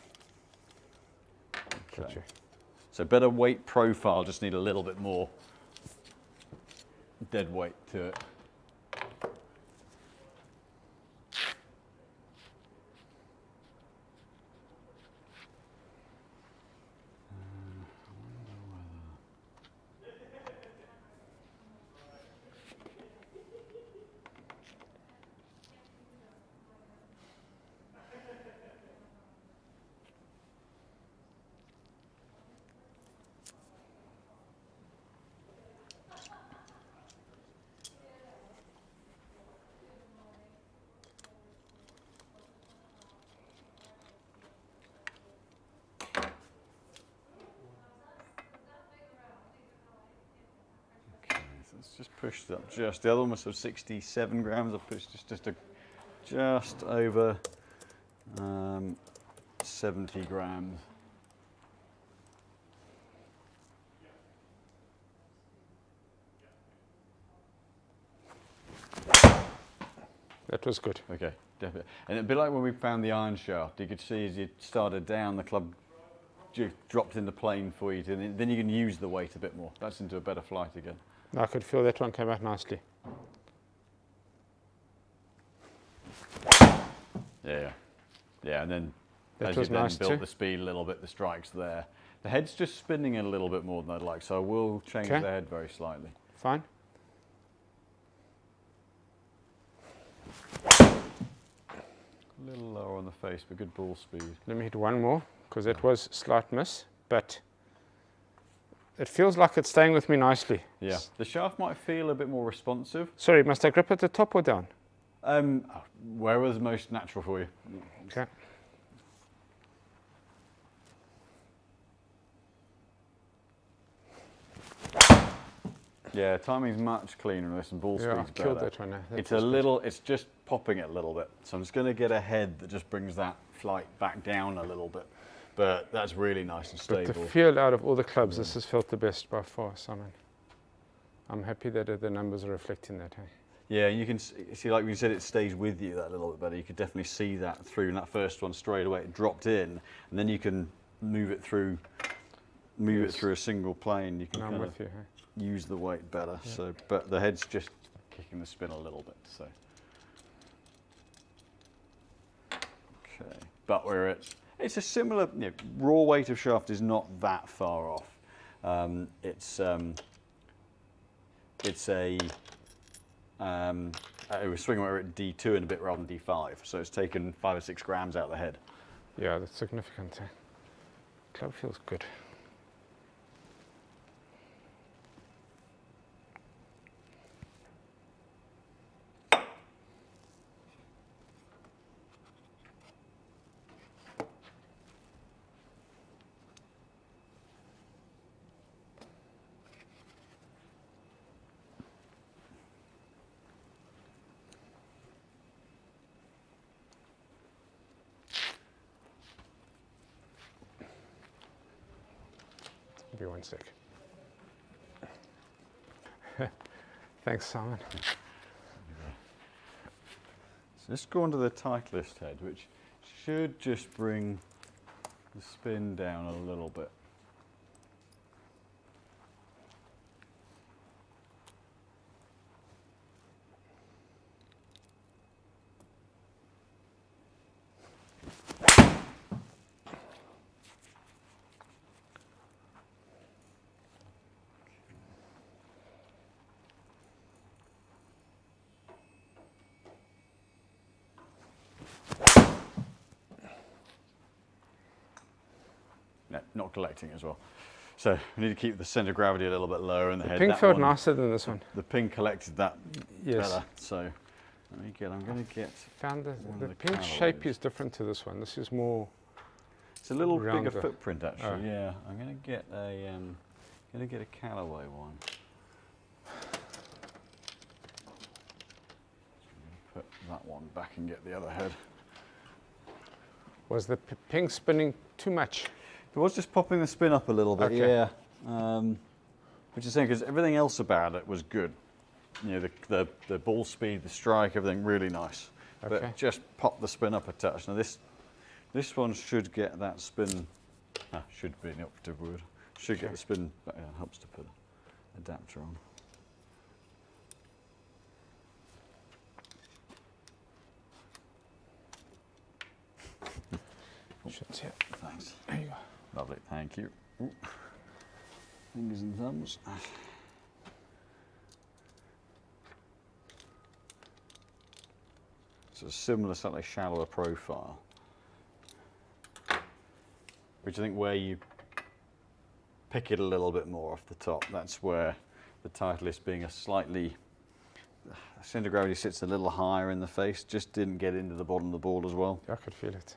Okay. Gotcha. So better weight profile, just need a little bit more dead weight to it. Let's just push that just. The other one was sort of 67 grams. I pushed just over 70 grams. That was good. Okay, definitely. And it'd be like when we found the iron shaft. You could see as you started down, the club dropped into plane for you. Then you can use the weight a bit more. That's into a better flight again. I could feel that one came out nicely. Yeah, yeah, and then That as was you then nice built too. the speed a little bit, the strike's there. The head's just spinning a little bit more than I'd like, so I will change Okay. the head very slightly. Fine. A little lower on the face, but good ball speed. Let me hit one more, because that was slight miss, but it feels like it's staying with me nicely. Yeah, the shaft might feel a bit more responsive. Sorry, must I grip at the top or down? Where was most natural for you? Okay. Yeah, timing's much cleaner on this and ball Yeah, I speed's killed better. that one. That It's was a good. little, it's just popping it a little bit. So I'm just going to get a head that just brings that flight back down a little bit. But that's really nice and But stable. the feel out of all the clubs, this has felt the best by far, Simon. I'm happy that the numbers are reflecting that. Hey? Yeah, and you can see, like we said, it stays with you that little bit better. You could definitely see that through. And that first one straight away, it dropped in, and then you can move it through a single plane. You can I'm kind with of you. Hey? use the weight better. Yeah. So, but the head's just kicking the spin a little bit. So, okay, but it's a similar, raw weight of shaft is not that far off. It's a it was swinging weight at D2 and a bit rather than D5, so it's taken 5 or 6 grams out of the head. Yeah, that's significant. Club feels good. Give me 1 sec. Thanks, Simon. So let's go on to the Titleist head, which should just bring the spin down a little bit. No, not collecting as well. So we need to keep the centre of gravity a little bit lower in the head. Pink That felt one, nicer than this one. the ping collected that Yes. better. So I'm going to get. Found One the of the pink shape calories. is different to this one. This is more. It's a little Rounder. bigger footprint actually. Oh. Yeah, I'm going to get a Callaway one. Put that one back and get the other head. Was the pink spinning too much? It was just popping the spin up a little bit, Okay. yeah. Which is saying because everything else about it was good. You know, the ball speed, the strike, everything really nice. Okay. But just pop the spin up a touch. Now this one should get that spin. Should be an operative word. Should get the spin. Yeah, helps to put an adapter on. Should see it. Thanks. There you go. Lovely, thank you. Ooh. Fingers and thumbs. So a similar, slightly shallower profile. Which I think where you pick it a little bit more off the top, that's where the Titleist being a slightly, centre of gravity sits a little higher in the face, just didn't get into the bottom of the ball as well. I could feel it.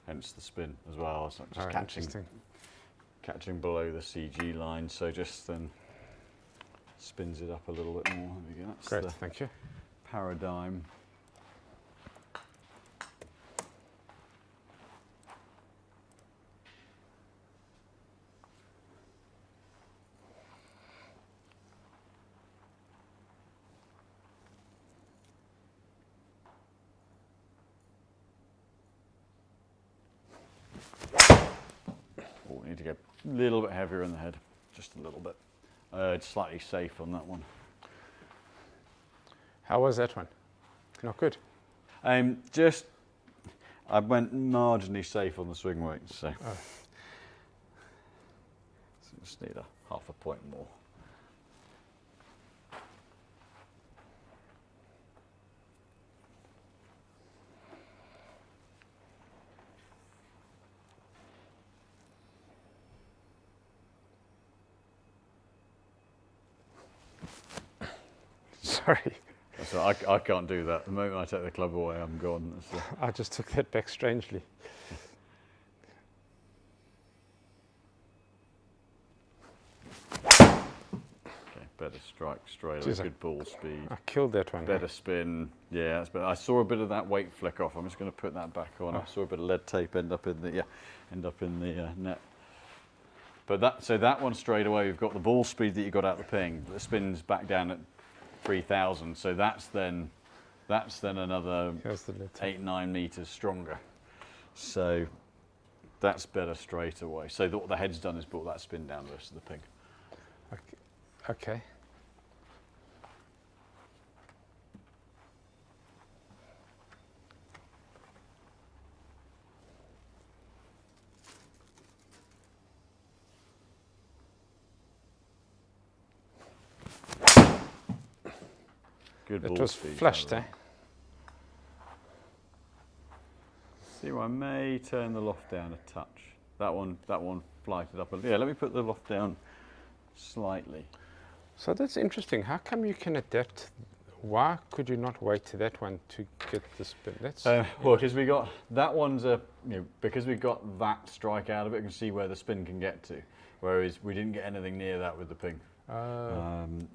Hence the spin as well. It's not just Oh, interesting. catching below the CG line, so just then spins it up a little bit more. There we go. That's Great, the thank you. paradigm. Oh, we need to get a little bit heavier in the head, just a little bit. It's slightly safe on that one. How was that one? Not good. Just, I went marginally safe on the swing weight, so. Oh. So just need a half a point more. Sorry, So I can't do that. The moment I take the club away, I'm gone. I just took that back strangely. Okay, better strike straight away, Jeez, good ball speed. I killed that one. Better spin, yeah. That's better. I saw a bit of that weight flick off. I'm just going to put that back on. I saw a bit of lead tape end up in the net. But that one straight away, you've got the ball speed that you got out the ping. The spin's back down at 3,000. So that's then another Here's the lead tape. 8-9 meters stronger. So that's better straight away. So what the head's done is brought that spin down versus the ping. Okay. Good It ball was speed, flushed, that eh? one. See, I may turn the loft down a touch. That one flighted up a little. Yeah, let me put the loft down slightly. So that's interesting. How come you can adapt? Why could you not wait to that one to get the spin? That's Well, because we got that one's because we got that strike out of it, you can see where the spin can get to. Whereas we didn't get anything near that with the ping.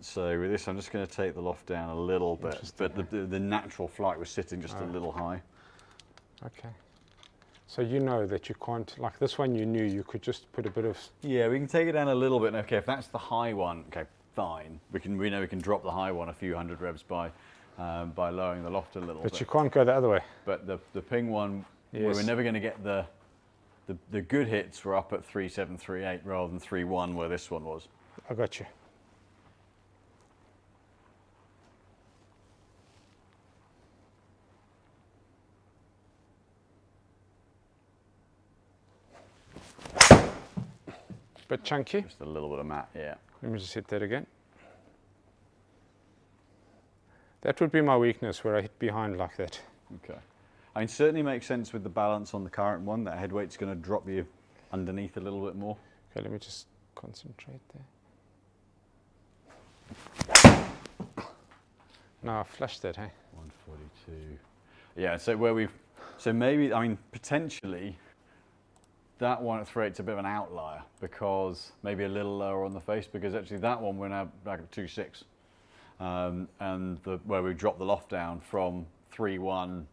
So with this, I'm just going to take the loft down a little bit, but the natural flight was sitting just a little high. okay. So you know that you can't, like this one you knew you could just put a bit of... Yeah, we can take it down a little bit. Okay, if that's the high one, okay, fine. We know we can drop the high one a few hundred revs by lowering the loft a little bit. But you can't go the other way. But the ping one, Yes. we're never going to get the good hits were up at 3.738 rather than 3.1 where this one was. I got you. Bit chunky. Just a little bit of mat, yeah. Let me just hit that again. That would be my weakness, where I hit behind like that. Okay. I mean, certainly makes sense with the balance on the current one. That head weight's going to drop you underneath a little bit more. Okay, let me just concentrate there. No, I flushed that, hey? 142. Yeah, so maybe, I mean, potentially, that one at 3.8's a bit of an outlier because maybe a little lower on the face, because actually that one we're now back at 2.6. And where we dropped the loft down from 3.1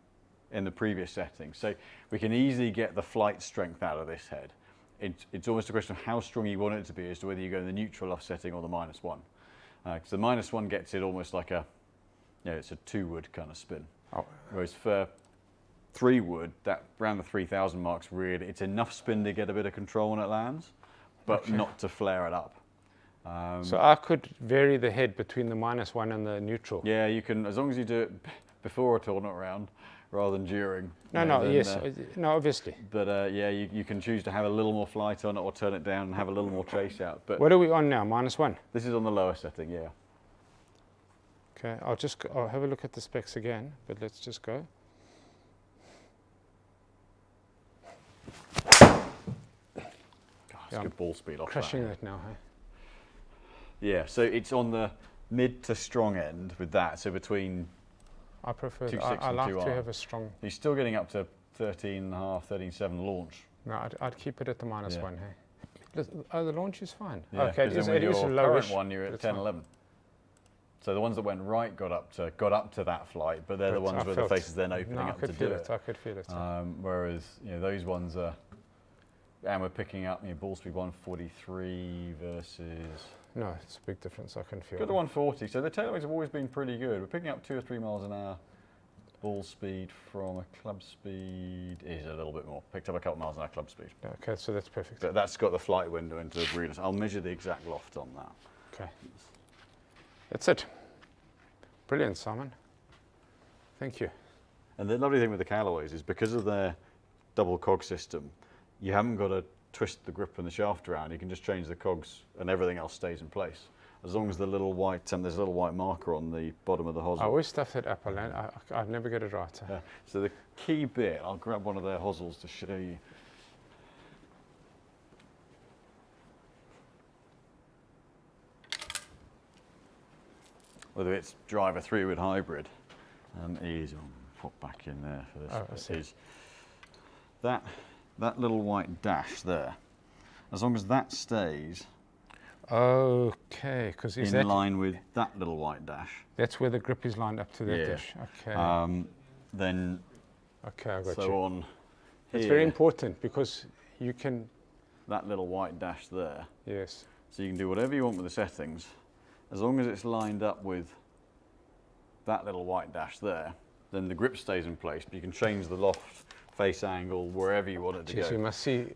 in the previous setting. So we can easily get the flight strength out of this head. It's almost a question of how strong you want it to be as to whether you go in the neutral loft setting or the -1. Because the -1 gets it almost like it's a 2-wood kind of spin. Oh. Whereas for 3-wood, that around the 3,000 marks, really, it's enough spin to get a bit of control when it lands, but not to flare it up. So I could vary the head between the -1 and the neutral. Yeah, you can, as long as you do it before a tournament round rather than during. No, obviously. But yeah, you can choose to have a little more flight on it or turn it down and have a little more chase out. But What are we on now? -1? this is on the lower setting, yeah. Okay, I'll have a look at the specs again, but let's just go. It's good ball speed off Crushing that. that now, hey? Yeah, so it's on the mid to strong end with that. So between, I prefer, 2.6 I and like 2R. to have a strong, you're still getting up to 13.5, 13.7 launch. no, I'd keep it at the -1, Yeah. hey? The launch is fine. Yeah, Okay, 'cause it is, then with it is your lowish. current one, you're but at it's 10, fine. 11. So the ones that went right got up to that flight, but they're the But ones I where the felt- face is then opening No, I up to could do feel it. I could feel it. Whereas those ones are, and we're picking up ball speed 143 versus No, it's a big difference. I can feel got it. the 140. So the tailways have always been pretty good. We're picking up 2 or 3 miles an hour ball speed from a club speed is a little bit more. Picked up a couple miles an hour club speed. Okay, so that's perfect. But that's got the flight window into the breeders. I'll measure the exact loft on that. Okay. That's it. Brilliant, Simon. Thank you. And the lovely thing with the Callaways is because of their double cog system, you haven't got to twist the grip and the shaft around. You can just change the cogs and everything else stays in place. As long as the little white, there's a little white marker on the bottom of the hosel. I always stuff that up. I'd never get it right. Yeah. So the key bit, I'll grab one of their hosels to show you. Whether it's driver 3-wood hybrid, is put back in there for this. Oh, I see. Is that little white dash there? As long as that stays Okay, because is in that line with that little white dash, that's where the grip is lined up to that Yeah. dish? Okay. then Okay, I got so you. on It's here, very important because you can. that little white dash there. Yes. So you can do whatever you want with the settings, as long as it's lined up with that little white dash there, then the grip stays in place, but you can change the loft, face angle, wherever you want it to Jeez, you go. must see.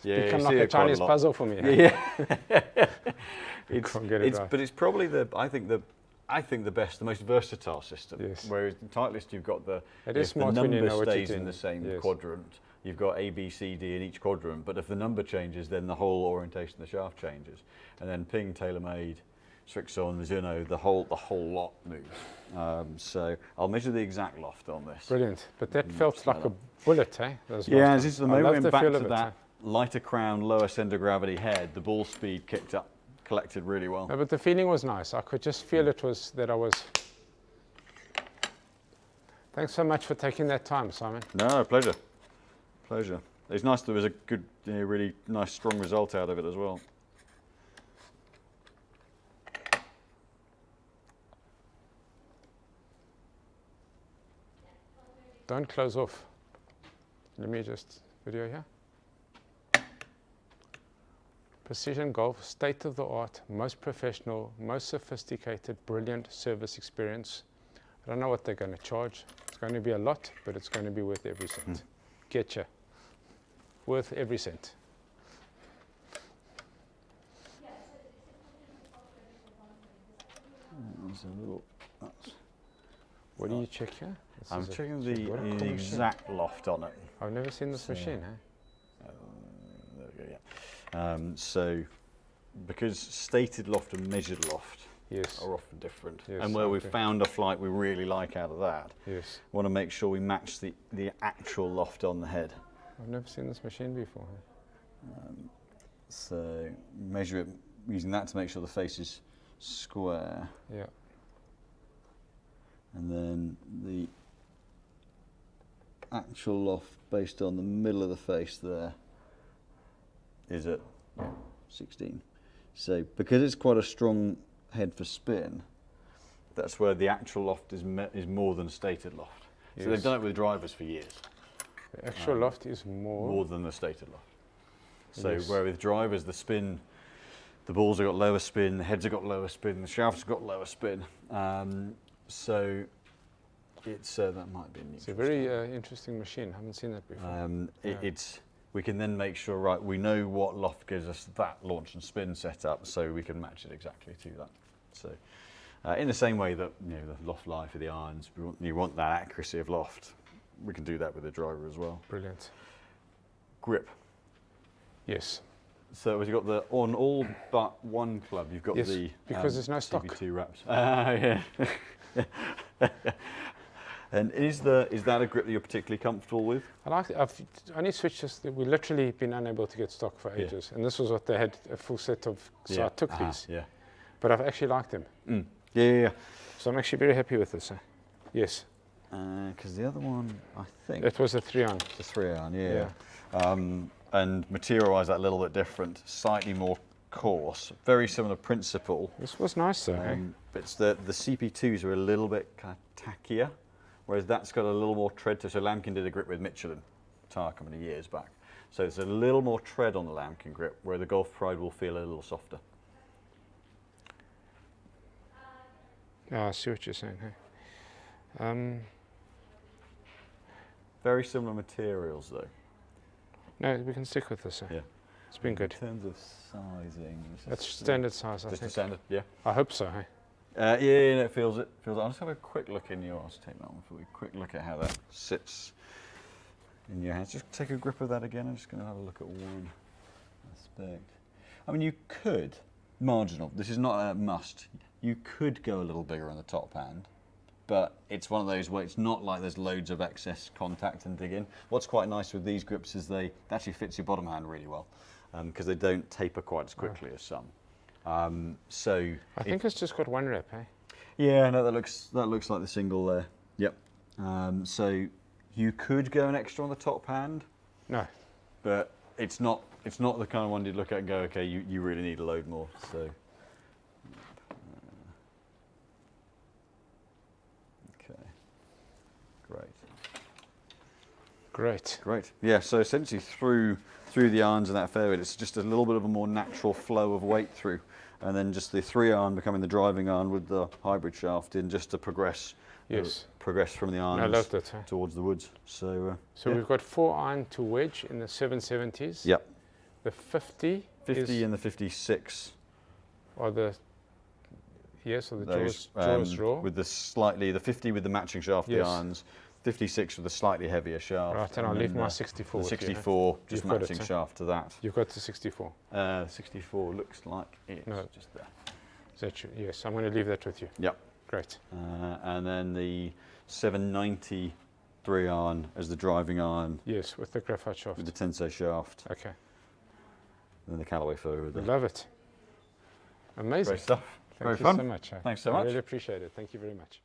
Yeah, Become you like see a it quite Chinese lot. puzzle for me. Yeah. Can't get it right. But it's probably the best, the most versatile system. Yes. Whereas the Titleist, you've got It is if the smart when you number know what you're stays in doing. the same Yes. quadrant, you've got A, B, C, D in each quadrant. But if the number changes, then the whole orientation of the shaft changes. And then Ping TaylorMade Strixon, Mizuno, the whole lot moves. So I'll measure the exact loft on this. Brilliant. But that felt like a bullet, eh? Those Yeah, last this is the ones. I moment love we the went back feel to of it, that eh? lighter crown, lower centre of gravity head. The ball speed kicked up, collected really well. No, but the feeling was nice. I could just feel it was that I was. Thanks so much for taking that time, Simon. No, pleasure. Pleasure. It's nice there was a good, really nice, strong result out of it as well. Don't close off. Let me just video here. Precision Golf, state of the art, most professional, most sophisticated, brilliant service experience. I don't know what they're going to charge. It's going to be a lot, but it's going to be worth every cent. Getcha. Worth every cent. What do you check here? This I'm is a- checking what a cool the machine. exact loft on it. I've never seen this machine, eh? There we go, yeah. So, because stated loft and measured loft Yes. are often different, Yes, and where we've okay. found a flight we really like out of that, Yes. want to make sure we match the actual loft on the head. I've never seen this machine before. Eh? So measure it using that to make sure the face is square, Yeah. and then the actual loft based on the middle of the face there is at 16. So because it's quite a strong head for spin, that's where the actual loft is more than stated loft. So Yes. they've done it with drivers for years, The actual loft is more than the stated loft. So Yes. where with drivers, the spin, the balls have got lower spin, the heads have got lower spin, the shafts have got lower spin. So it's that might be a It's a very interesting machine. I haven't seen that before. It's we can then make sure, right, we know what loft gives us that launch and spin setup, so we can match it exactly to that. So in the same way that the loft lie for the irons, you want that accuracy of loft, we can do that with the driver as well. Brilliant. Grip. Yes. So you've got the on all but one club, you've got Yes, the because there's no stock. CP2 wraps. Yeah. And is that a grip that you're particularly comfortable with? I've only switched this. We've literally been unable to get stock for Yeah. ages, and this was what they had, a full set of. So I took these, Yeah. but I've actually liked them. Yeah. So I'm actually very happy with this. Yes. Because the other one, I think, It was a 3-on. the 3-iron, yeah. And material-wise, that a little bit different, slightly more coarse, very similar principle. This was nice though. Eh? But it's the CP2s are a little bit kind of tackier, whereas that's got a little more tread to it. So Lambkin did a grip with Michelin tyre company years back. So it's a little more tread on the Lambkin grip, where the Golf Pride will feel a little softer. I see what you're saying. Hey? Very similar materials, though. No, we can stick with this. Eh? Yeah. It's been good. In terms of sizing, That's standard size, I just a think. standard, yeah. I hope so. Hey? Yeah, it feels it. I'll just have a quick look in your. I'll just take that one for you. Quick look at how that sits in your hands. Just take a grip of that again. I'm just going to have a look at one aspect. I mean, you could marginal. This is not a must. You could go a little bigger on the top hand, but it's one of those where it's not like there's loads of excess contact and dig in. What's quite nice with these grips is they actually fits your bottom hand really well, because they don't taper quite as quickly as some. So I think it's just got one rep. Hey? yeah, no, that looks like the single there. Yep. So you could go an extra on the top hand, No. but it's not the kind of one you'd look at and go, okay, you really need a load more. So okay, great. Yeah. So essentially through the irons and that fairway, it's just a little bit of a more natural flow of weight through, and then just the 3-iron becoming the driving iron with the hybrid shaft in, just to progress. Yes. Progress from the I irons loved it. Hey? towards the woods. So So yeah. we've got 4-iron to wedge in the 770s. Yep. The 50 50 and the 56. or the so the Those jaws raw. with the 50 with the matching shaft, Yes. the irons, 56 with the slightly heavier shaft. Right, and I'll then leave my the 64 The with you, eh? 64 just You've got matching it, eh? shaft to that. You've got the 64. 64 looks like it's No. just there. Is that true? Yes, I'm going to leave that with you. Yep. Great. And then the 790 3-iron as the driving iron Yes, with the graphite shaft. with the tensor shaft. Okay. And then the Callaway fur with the Love it. Amazing. great stuff. Thank Very you fun. so much. Thanks so I much. really appreciate it. Thank you very much.